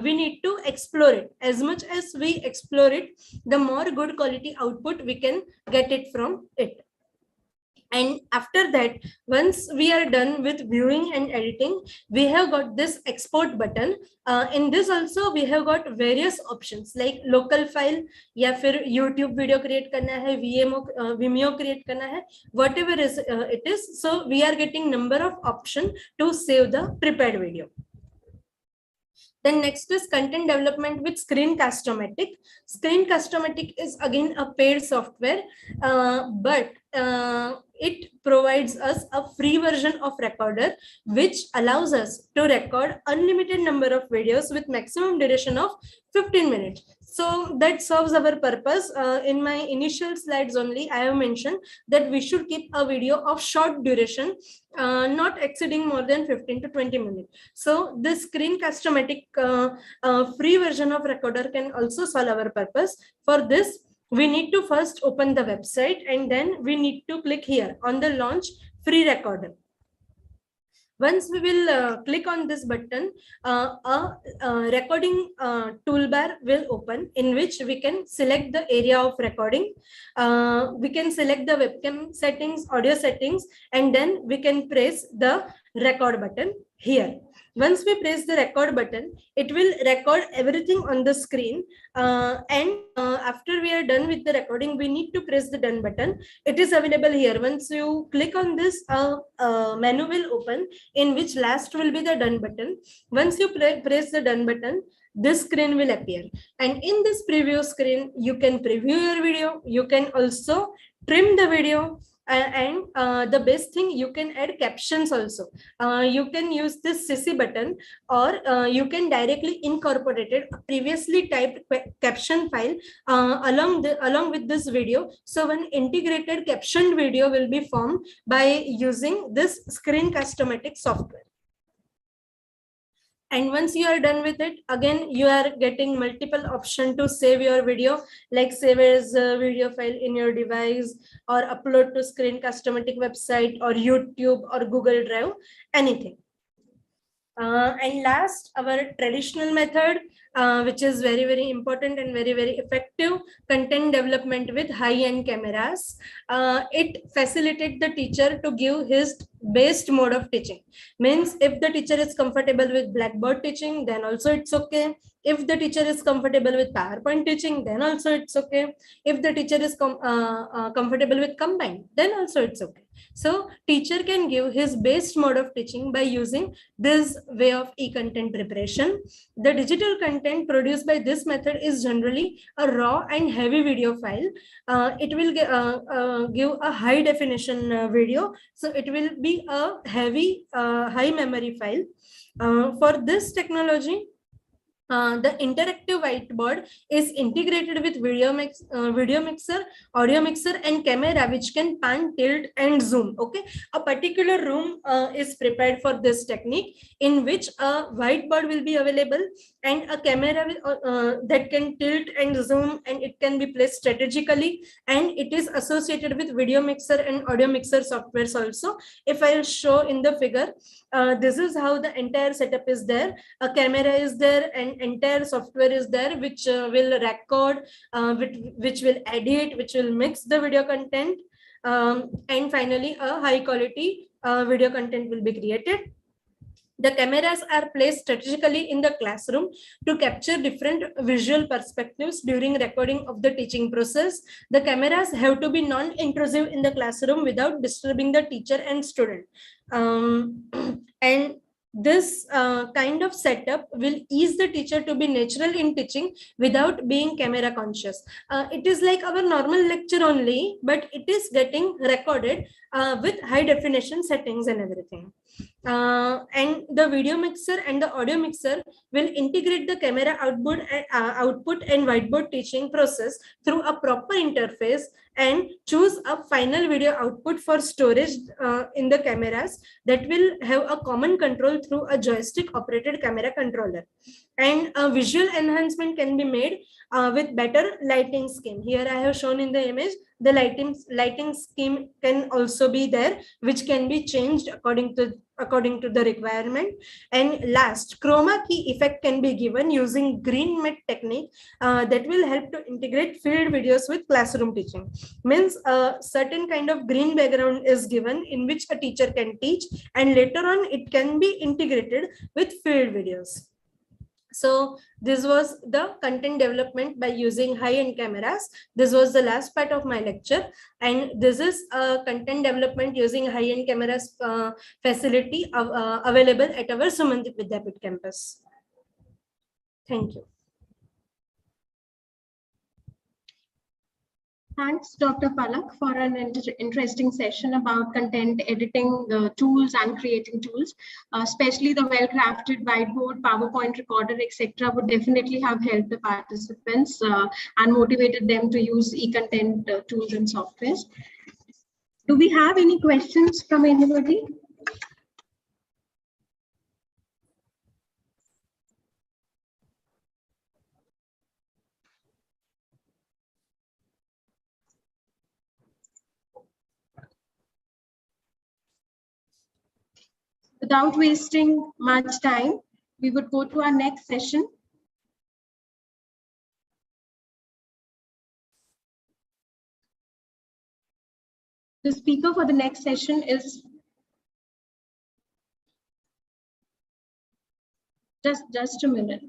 Speaker 7: we need to explore it. As much as we explore it, the more good quality output we can get it from it. And after that, once we are done with viewing and editing, we have got this export button. In this also we have got various options like local file, या फिर YouTube video create करना है, Vimeo create करना है, whatever is it is. So we are getting number of options to save the prepared video. Then next is content development with Screencast-O-Matic. Screencast-O-Matic is again a paid software, but it provides us a free version of recorder, which allows us to record unlimited number of videos with maximum duration of 15 minutes. So that serves our purpose. In my initial slides only, I have mentioned that we should keep a video of short duration, not exceeding more than 15 to 20 minutes. So this Screencast-O-Matic free version of recorder can also solve our purpose. For this, we need to first open the website, and then we need to click here on the launch free recorder. Once we will click on this button, a recording toolbar will open, in which we can select the area of recording. We can select the webcam settings, audio settings, and then we can press the record button here. Once we press the record button, it will record everything on the screen. And after we are done with the recording, we need to press the done button. It is available here. Once you click on this, menu will open, in which last will be the done button. Once you press the done button, this screen will appear. And in this preview screen, you can preview your video. You can also trim the video. And the best thing, you can add captions also. You can use this CC button, or you can directly incorporate it, a previously typed caption file along with this video. So an integrated captioned video will be formed by using this screen customatic software. And once you are done with it, again, you are getting multiple options to save your video, like save as a video file in your device, or upload to screen customatic website, or YouTube, or Google Drive, anything. And last, our traditional method, which is very, very important and very, very effective, content development with high-end cameras. It facilitates the teacher to give his best mode of teaching. Means if the teacher is comfortable with Blackboard teaching, then also it's okay. If the teacher is comfortable with PowerPoint teaching, then also it's okay. If the teacher is comfortable with combined, then also it's okay. So teacher can give his best mode of teaching by using this way of e-content preparation. The digital content produced by this method is generally a raw and heavy video file. It will give a high definition video. So it will be a heavy, high memory file. For this technology, the interactive whiteboard is integrated with video mixer, audio mixer, and camera, which can pan, tilt, and zoom. Okay, a particular room is prepared for this technique, in which a whiteboard will be available, and a camera that can tilt and zoom, and it can be placed strategically, and it is associated with video mixer and audio mixer softwares also. If I'll show in the figure, this is how the entire setup is there. A camera is there, and entire software is there, which will record, which will edit, which will mix the video content, and finally a high quality video content will be created. The cameras are placed strategically in the classroom to capture different visual perspectives during recording of the teaching process. The cameras have to be non-intrusive in the classroom without disturbing the teacher and student. And this kind of setup will ease the teacher to be natural in teaching without being camera conscious. It is like our normal lecture only, but it is getting recorded with high definition settings and everything. And the video mixer and the audio mixer will integrate the camera output and whiteboard teaching process through a proper interface, and choose a final video output for storage in the cameras that will have a common control through a joystick operated camera controller. And a visual enhancement can be made with better lighting scheme. Here I have shown in the image, the lighting scheme can also be there, which can be changed according to the requirement. And last, chroma key effect can be given using green matte technique that will help to integrate field videos with classroom teaching. Means a certain kind of green background is given in which a teacher can teach, and later on it can be integrated with field videos. So this was the content development by using high-end cameras. This was the last part of my lecture, and this is a content development using high-end cameras facility available at our Sumandip Vidyapit campus. Thank you.
Speaker 6: Thanks, Dr. Palak, for an interesting session about content editing tools and creating tools, especially the well-crafted whiteboard, PowerPoint recorder, etc. would definitely have helped the participants and motivated them to use e-content tools and softwares. Do we have any questions from anybody?
Speaker 4: Without wasting much time, we would go to our next session. The speaker for the next session is just a minute.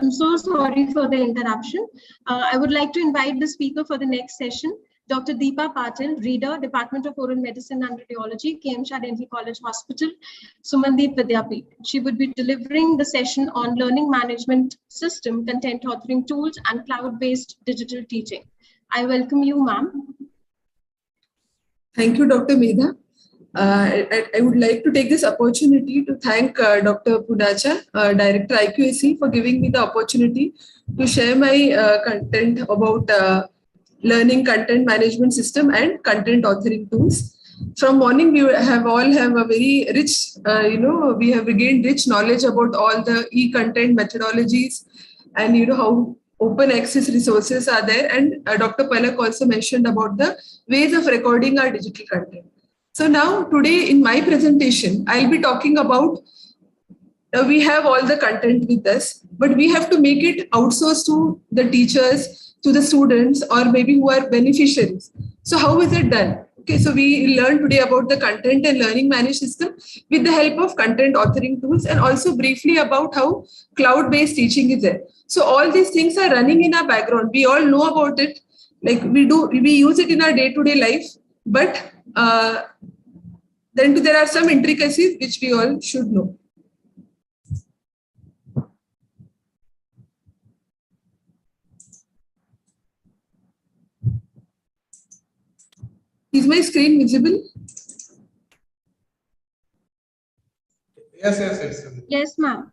Speaker 4: I'm so sorry for the interruption. I would like to invite the speaker for the next session, Dr. Deepa Patil, Reader, Department of Oral Medicine and Radiology, KM Shah Dental College Hospital, Sumandeep Vidyapeeth. She would be delivering the session on learning management system, content authoring tools, and cloud-based digital teaching. I welcome you, ma'am.
Speaker 8: Thank you, Dr. Medha. I would like to take this opportunity to thank Dr. Pudacha, Director IQAC, for giving me the opportunity to share my content about learning content management system and content authoring tools. From morning, we have a very rich, we have gained rich knowledge about all the e-content methodologies and how open access resources are there. And Dr. Palak also mentioned about the ways of recording our digital content. So now today in my presentation, I'll be talking about we have all the content with us, but we have to make it outsourced to the teachers, to the students, or maybe who are beneficiaries. So how is it done? Okay, so we learned today about the content and learning management system with the help of content authoring tools, and also briefly about how cloud-based teaching is there. So all these things are running in our background. We all know about it. Like we use it in our day-to-day life, but then there are some intricacies which we all should know. Is my screen visible?
Speaker 2: Yes.
Speaker 4: Yes, ma'am.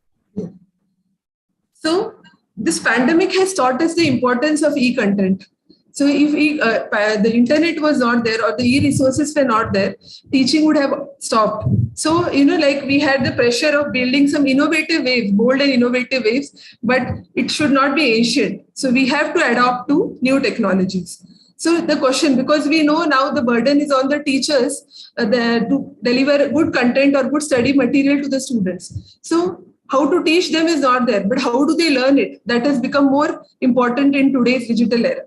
Speaker 8: So this pandemic has taught us the importance of e-content. So if the internet was not there or the e-resources were not there, teaching would have stopped. So, like we had the pressure of building some innovative waves, bold and innovative waves, but it should not be ancient. So we have to adapt to new technologies. So the question, because we know now the burden is on the teachers to deliver good content or good study material to the students. So how to teach them is not there, but how do they learn it? That has become more important in today's digital era.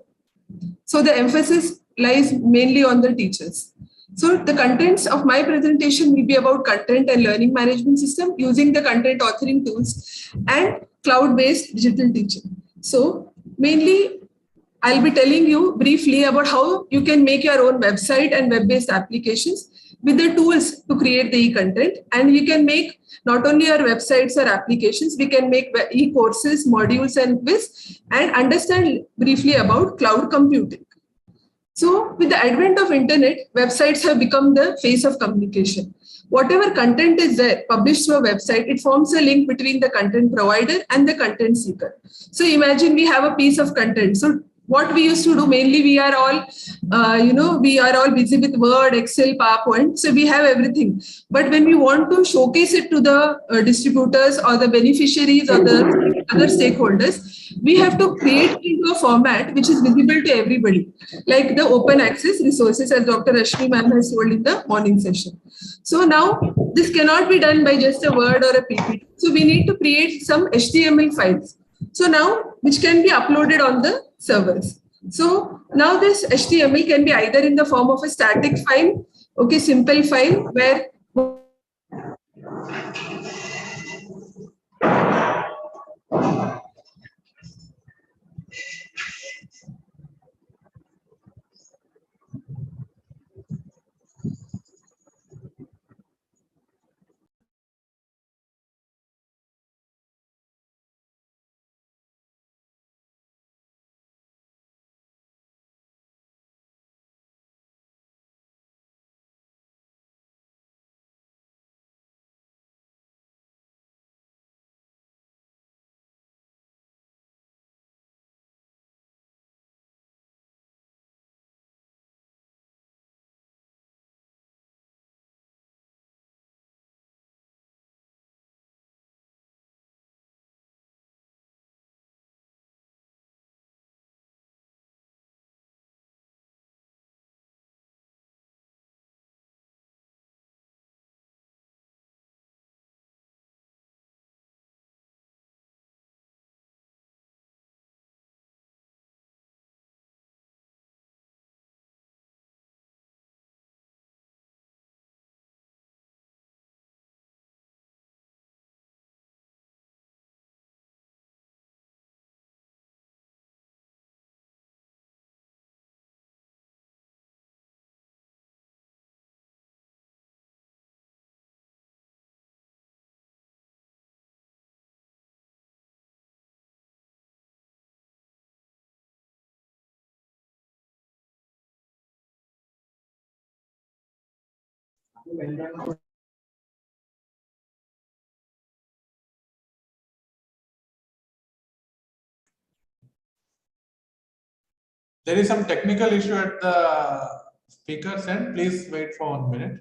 Speaker 8: So the emphasis lies mainly on the teachers. So the contents of my presentation will be about content and learning management system using the content authoring tools and cloud-based digital teaching. So mainly, I'll be telling you briefly about how you can make your own website and web-based applications with the tools to create the e-content. And you can make not only our websites or applications, we can make e-courses, modules, and quiz, and understand briefly about cloud computing. So with the advent of internet, websites have become the face of communication. Whatever content is there published to a website, it forms a link between the content provider and the content seeker. So imagine we have a piece of content. So what we used to do, mainly we are all, we are all busy with Word, Excel, PowerPoint. So we have everything. But when we want to showcase it to the distributors or the beneficiaries or the other stakeholders, we have to create it into a format which is visible to everybody, like the open access resources, as Dr. Rashmi ma'am has told in the morning session. So now this cannot be done by just a Word or a PPT. So we need to create some HTML files. So now, which can be uploaded on the servers. So now this HTML can be either in the form of a static file, okay, simple file where
Speaker 2: There is some technical issue at the speaker's end. Please wait for 1 minute.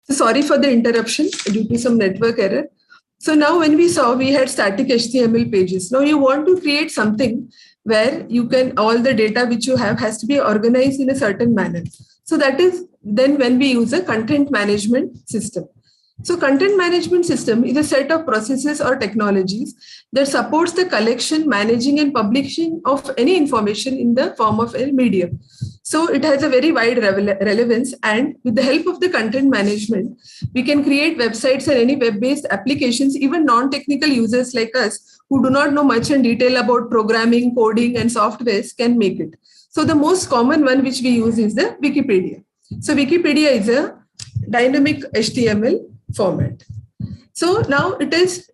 Speaker 8: So sorry for the interruption due to some network error. So now when we saw we had static HTML pages. Now you want to create something where you can, all the data which you have has to be organized in a certain manner. So that is then when we use a content management system. So content management system is a set of processes or technologies that supports the collection, managing and publishing of any information in the form of a medium. So it has a very wide relevance, and with the help of the content management, we can create websites and any web-based applications. Even non-technical users like us who do not know much in detail about programming, coding and softwares can make it. So the most common one which we use is the Wikipedia. So Wikipedia is a dynamic HTML format. So now it is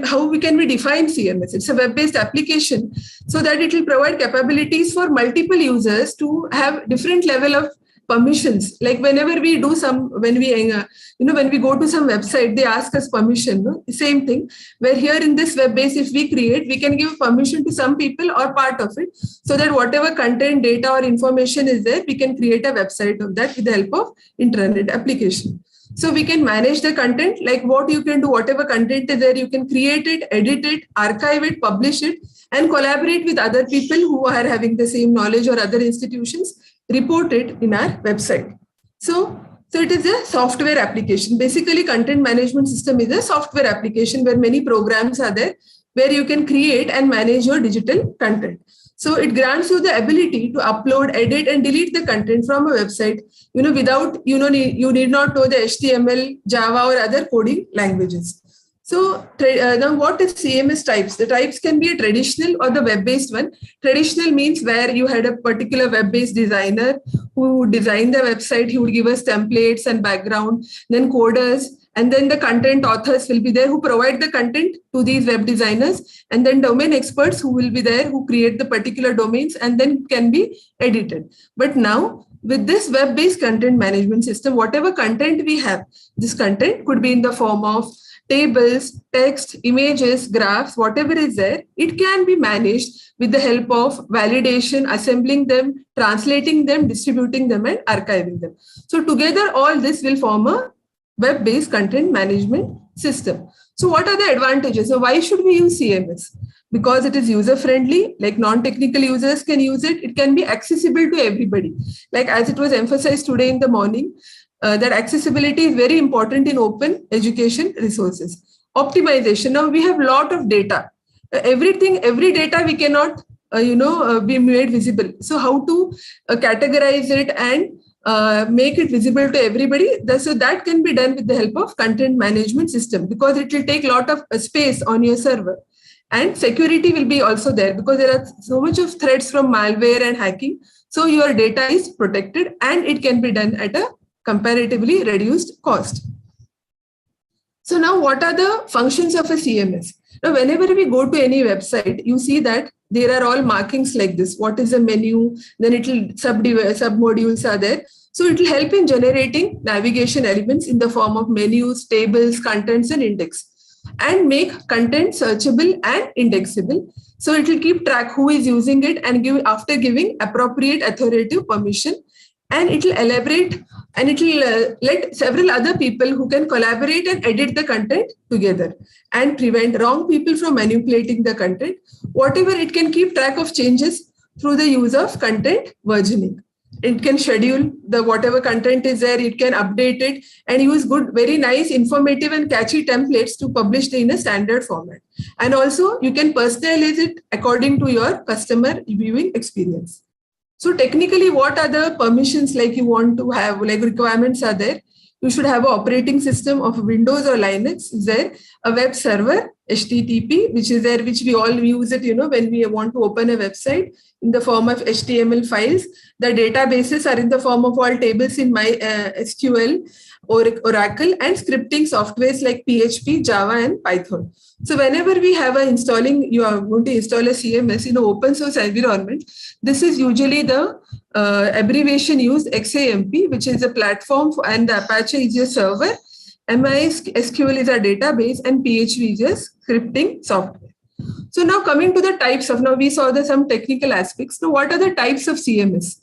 Speaker 8: how we define CMS. It's a web-based application so that it will provide capabilities for multiple users to have different level of permissions. Like whenever we do when we go to some website, they ask us permission. No? Same thing. Where here in this web base, if we create, we can give permission to some people or part of it, so that whatever content, data, or information is there, we can create a website of that with the help of intranet application. So we can manage the content, like what you can do, whatever content is there, you can create it, edit it, archive it, publish it, and collaborate with other people who are having the same knowledge or other institutions, report it in our website. So it is a software application. Basically, content management system is a software application where many programs are there, where you can create and manage your digital content. So it grants you the ability to upload, edit, and delete the content from a website, without, you need not know the HTML, Java, or other coding languages. So now what is CMS types? The types can be a traditional or the web-based one. Traditional means where you had a particular web-based designer who designed the website. He would give us templates and background, then coders, and then the content authors will be there who provide the content to these web designers, and then domain experts who will be there who create the particular domains and then can be edited. But now with this web-based content management system, whatever content we have, this content could be in the form of tables, text, images, graphs, whatever is there, it can be managed with the help of validation, assembling them, translating them, distributing them, and archiving them. So together, all this will form a web-based content management system. So what are the advantages? So why should we use CMS? Because it is user-friendly, like non-technical users can use it. It can be accessible to everybody. Like as it was emphasized today in the morning, that accessibility is very important in open education resources. Optimization. Now we have a lot of data. Every data we cannot, be made visible. So how to categorize it and make it visible to everybody. So that can be done with the help of content management system, because it will take a lot of space on your server. And security will be also there, because there are so much of threats from malware and hacking. So your data is protected and it can be done at a comparatively reduced cost. So now what are the functions of a CMS? Now, whenever we go to any website, you see that there are all markings like this. What is a menu? Then it will sub-modules are there. So it will help in generating navigation elements in the form of menus, tables, contents, and index, and make content searchable and indexable. So it will keep track who is using it and give after giving appropriate authoritative permission. And it will elaborate and it will let several other people who can collaborate and edit the content together and prevent wrong people from manipulating the content. Whatever, it can keep track of changes through the use of content versioning. It can schedule the whatever content is there, it can update it and use good, very nice, informative and catchy templates to publish it in a standard format. And also you can personalize it according to your customer viewing experience. So technically, what are the permissions like you want to have, like requirements are there? You should have an operating system of Windows or Linux. Is there a web server, HTTP, which is there, which we all use it, when we want to open a website in the form of HTML files. The databases are in the form of all tables in MySQL, Oracle, and scripting softwares like PHP, Java, and Python. So whenever we have you are going to install a CMS in an open source environment, this is usually the abbreviation used, XAMPP, which is a platform and the Apache is your server, MySQL is a database, and PHP is a scripting software. So now coming to the types of, now we saw some technical aspects. Now what are the types of CMS?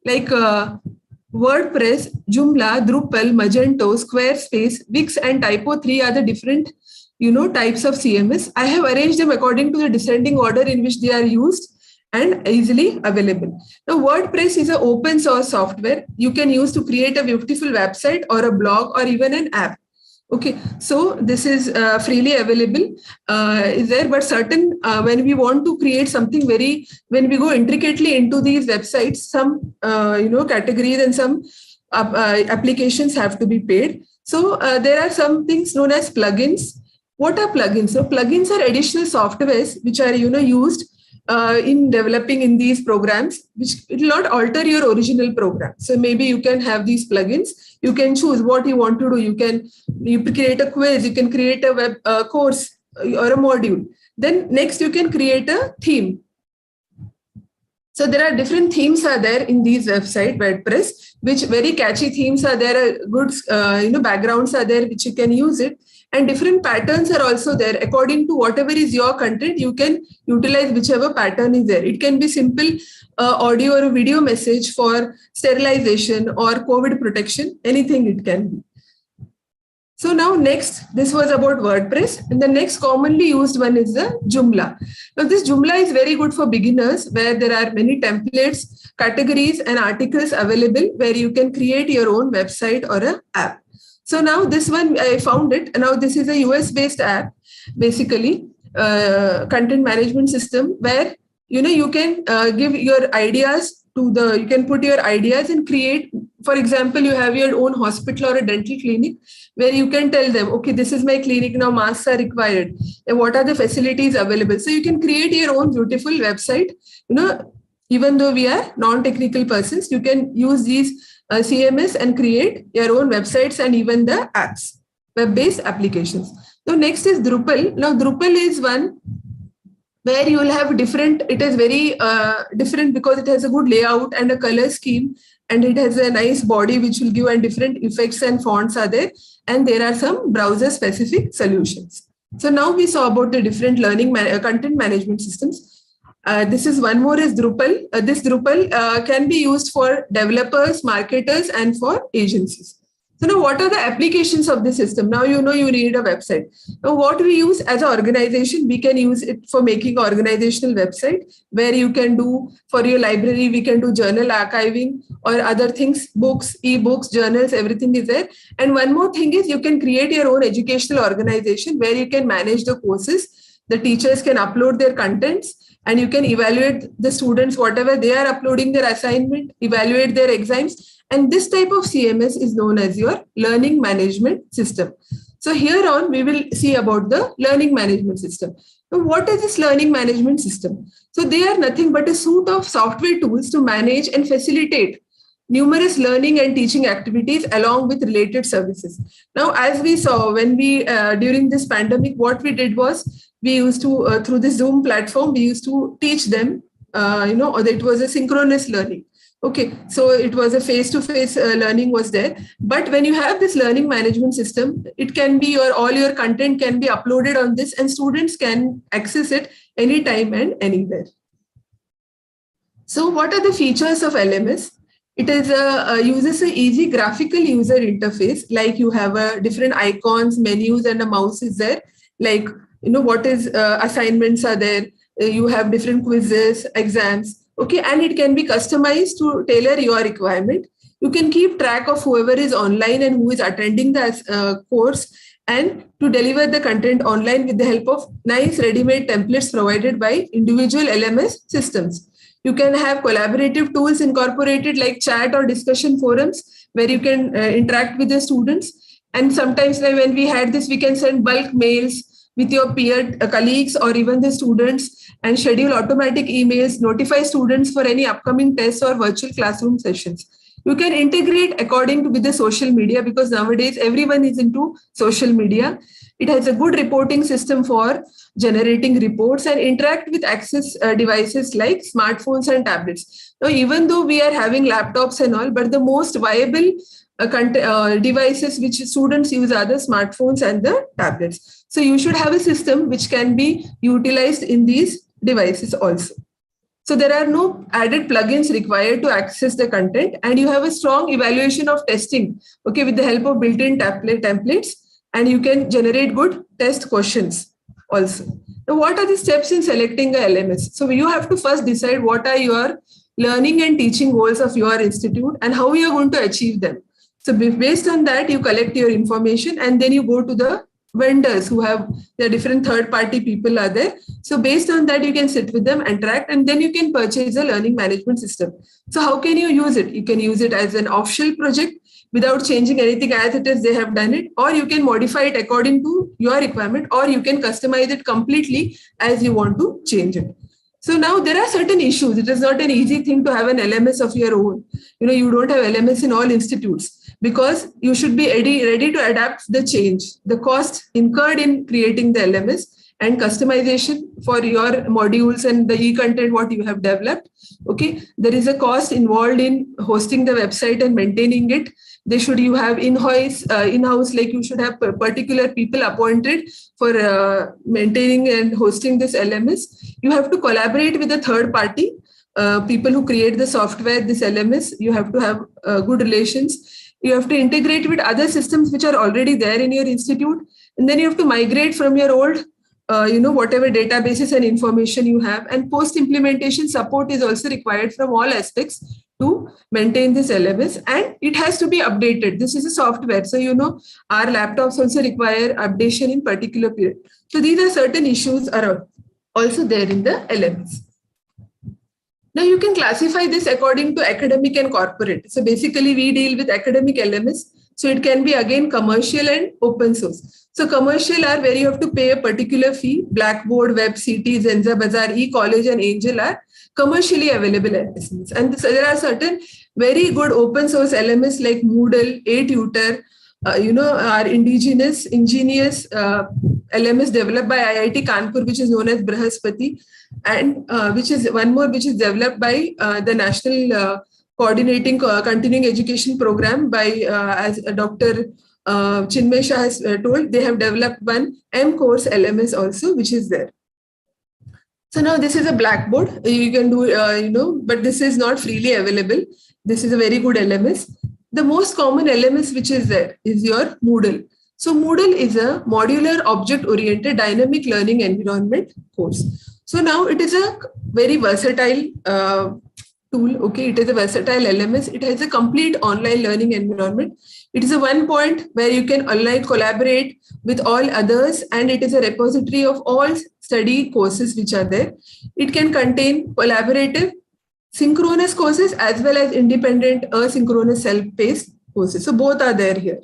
Speaker 8: Like WordPress, Joomla, Drupal, Magento, Squarespace, Wix, and Typo3 are the different types of CMS. I have arranged them according to the descending order in which they are used and easily available. Now, WordPress is an open source software you can use to create a beautiful website or a blog or even an app. Okay, so this is freely available, is there, but certain, when we want to create something when we go intricately into these websites, some, categories and some applications have to be paid. So there are some things known as plugins. What are plugins? So plugins are additional softwares which are, used in developing in these programs, which it will not alter your original program. So maybe you can have these plugins. You can choose what you want to do. You create a quiz. You can create a web course or a module. Then next you can create a theme. So there are different themes are there in these website WordPress, which very catchy themes are there. Good, backgrounds are there which you can use it. And different patterns are also there. According to whatever is your content, you can utilize whichever pattern is there. It can be simple audio or video message for sterilization or COVID protection, anything it can be. So now next, this was about WordPress. And the next commonly used one is the Joomla. Now this Joomla is very good for beginners, where there are many templates, categories and articles available where you can create your own website or an app. So now this one, I found it. Now this is a US-based app, basically, content management system where, you can give your ideas you can put your ideas and create. For example, you have your own hospital or a dental clinic where you can tell them, okay, this is my clinic, now masks are required. And what are the facilities available? So you can create your own beautiful website. Even though we are non-technical persons, you can use these CMS and create your own websites and even the apps, web-based applications. So next is Drupal. Now Drupal is one where you will have different, it is very different because it has a good layout and a color scheme, and it has a nice body which will give, and different effects and fonts are there, and there are some browser specific solutions. So now we saw about the different learning content management systems. This is one more is Drupal. This Drupal can be used for developers, marketers, and for agencies. So now what are the applications of the system? Now you know you need a website. Now what we use as an organization, we can use it for making an organizational website where you can do for your library, we can do journal archiving or other things, books, e-books, journals, everything is there. And one more thing is you can create your own educational organization where you can manage the courses. The teachers can upload their contents and you can evaluate the students, whatever they are uploading their assignment, evaluate their exams. And this type of CMS is known as your learning management system. So here on, we will see about the learning management system. Now, what is this learning management system? So they are nothing but a suite of software tools to manage and facilitate numerous learning and teaching activities along with related services. Now, as we saw when we, during this pandemic, what we did was, we used to, through the Zoom platform, we used to teach them, or it was a synchronous learning. Okay, so it was a face-to-face learning was there. But when you have this learning management system, it can be all your content can be uploaded on this and students can access it anytime and anywhere. So what are the features of LMS? It is uses an easy graphical user interface, like you have different icons, menus, and a mouse is there. Like, what is assignments are there. You have different quizzes, exams. Okay, and it can be customized to tailor your requirement. You can keep track of whoever is online and who is attending the course, and to deliver the content online with the help of nice ready-made templates provided by individual LMS systems. You can have collaborative tools incorporated like chat or discussion forums where you can interact with the students. And sometimes when we had this, we can send bulk mails with your peer colleagues or even the students and schedule automatic emails, notify students for any upcoming tests or virtual classroom sessions. You can integrate according to with the social media because nowadays everyone is into social media. It has a good reporting system for generating reports and interact with access devices like smartphones and tablets. Now, even though we are having laptops and all, but the most viable devices which students use are the smartphones and the tablets. So you should have a system which can be utilized in these devices also. So there are no added plugins required to access the content, and you have a strong evaluation of testing, okay, with the help of built-in templates, and you can generate good test questions also. Now, what are the steps in selecting a LMS? So you have to first decide what are your learning and teaching goals of your institute and how you are going to achieve them. So based on that, you collect your information and then you go to the vendors who have their different third-party people are there. So based on that, you can sit with them, interact, and then you can purchase a learning management system. So how can you use it? You can use it as an off-shelf project without changing anything as it is they have done it, or you can modify it according to your requirement, or you can customize it completely as you want to change it. So now there are certain issues. It is not an easy thing to have an LMS of your own. You don't have LMS in all institutes, because you should be ready to adapt the change, the cost incurred in creating the LMS and customization for your modules and the e-content what you have developed. Okay, there is a cost involved in hosting the website and maintaining it. You have in-house, like you should have particular people appointed for maintaining and hosting this LMS. You have to collaborate with a third party, people who create the software, this LMS. You have to have good relations. You have to integrate with other systems which are already there in your institute. And then you have to migrate from your old, whatever databases and information you have. And post-implementation support is also required from all aspects to maintain this LMS. And it has to be updated. This is a software. So, our laptops also require updation in particular period. So these are certain issues are also there in the LMS. Now you can classify this according to academic and corporate. So basically we deal with academic LMS. So it can be again commercial and open source. So commercial are where you have to pay a particular fee. Blackboard, WebCT, Zenza Bazaar, eCollege and Angel are commercially available LMS. And there are certain very good open source LMS like Moodle, A-Tutor, our ingenious LMS developed by IIT Kanpur, which is known as Brahaspati, and which is one more which is developed by the National Coordinating Continuing Education Program by, as Dr. Chinmay Shah has told, they have developed one M-Course LMS also, which is there. So now this is a Blackboard. You can do, but this is not freely available. This is a very good LMS. the most common LMS which is there is your Moodle. So Moodle is a modular object-oriented dynamic learning environment course. So now it is a very versatile tool. Okay, it is a versatile LMS. It has a complete online learning environment. It is a one point where you can online collaborate with all others, and it is a repository of all study courses which are there. It can contain collaborative, synchronous courses as well as independent asynchronous self-paced courses. So both are there here.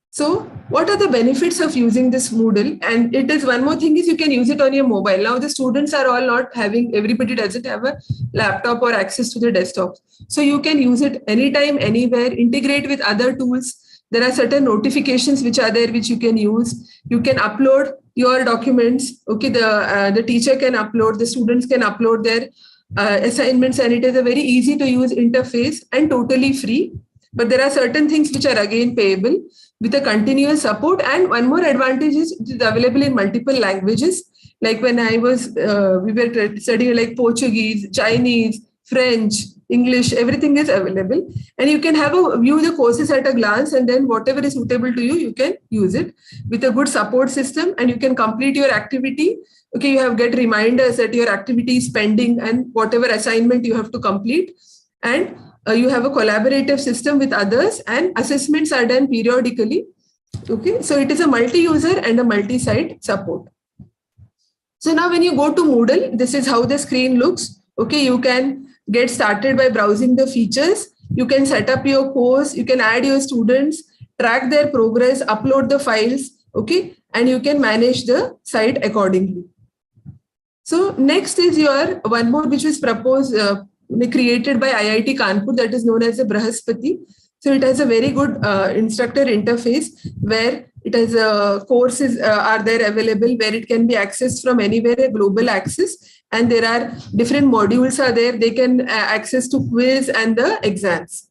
Speaker 8: So what are the benefits of using this Moodle? And it is one more thing is you can use it on your mobile. Now the students are all not having, everybody doesn't have a laptop or access to the desktop. So you can use it anytime, anywhere, integrate with other tools. There are certain notifications which are there which you can use. You can upload your documents. Okay, the teacher can upload, the students can upload their assignments, and it is a very easy to use interface and totally free. But there are certain things which are again payable with a continuous support. And one more advantage is it is available in multiple languages. Like when I was, we were studying like Portuguese, Chinese, French, English, everything is available. And you can have a view the courses at a glance, and then whatever is suitable to you, you can use it with a good support system, and you can complete your activity. Okay, you have get reminders that your activity is pending and whatever assignment you have to complete. And you have a collaborative system with others, and assessments are done periodically. Okay, so it is a multi-user and a multi-site support. So now when you go to Moodle, this is how the screen looks. Okay, you can get started by browsing the features. You can set up your course, you can add your students, track their progress, upload the files, okay, and you can manage the site accordingly. So next is your one more which was proposed, created by IIT Kanpur, that is known as the Brahaspati. So it has a very good instructor interface where it has courses are there available where it can be accessed from anywhere, a global access, and there are different modules are there. They can access to quiz and the exams.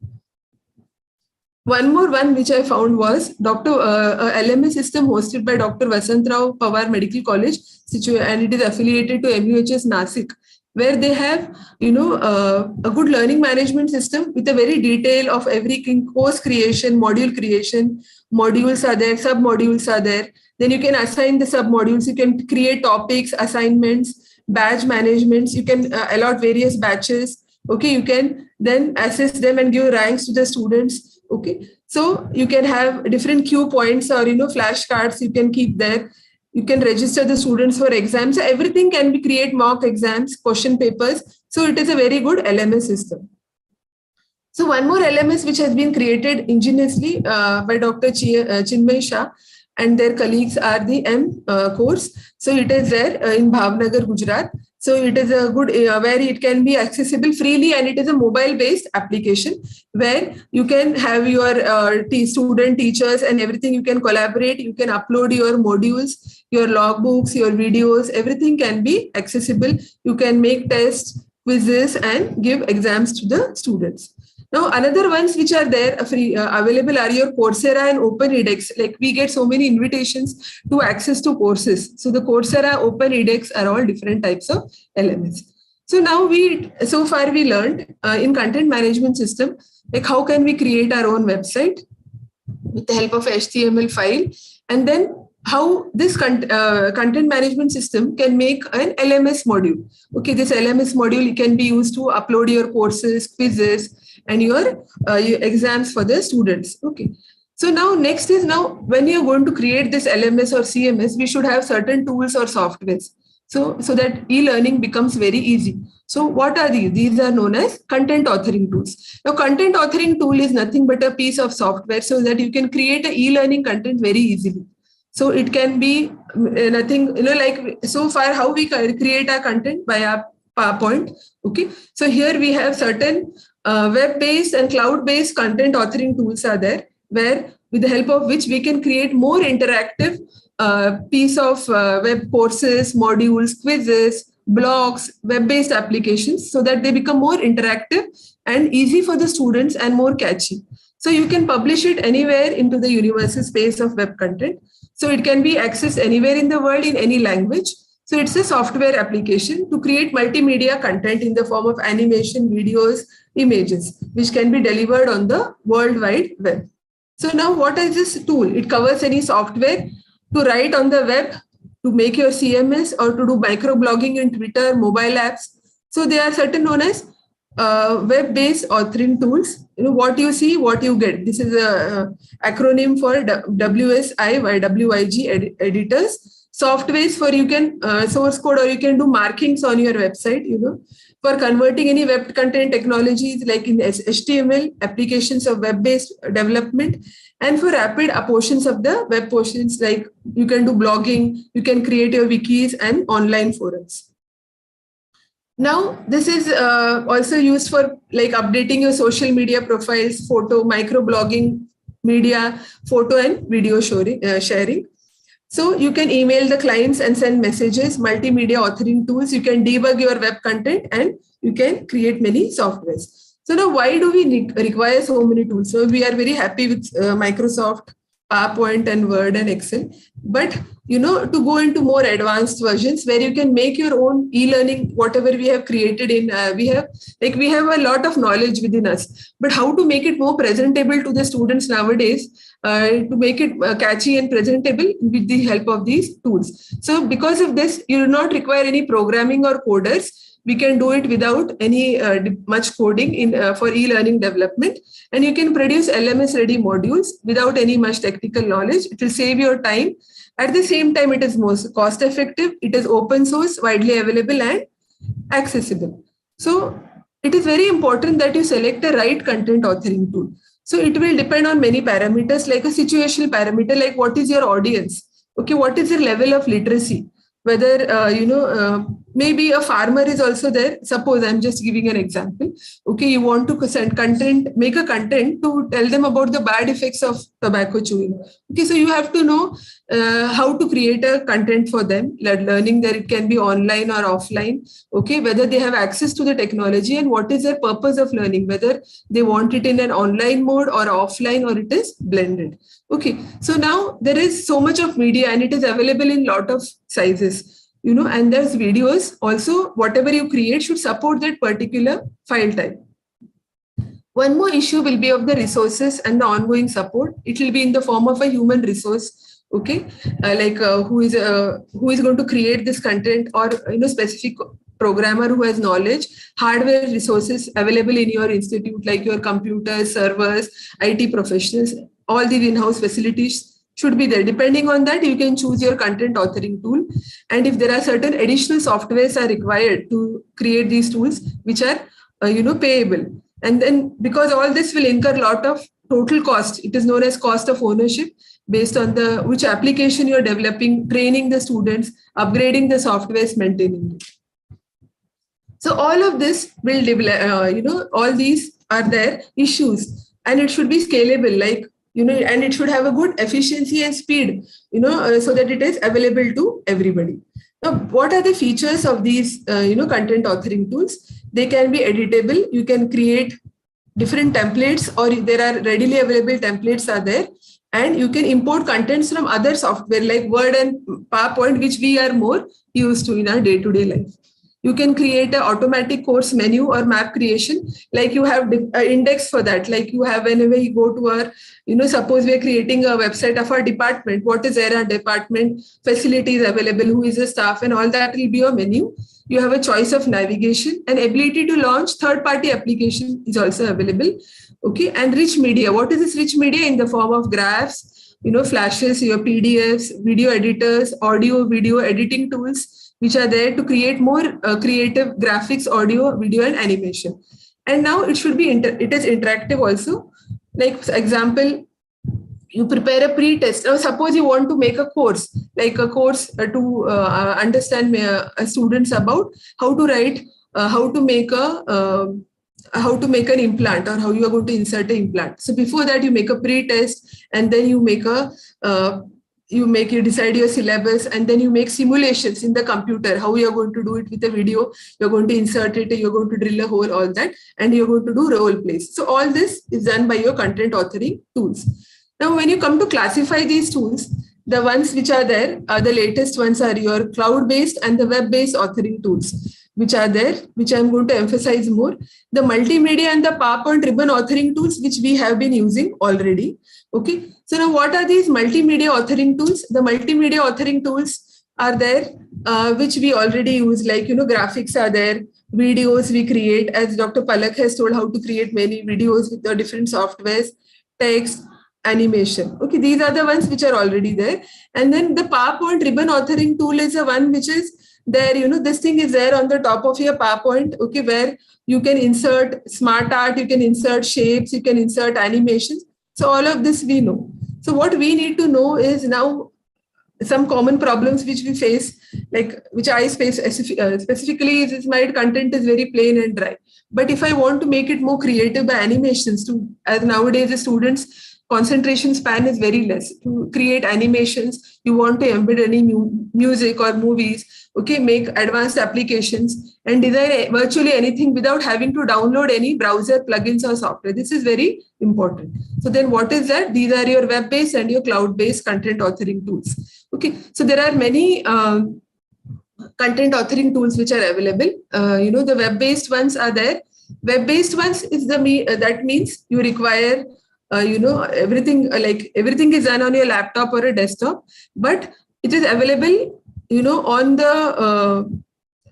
Speaker 8: One more one which I found was LMS system hosted by Dr. Vasantrao Pawar Medical College, and it is affiliated to MUHS Nasik, where they have, a good learning management system with a very detail of every course creation, module creation. Modules are there, sub-modules are there. Then you can assign the sub-modules. You can create topics, assignments, batch managements. You can allot various batches. Okay, you can then assess them and give ranks to the students. Okay, so you can have different cue points or, flashcards you can keep there. You can register the students for exams. So everything can be create mock exams, question papers. So it is a very good LMS system. So one more LMS which has been created ingeniously by Dr. Chinmay Shah and their colleagues are the M course. So it is there in Bhavnagar, Gujarat. So it is a good where it can be accessible freely, and it is a mobile-based application where you can have your student teachers and everything. You can collaborate. You can upload your modules, your logbooks, your videos. Everything can be accessible. You can make tests, quizzes, and give exams to the students. Now, another ones which are there free available are your Coursera and Open edX. Like we get so many invitations to access to courses. So the Coursera, Open edX are all different types of LMS. So now so far we learned in content management system, like how can we create our own website with the help of HTML file, and then how this content management system can make an LMS module. Okay, this LMS module can be used to upload your courses, quizzes, and your exams for the students. Okay. So now next is when you're going to create this LMS or CMS, we should have certain tools or softwares. So that e-learning becomes very easy. So what are these? These are known as content authoring tools. Now content authoring tool is nothing but a piece of software so that you can create a e-learning content very easily. So it can be nothing, like so far how we create our content via PowerPoint. Okay. So here we have certain web-based and cloud-based content authoring tools are there, where with the help of which we can create more interactive piece of web courses, modules, quizzes, blogs, web-based applications, so that they become more interactive and easy for the students and more catchy. So you can publish it anywhere into the universal space of web content. So it can be accessed anywhere in the world in any language. So it's a software application to create multimedia content in the form of animation, videos, images, which can be delivered on the World Wide Web. So now what is this tool? It covers any software to write on the web, to make your CMS, or to do microblogging in Twitter, mobile apps. So they are certain known as web-based authoring tools. What you see, what you get. This is a acronym for WSI by WIG editors. Softwares for you can source code, or you can do markings on your website. For converting any web content technologies like in HTML, applications of web-based development, and for rapid portions of the web portions, like you can do blogging, you can create your wikis and online forums. Now, this is also used for like updating your social media profiles, photo, microblogging, media, photo and video sharing. So you can email the clients and send messages, multimedia authoring tools. You can debug your web content and you can create many softwares. So now why do we require so many tools? So we are very happy with Microsoft, PowerPoint and Word and Excel. But to go into more advanced versions where you can make your own e-learning, whatever we have created in, we have a lot of knowledge within us, but how to make it more presentable to the students nowadays, to make it catchy and presentable with the help of these tools. So because of this, you do not require any programming or coders. We can do it without any much coding for e-learning development. And you can produce LMS-ready modules without any much technical knowledge. It will save your time. At the same time, it is most cost-effective. It is open source, widely available and accessible. So it is very important that you select the right content authoring tool. So it will depend on many parameters, like a situational parameter, like what is your audience? Okay, what is your level of literacy? Whether, maybe a farmer is also there. Suppose I'm just giving an example. Okay, you want to send content, make a content to tell them about the bad effects of tobacco chewing. Okay, so you have to know how to create a content for them, learning that it can be online or offline. Okay, whether they have access to the technology and what is their purpose of learning, whether they want it in an online mode or offline, or it is blended. Okay, so now there is so much of media and it is available in lot of sizes, and there's videos also. Whatever you create should support that particular file type. One more issue will be of the resources and the ongoing support. It will be in the form of a human resource. Okay, who is going to create this content, or specific programmer who has knowledge, hardware resources available in your institute, like your computers, servers, IT professionals. All the in-house facilities should be there. Depending on that, you can choose your content authoring tool. And if there are certain additional softwares are required to create these tools, which are, payable. And then because all this will incur a lot of total cost, it is known as cost of ownership, based on which application you're developing, training the students, upgrading the softwares, maintaining it. So all of this will develop, all these are their issues, and it should be scalable, and it should have a good efficiency and speed, so that it is available to everybody. Now, what are the features of these, content authoring tools? They can be editable. You can create different templates, or there are readily available templates are there. And you can import contents from other software like Word and PowerPoint, which we are more used to in our day-to-day life. You can create an automatic course menu or map creation, like you have an index for that. Like you have, whenever you go to our, suppose we are creating a website of our department, what is there our department, facilities available, who is the staff, and all that will be your menu. You have a choice of navigation, and ability to launch third-party application is also available. Okay, and rich media. What is this rich media? In the form of graphs, flashes, your PDFs, video editors, audio, video editing tools, which are there to create more creative graphics, audio, video, and animation. And now it should be, it is interactive also. Like, for example, you prepare a pre-test. Now, suppose you want to make a course, like a course to understand students about how to write, how to make an implant, or how you are going to insert an implant. So before that, you make a pre-test, and then you make you decide your syllabus, and then you make simulations in the computer, how you're going to do it with a video, you're going to insert it, you're going to drill a hole, all that, and you're going to do role plays. So all this is done by your content authoring tools. Now, when you come to classify these tools, the ones which are there, the latest ones are your cloud-based and the web-based authoring tools. which are there, which I'm going to emphasize more. The multimedia and the PowerPoint ribbon authoring tools, which we have been using already. Okay. So now what are these multimedia authoring tools? The multimedia authoring tools are there, which we already use, like, graphics are there, videos we create, as Dr. Palak has told how to create many videos with the different softwares, text, animation. Okay, these are the ones which are already there. And then the PowerPoint ribbon authoring tool is the one which is there, this thing is there on the top of your PowerPoint, okay, where you can insert smart art, you can insert shapes, you can insert animations. So all of this we know. So what we need to know is now some common problems which we face, like which I face specifically, is my content is very plain and dry. But if I want to make it more creative by animations, as nowadays the students' concentration span is very less. To create animations, you want to embed any music or movies, okay, make advanced applications and design virtually anything without having to download any browser plugins or software. This is very important. So then what is that? These are your web-based and your cloud-based content authoring tools. Okay, so there are many content authoring tools which are available. The web-based ones are there. Web-based ones is that means you require everything, like everything is done on your laptop or a desktop, but it is available, on the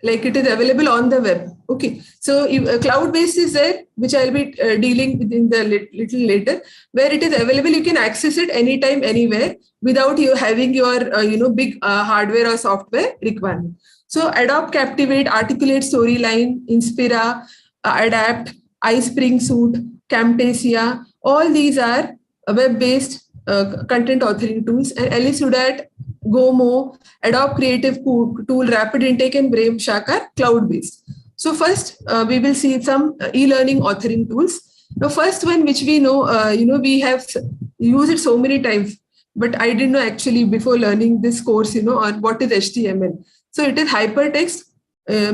Speaker 8: it is available on the web. Okay, so cloud-based is there, which I'll be dealing with in the little later, where it is available. You can access it anytime, anywhere, without you having your big hardware or software requirement. So Adobe Captivate, Articulate Storyline, Inspira, Adapt, iSpring Suite, Camtasia, all these are web-based content authoring tools. And Elisudat, Gomo, Adobe Creative Tool, Rapid Intake, and Brave Shark are cloud-based. So first, we will see some e-learning authoring tools. The first one, which we know, we have used it so many times, but I didn't know actually before learning this course, on what is HTML. So it is hypertext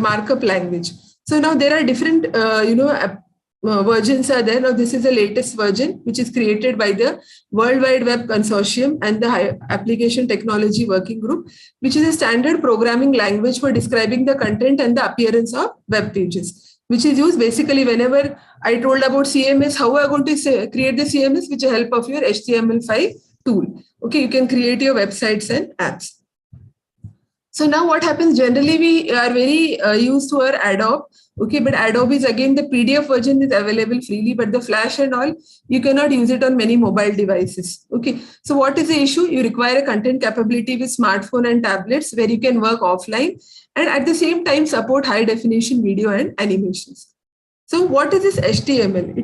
Speaker 8: markup language. So now there are different, versions are there. Now this is the latest version, which is created by the World Wide Web Consortium and the Application Technology Working Group, which is a standard programming language for describing the content and the appearance of web pages, which is used basically whenever I told about CMS, how we are going to create the CMS with the help of your HTML5 tool. Okay, you can create your websites and apps. So now what happens, generally we are very used to our Adobe. Okay, but Adobe is again, the PDF version is available freely, but the Flash and all, you cannot use it on many mobile devices. Okay, so what is the issue? You require a content capability with smartphone and tablets where you can work offline and at the same time support high definition video and animations. So what is this HTML?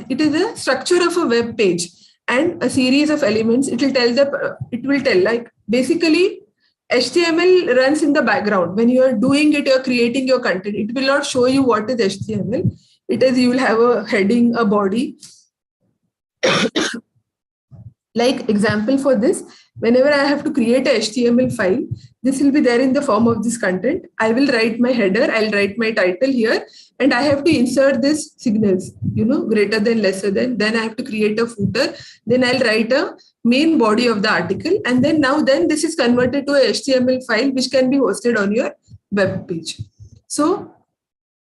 Speaker 8: It is a structure of a web page and a series of elements. It will tell like basically HTML runs in the background. When you are doing it, you're creating your content. It will not show you what is HTML. It is, you will have a heading, a body. Like example for this, whenever I have to create a HTML file, this will be there in the form of this content. I will write my header, I'll write my title here, and I have to insert this signals, greater than, lesser than, then I have to create a footer, then I'll write a main body of the article, and then this is converted to a HTML file which can be hosted on your web page. So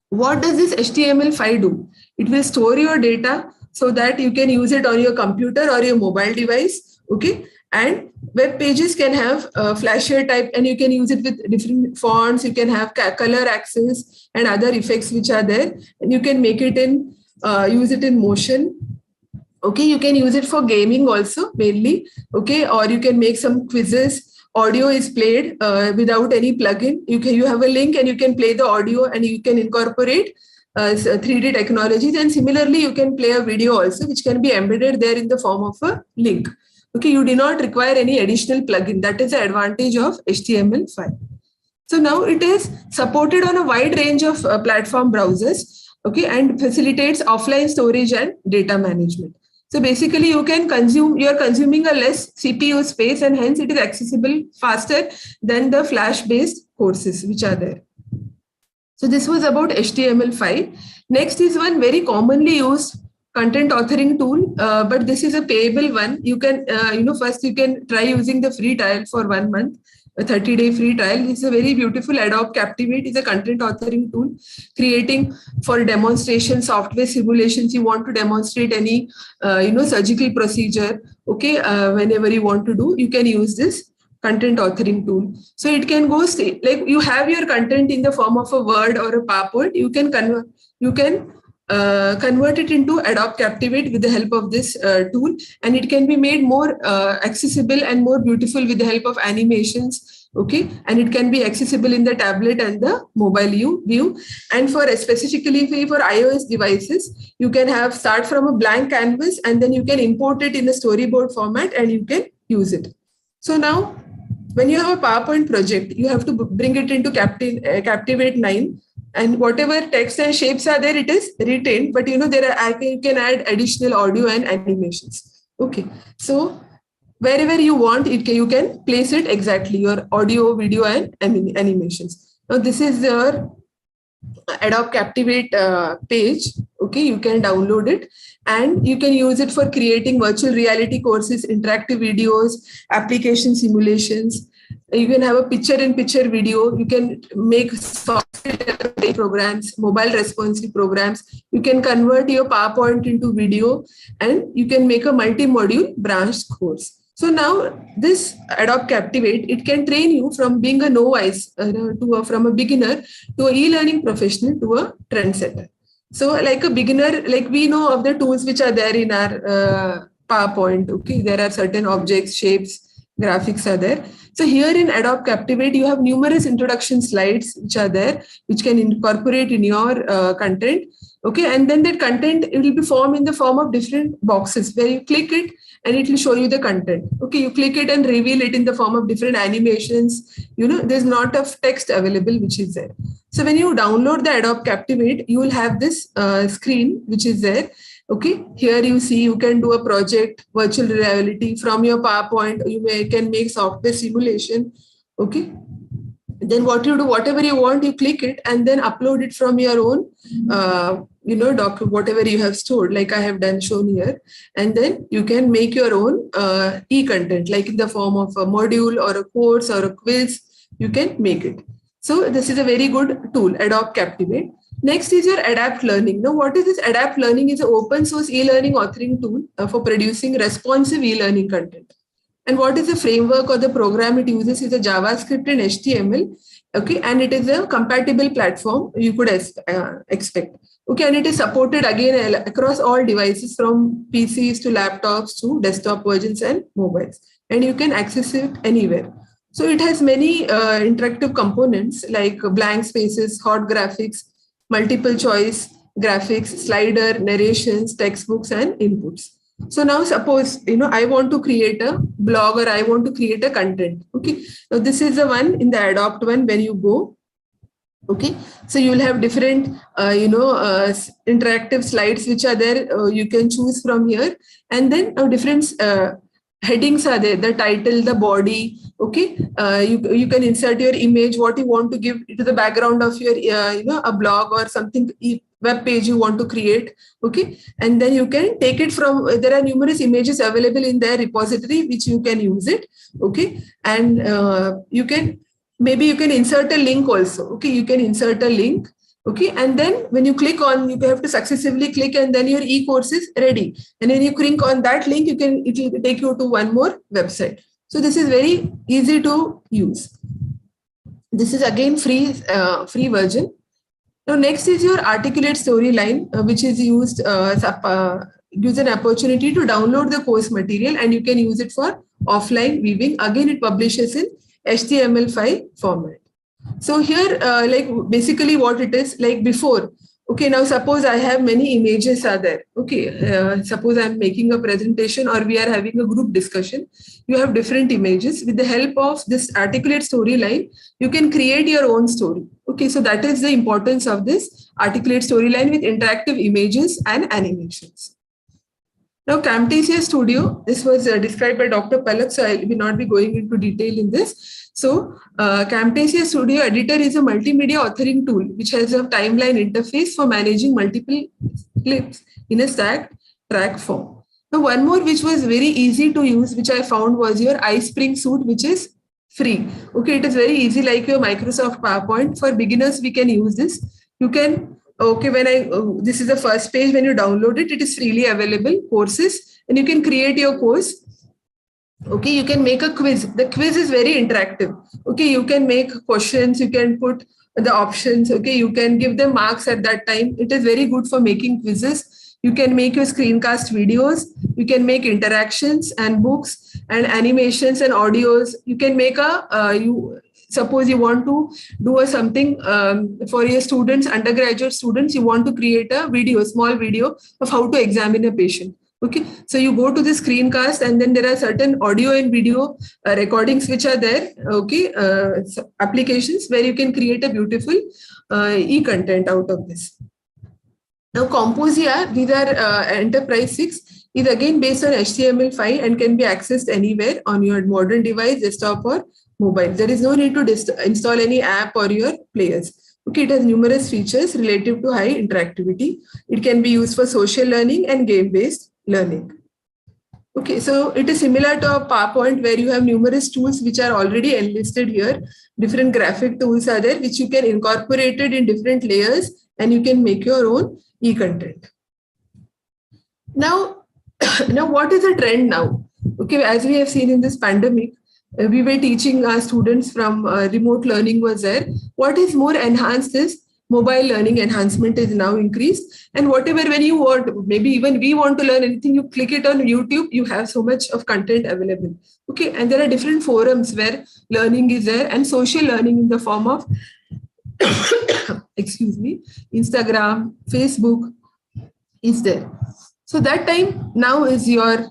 Speaker 8: what does this HTML file do? It will store your data so that you can use it on your computer or your mobile device. Okay, and web pages can have flasher type, and you can use it with different fonts. You can have color access and other effects which are there, and you can make it in use it in motion. Okay, you can use it for gaming also mainly. Okay, or you can make some quizzes. Audio is played without any plugin. You have a link and you can play the audio, and you can incorporate 3D technologies. And similarly, you can play a video also, which can be embedded there in the form of a link. Okay, you do not require any additional plugin. That is the advantage of HTML5. So now it is supported on a wide range of platform browsers. Okay, and facilitates offline storage and data management. So basically, you are consuming a less CPU space, and hence it is accessible faster than the Flash-based courses which are there. So this was about HTML5. Next is one very commonly used content authoring tool, but this is a payable one. You can, first you can try using the free trial for 1 month, a 30-day free trial. It's a very beautiful Adobe Captivate is a content authoring tool, creating for demonstration software simulations. You want to demonstrate any surgical procedure, okay, whenever you want to do, you can use this content authoring tool. So it can go like you have your content in the form of a Word or a PowerPoint. You can convert it into Adobe Captivate with the help of this tool, and it can be made more accessible and more beautiful with the help of animations. Okay, and it can be accessible in the tablet and the mobile view. And for specifically for iOS devices, you can start from a blank canvas, and then you can import it in a storyboard format, and you can use it. So now, when you have a PowerPoint project, you have to bring it into Captivate 9. And whatever text and shapes are there, it is retained, but you can add additional audio and animations. Okay, so wherever you want it, you can place it exactly, your audio, video, and animations. Now this is your Adobe Captivate page. Okay, you can download it, and you can use it for creating virtual reality courses, interactive videos, application simulations. You can have a picture-in-picture video. You can make software programs, mobile responsive programs. You can convert your PowerPoint into video, and you can make a multi-module branched course. So now this Adobe Captivate, it can train you from being a novice from a beginner to an e-learning professional to a trendsetter. So like a beginner, like we know of the tools which are there in our PowerPoint. Okay, there are certain objects, shapes, graphics are there. So here in Adobe Captivate, you have numerous introduction slides which are there, which can incorporate in your content. Okay, and then that content, it will be formed in the form of different boxes where you click it and it will show you the content. Okay, you click it and reveal it in the form of different animations. There's not of text available which is there. So when you download the Adobe Captivate, you will have this screen which is there. Okay, here you see you can do a project, virtual reality from your PowerPoint. You can make software simulation. Okay, then what you do, whatever you want, you click it and then upload it from your own, whatever you have stored, like I have shown here. And then you can make your own e-content, like in the form of a module or a course or a quiz, you can make it. So this is a very good tool, Adobe Captivate. Next is your Adapt Learning. Now, what is this? Adapt Learning is an open source e-learning authoring tool for producing responsive e-learning content. And what is the framework or the program it uses is a JavaScript and HTML. Okay, and it is a compatible platform you could expect. Okay, and it is supported again across all devices from PCs to laptops to desktop versions and mobiles. And you can access it anywhere. So it has many interactive components like blank spaces, hot graphics, multiple choice graphics, slider, narrations, textbooks, and inputs. So now suppose, I want to create a blog or I want to create a content. Okay, so this is the one in the Adopt one when you go. Okay, so you will have different, interactive slides which are there. You can choose from here, and then different headings are there, the title, the body. Okay, you can insert your image, what you want to give to the background of your, a blog or something, web page you want to create. Okay, and then you can take it from, there are numerous images available in their repository which you can use it. Okay, and maybe you can insert a link also. Okay, you can insert a link. Okay, and then when you click on, you have to successively click, and then your e-course is ready. And when you click on that link, it will take you to one more website. So this is very easy to use. This is again free version. Now next is your Articulate Storyline, which is used gives an opportunity to download the course material, and you can use it for offline viewing. Again, it publishes in HTML5 format. So here, like basically what it is like before. Okay, now suppose I have many images are there. Okay, suppose I'm making a presentation or we are having a group discussion. You have different images. With the help of this Articulate Storyline, you can create your own story. Okay, so that is the importance of this Articulate Storyline with interactive images and animations. Now, Camtasia Studio, this was described by Dr. Palak, so I will not be going into detail in this. So, Camtasia Studio Editor is a multimedia authoring tool which has a timeline interface for managing multiple clips in a stacked track form. Now, one more which was very easy to use, which I found was your iSpring suite, which is free. Okay, it is very easy, like your Microsoft PowerPoint. For beginners, we can use this. You can, okay, this is the first page. When you download it, it is freely available, courses, and you can create your course. Okay, you can make a quiz. The quiz is very interactive. Okay, you can make questions, you can put the options. Okay, you can give them marks at that time. It is very good for making quizzes. You can make your screencast videos. You can make interactions and books and animations and audios. You can make suppose you want to do something for your students, undergraduate students, you want to create a video, small video of how to examine a patient. Okay, so you go to the screencast, and then there are certain audio and video recordings which are there. Okay, applications where you can create a beautiful e-content out of this. Now, Composia, these are Enterprise 6, is again based on HTML5 and can be accessed anywhere on your modern device, desktop or mobile. There is no need to install any app or your players. Okay, it has numerous features relative to high interactivity. It can be used for social learning and game-based learning. Okay, so it is similar to a PowerPoint where you have numerous tools which are already enlisted here. Different graphic tools are there which you can incorporate it in different layers, and you can make your own e-content. Now, what is the trend now? Okay, as we have seen in this pandemic, we were teaching our students from remote learning was there. What is more enhanced is mobile learning enhancement is now increased. And whatever, when you want, maybe even we want to learn anything, you click it on YouTube, you have so much of content available. Okay, and there are different forums where learning is there, and social learning in the form of, excuse me, Instagram, Facebook is there. So that time now is your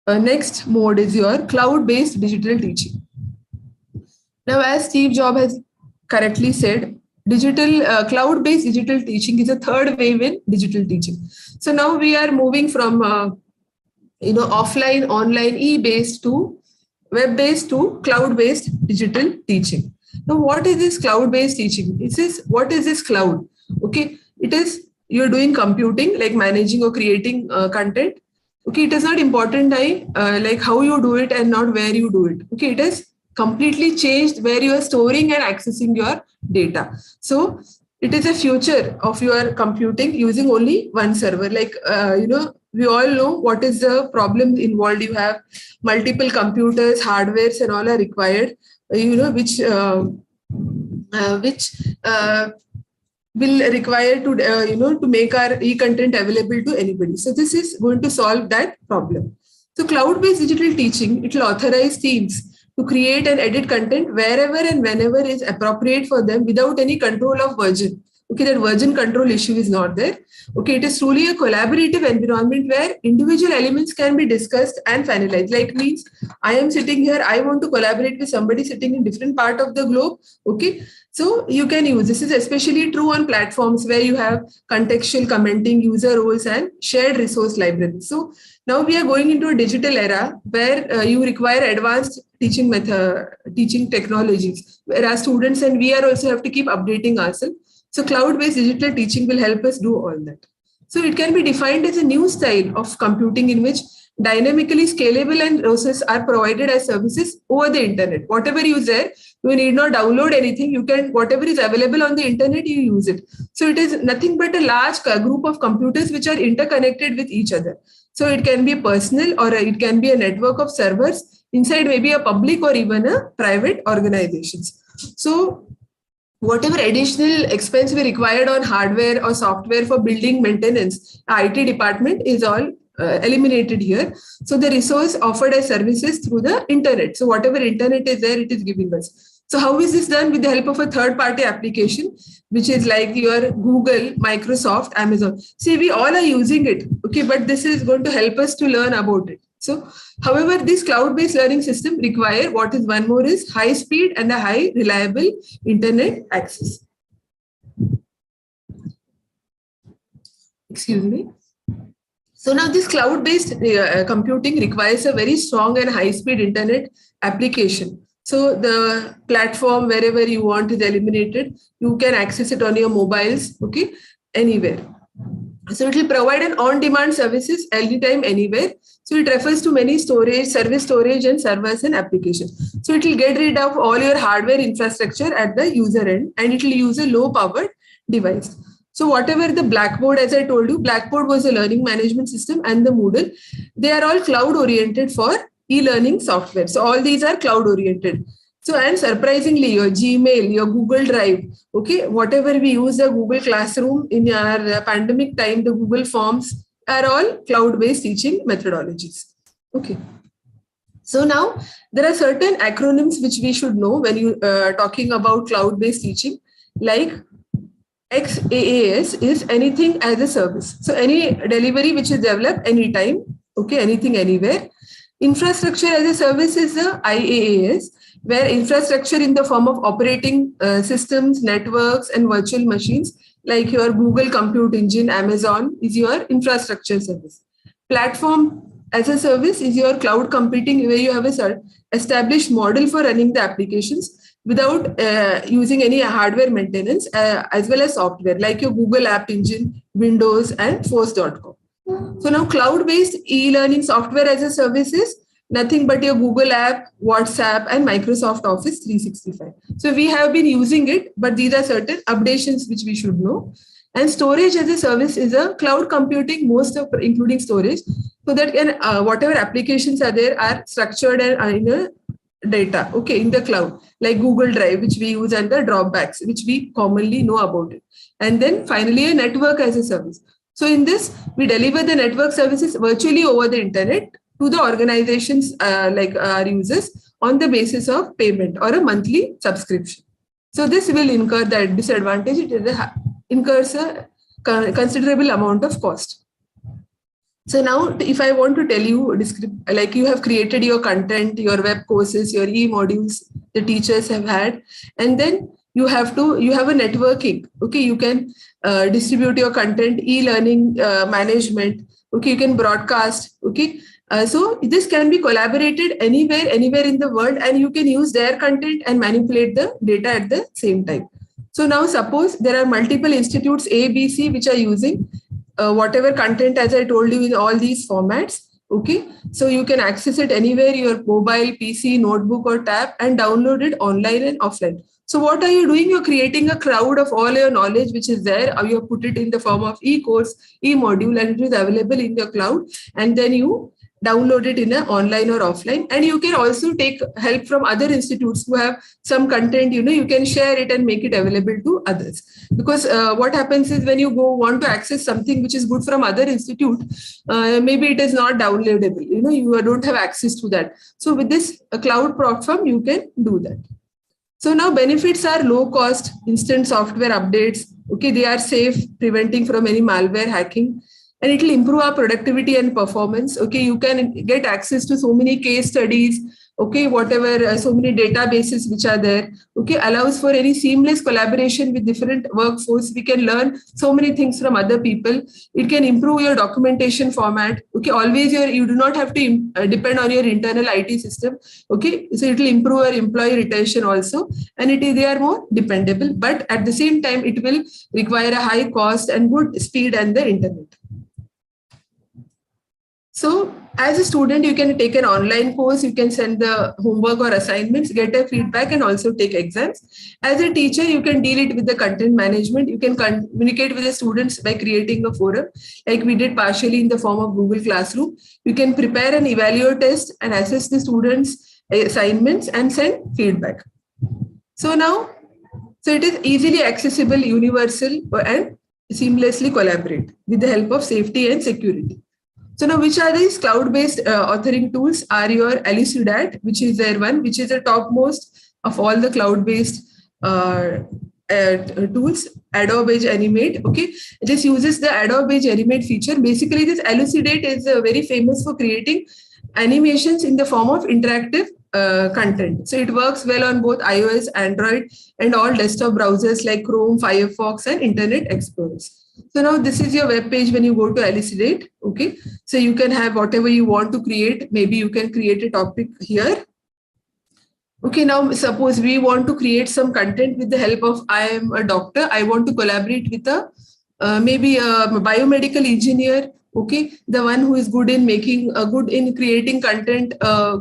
Speaker 8: next mode is your cloud-based digital teaching. Now, as Steve Jobs has correctly said, cloud-based digital teaching is a third wave in digital teaching. So now we are moving from offline, online, e-based to web-based to cloud-based digital teaching. Now, what is this cloud-based teaching? What is this cloud? Okay, it is you're doing computing, like managing or creating content. Okay, it is not important like how you do it and not where you do it. Okay, it has completely changed where you are storing and accessing your data. So it is a future of your computing using only one server. Like, we all know what is the problem involved. You have multiple computers, hardwares and all are required, which will require to make our e-content available to anybody. So this is going to solve that problem. So cloud-based digital teaching, it will authorize teams to create and edit content wherever and whenever is appropriate for them without any control of version. Okay, that version control issue is not there. Okay, it is truly a collaborative environment where individual elements can be discussed and finalized. Like means I am sitting here, I want to collaborate with somebody sitting in different part of the globe. Okay, so you can use, this is especially true on platforms where you have contextual commenting, user roles and shared resource libraries. So now we are going into a digital era where you require advanced teaching technologies, whereas students and we are also have to keep updating ourselves. So cloud-based digital teaching will help us do all that. So it can be defined as a new style of computing in which dynamically scalable and resources are provided as services over the internet. Whatever you use there, you need not download anything. You can, whatever is available on the internet, you use it. So it is nothing but a large group of computers which are interconnected with each other. So it can be personal or it can be a network of servers inside maybe a public or even a private organizations. So whatever additional expense we required on hardware or software for building maintenance, IT department is all eliminated here. So the resource offered as services through the internet. So whatever internet is there, it is giving us. So how is this done? With the help of a third-party application, which is like your Google, Microsoft, Amazon. See, we all are using it. Okay, but this is going to help us to learn about it. So, however, this cloud-based learning system require what is one more is high speed and a high reliable internet access. Excuse me. So now this cloud-based computing requires a very strong and high-speed internet application. So the platform wherever you want is eliminated. You can access it on your mobiles, okay, anywhere. So it will provide an on-demand services anytime, anywhere. So it refers to many storage, service storage and servers and applications. So it will get rid of all your hardware infrastructure at the user end, and it will use a low powered device. So whatever the Blackboard, as I told you, Blackboard was a learning management system, and the Moodle, they are all cloud oriented for e-learning software. So all these are cloud oriented. So, and surprisingly, your Gmail, your Google Drive, okay, whatever we use the Google Classroom in our pandemic time, the Google Forms are all cloud-based teaching methodologies. Okay. So now there are certain acronyms which we should know when you talking about cloud-based teaching, like XaaS is anything as a service. So any delivery which is developed anytime, okay, anything, anywhere. Infrastructure as a service is the IaaS, where infrastructure in the form of operating systems, networks, and virtual machines, like your Google Compute Engine, Amazon, is your infrastructure service. Platform as a service is your cloud computing, where you have a established model for running the applications without using any hardware maintenance, as well as software, like your Google App Engine, Windows, and Force.com. So now cloud-based e-learning software as a service is nothing but your Google app, WhatsApp, and Microsoft Office 365. So we have been using it, but these are certain updations which we should know. And storage as a service is a cloud computing, most of including storage, so that can whatever applications are there are structured and in a data, okay, in the cloud, like Google Drive, which we use, and the Dropbacks, which we commonly know about it. And then finally, a network as a service. So in this, we deliver the network services virtually over the internet to the organizations like our users on the basis of payment or a monthly subscription. So this will incur the disadvantage. It incurs a considerable amount of cost. So now if I want to tell you, like you have created your content, your web courses, your e-modules the teachers have had, and then you have a networking. Okay, you can distribute your content, e-learning management. Okay, you can broadcast. Okay, so this can be collaborated anywhere in the world, and you can use their content and manipulate the data at the same time. So now suppose there are multiple institutes A, B, C which are using whatever content, as I told you, in all these formats. Okay, so you can access it anywhere, your mobile, PC, notebook, or tab, and download it online and offline. So what are you doing? You're creating a cloud of all your knowledge which is there, or you put it in the form of e-course, e-module, and it is available in the cloud, and then you download it in an online or offline. And you can also take help from other institutes who have some content, you can share it and make it available to others. Because what happens is when you want to access something which is good from other institute, maybe it is not downloadable, you don't have access to that. So with this cloud platform, you can do that. So now benefits are low cost, instant software updates. Okay, they are safe, preventing from any malware hacking, and it will improve our productivity and performance. Okay, you can get access to so many case studies. Okay, whatever, so many databases which are there. Okay, allows for any seamless collaboration with different workforce. We can learn so many things from other people. It can improve your documentation format. Okay, always you do not have to depend on your internal IT system. Okay, so it will improve your employee retention also, and they are more dependable. But at the same time, it will require a high cost and good speed and the internet. So as a student, you can take an online course, you can send the homework or assignments, get a feedback, and also take exams. As a teacher, you can deal it with the content management. You can communicate with the students by creating a forum, like we did partially in the form of Google Classroom. You can prepare an evaluate test and assess the students' assignments and send feedback. So it is easily accessible, universal, and seamlessly collaborate with the help of safety and security. So now, which are these cloud-based authoring tools? Are your Elucidat, which is their one, which is the topmost of all the cloud-based tools. Adobe Edge Animate. Okay, this uses the Adobe Edge Animate feature. Basically, this Elucidat is very famous for creating animations in the form of interactive content. So it works well on both iOS, Android, and all desktop browsers like Chrome, Firefox, and Internet Explorers. So now this is your web page when you go to Elucidate. Okay, so you can have whatever you want to create. Maybe you can create a topic here. Okay, now suppose we want to create some content with the help of, I am a doctor. I want to collaborate with a maybe a biomedical engineer, okay, the one who is good in making, good in creating content,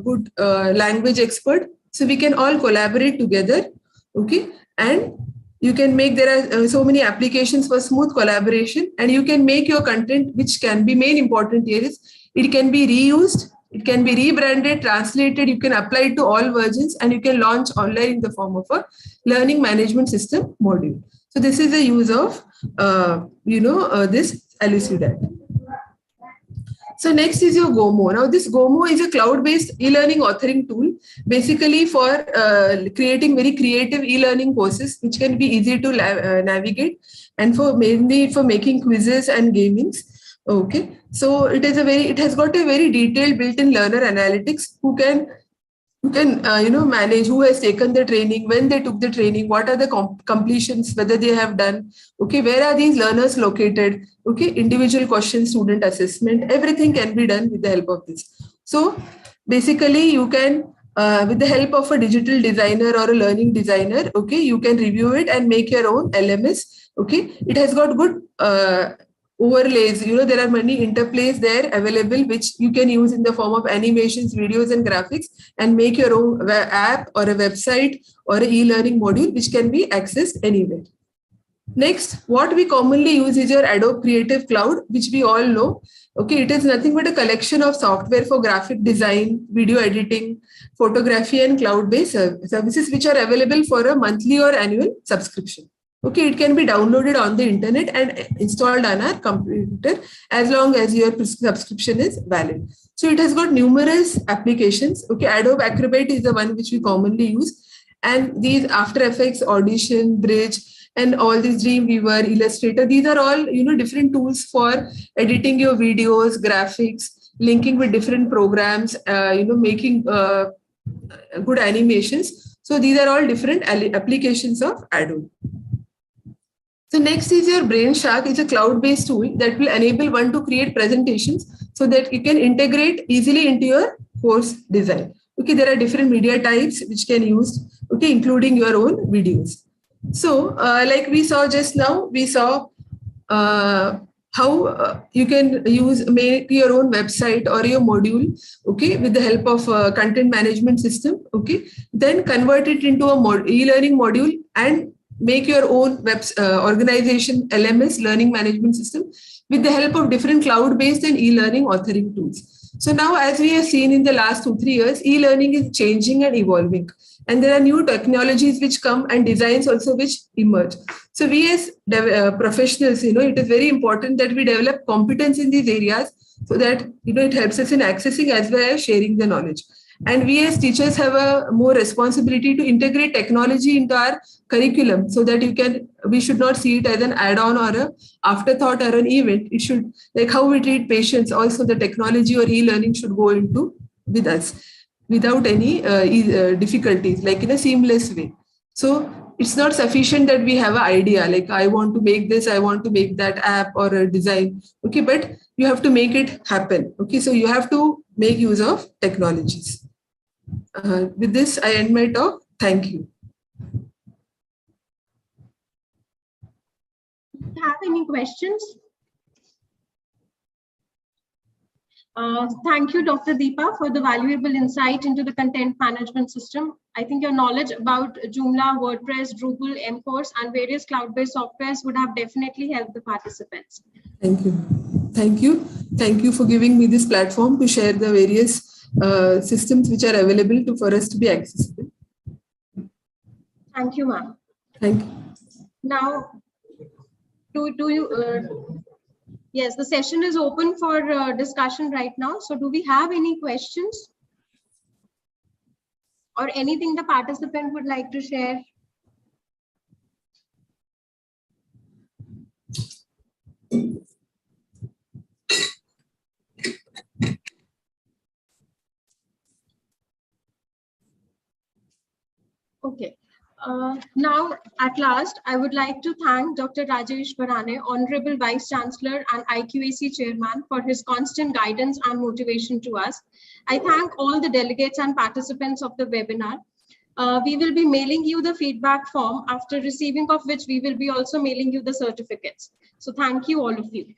Speaker 8: good language expert. So we can all collaborate together, okay, and you can make, there are so many applications for smooth collaboration, and you can make your content, which can be main important here is it can be reused, it can be rebranded, translated, you can apply it to all versions, and you can launch online in the form of a learning management system module. So this is the use of this LUCDAT. So next is your Gomo. Now this Gomo is a cloud-based e-learning authoring tool, basically for creating very creative e-learning courses, which can be easy to navigate, and for mainly for making quizzes and gamings. Okay, so it has got a very detailed built-in learner analytics who can manage who has taken the training, when they took the training, what are the completions, whether they have done, okay, where are these learners located, okay, individual question, student assessment, everything can be done with the help of this. So basically you can, with the help of a digital designer or a learning designer, okay, you can review it and make your own LMS, okay. It has got good overlays, there are many interplays there available, which you can use in the form of animations, videos, and graphics, and make your own app or a website or an e-learning module, which can be accessed anywhere. Next, what we commonly use is your Adobe Creative Cloud, which we all know. Okay, it is nothing but a collection of software for graphic design, video editing, photography, and cloud-based services, which are available for a monthly or annual subscription. Okay, it can be downloaded on the internet and installed on our computer as long as your subscription is valid. So it has got numerous applications. Okay, Adobe Acrobat is the one which we commonly use, and these After Effects, Audition, Bridge, and all these Dreamweaver, Illustrator, these are all different tools for editing your videos, graphics, linking with different programs, making good animations. So these are all different applications of Adobe. So next is your Brainshark. It's a cloud-based tool that will enable one to create presentations so that you can integrate easily into your course design. Okay, there are different media types which can use, okay, including your own videos. So like we saw just now, we saw how you can make your own website or your module, okay, with the help of a content management system, okay, then convert it into a e-learning module and make your own organization LMS, learning management system, with the help of different cloud-based and e-learning authoring tools. So now, as we have seen in the last 2-3 years, e-learning is changing and evolving, and there are new technologies which come and designs also which emerge. So we as professionals, it is very important that we develop competence in these areas so that it helps us in accessing as well as sharing the knowledge. And we as teachers have a more responsibility to integrate technology into our curriculum so that we should not see it as an add-on or an afterthought or an event. It should, like how we treat patients, also the technology or e-learning should go into with us without any difficulties, like in a seamless way. So it's not sufficient that we have an idea, like I want to make this, I want to make that app or a design. Okay, but you have to make it happen. Okay, so you have to make use of technologies. With this, I end my talk. Thank you.
Speaker 4: Do you have any questions? Thank you, Dr. Deepa, for the valuable insight into the content management system. I think your knowledge about Joomla, WordPress, Drupal, mCourse, and various cloud-based softwares would have definitely helped the participants.
Speaker 8: Thank you. Thank you. Thank you for giving me this platform to share the various systems which are available for us to be accessible.
Speaker 4: Thank you, ma'am.
Speaker 8: Thank you.
Speaker 4: Now, yes, the session is open for discussion right now. So do we have any questions or anything the participant would like to share? Okay. Now, at last, I would like to thank Dr. Rajesh Varane, Honorable Vice Chancellor and IQAC Chairman, for his constant guidance and motivation to us. I thank all the delegates and participants of the webinar. We will be mailing you the feedback form, after receiving of which we will be also mailing you the certificates. So thank you, all of you.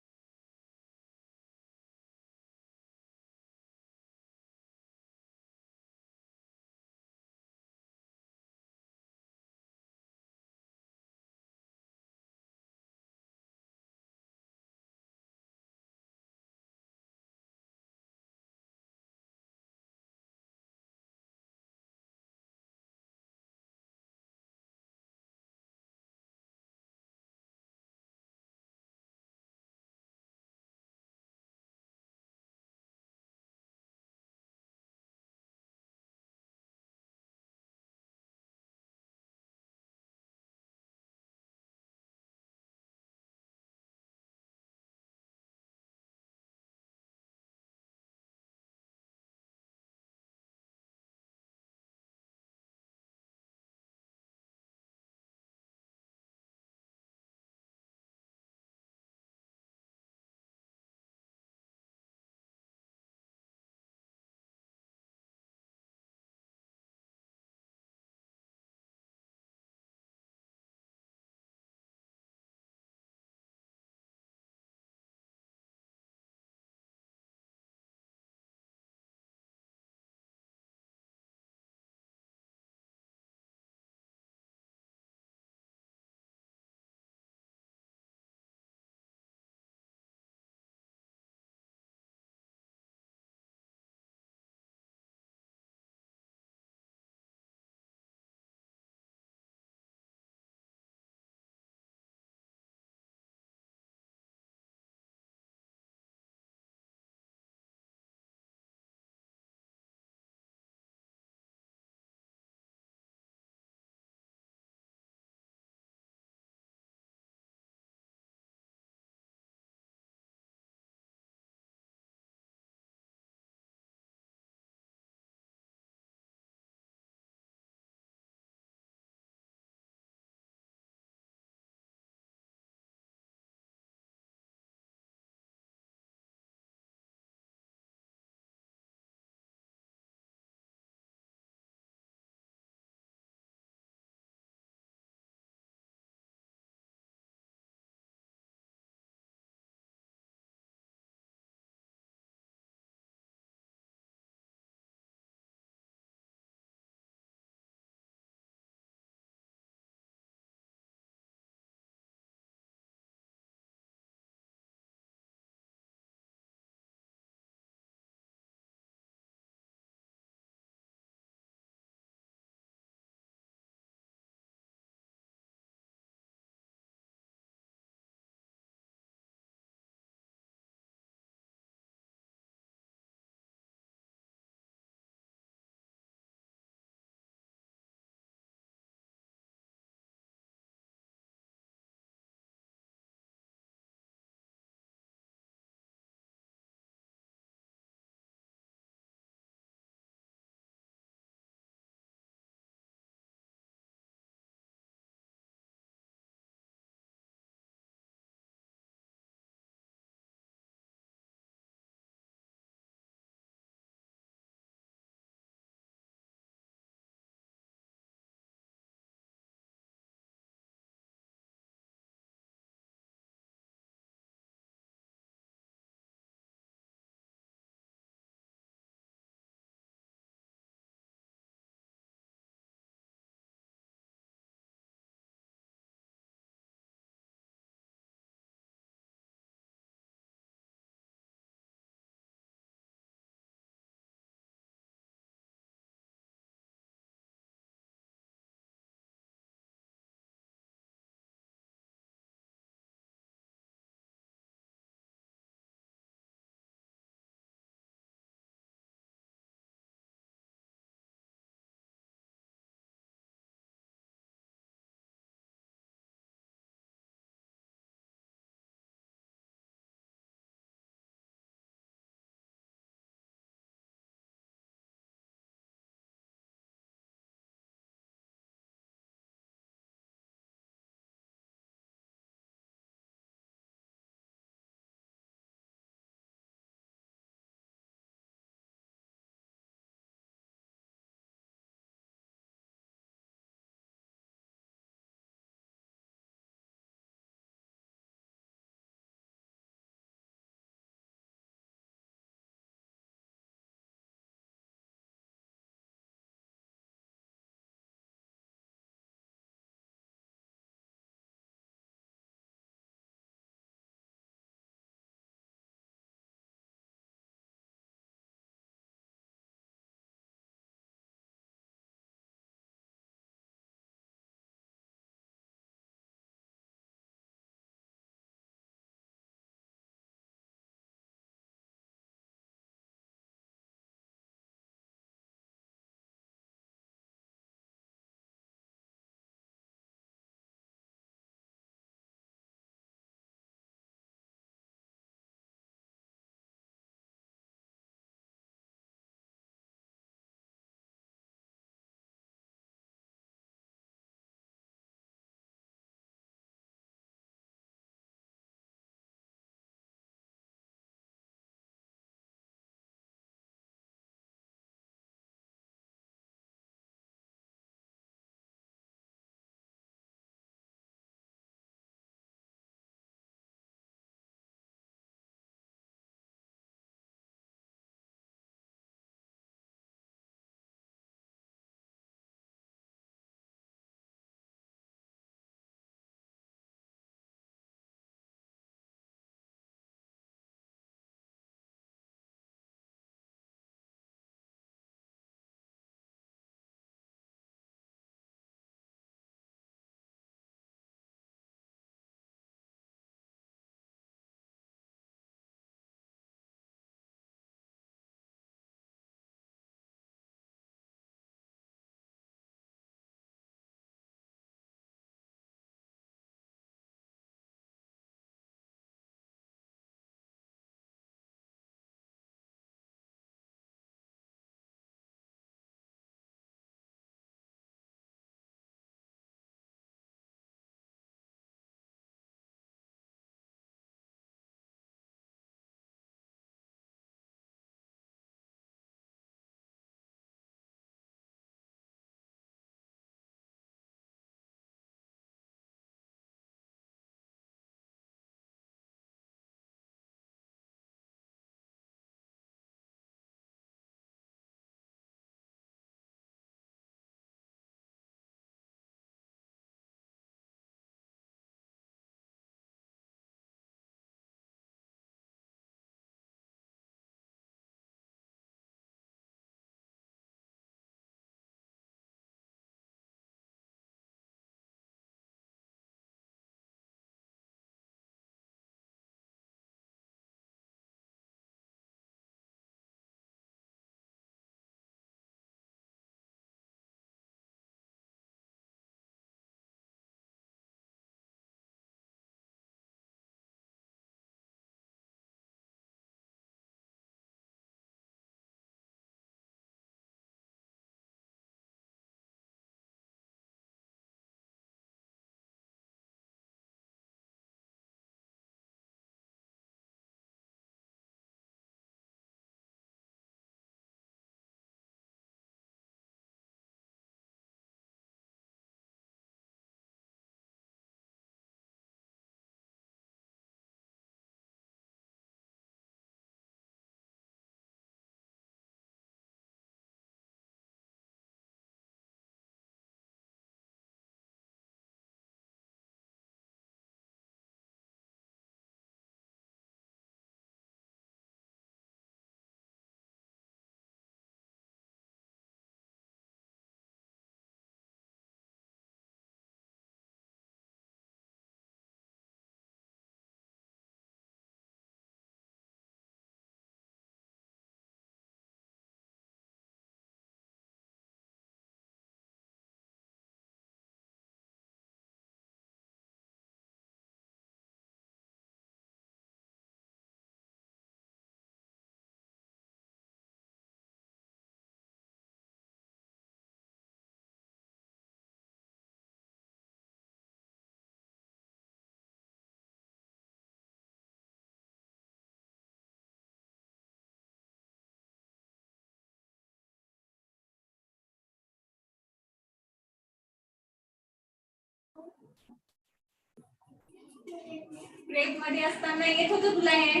Speaker 9: Break मध्ये असताना येत होतं तुला हे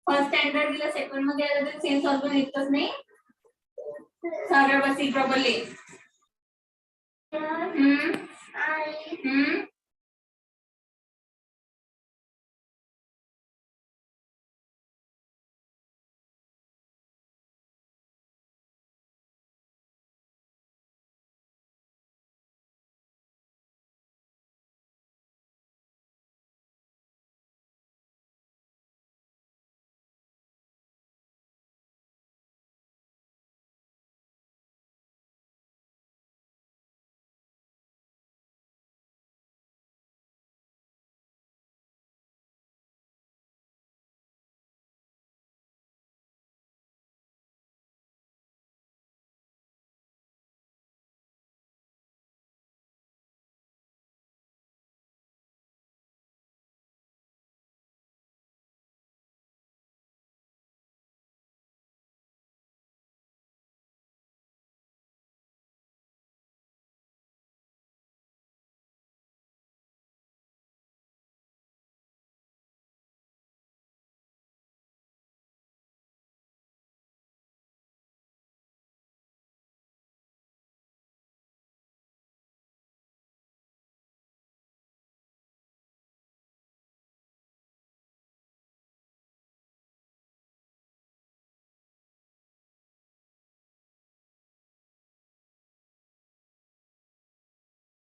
Speaker 9: first standard दिला second मध्ये आलं तर सेम सॉल्व्ह येतच नाही सरळ बसी प्रॉपरली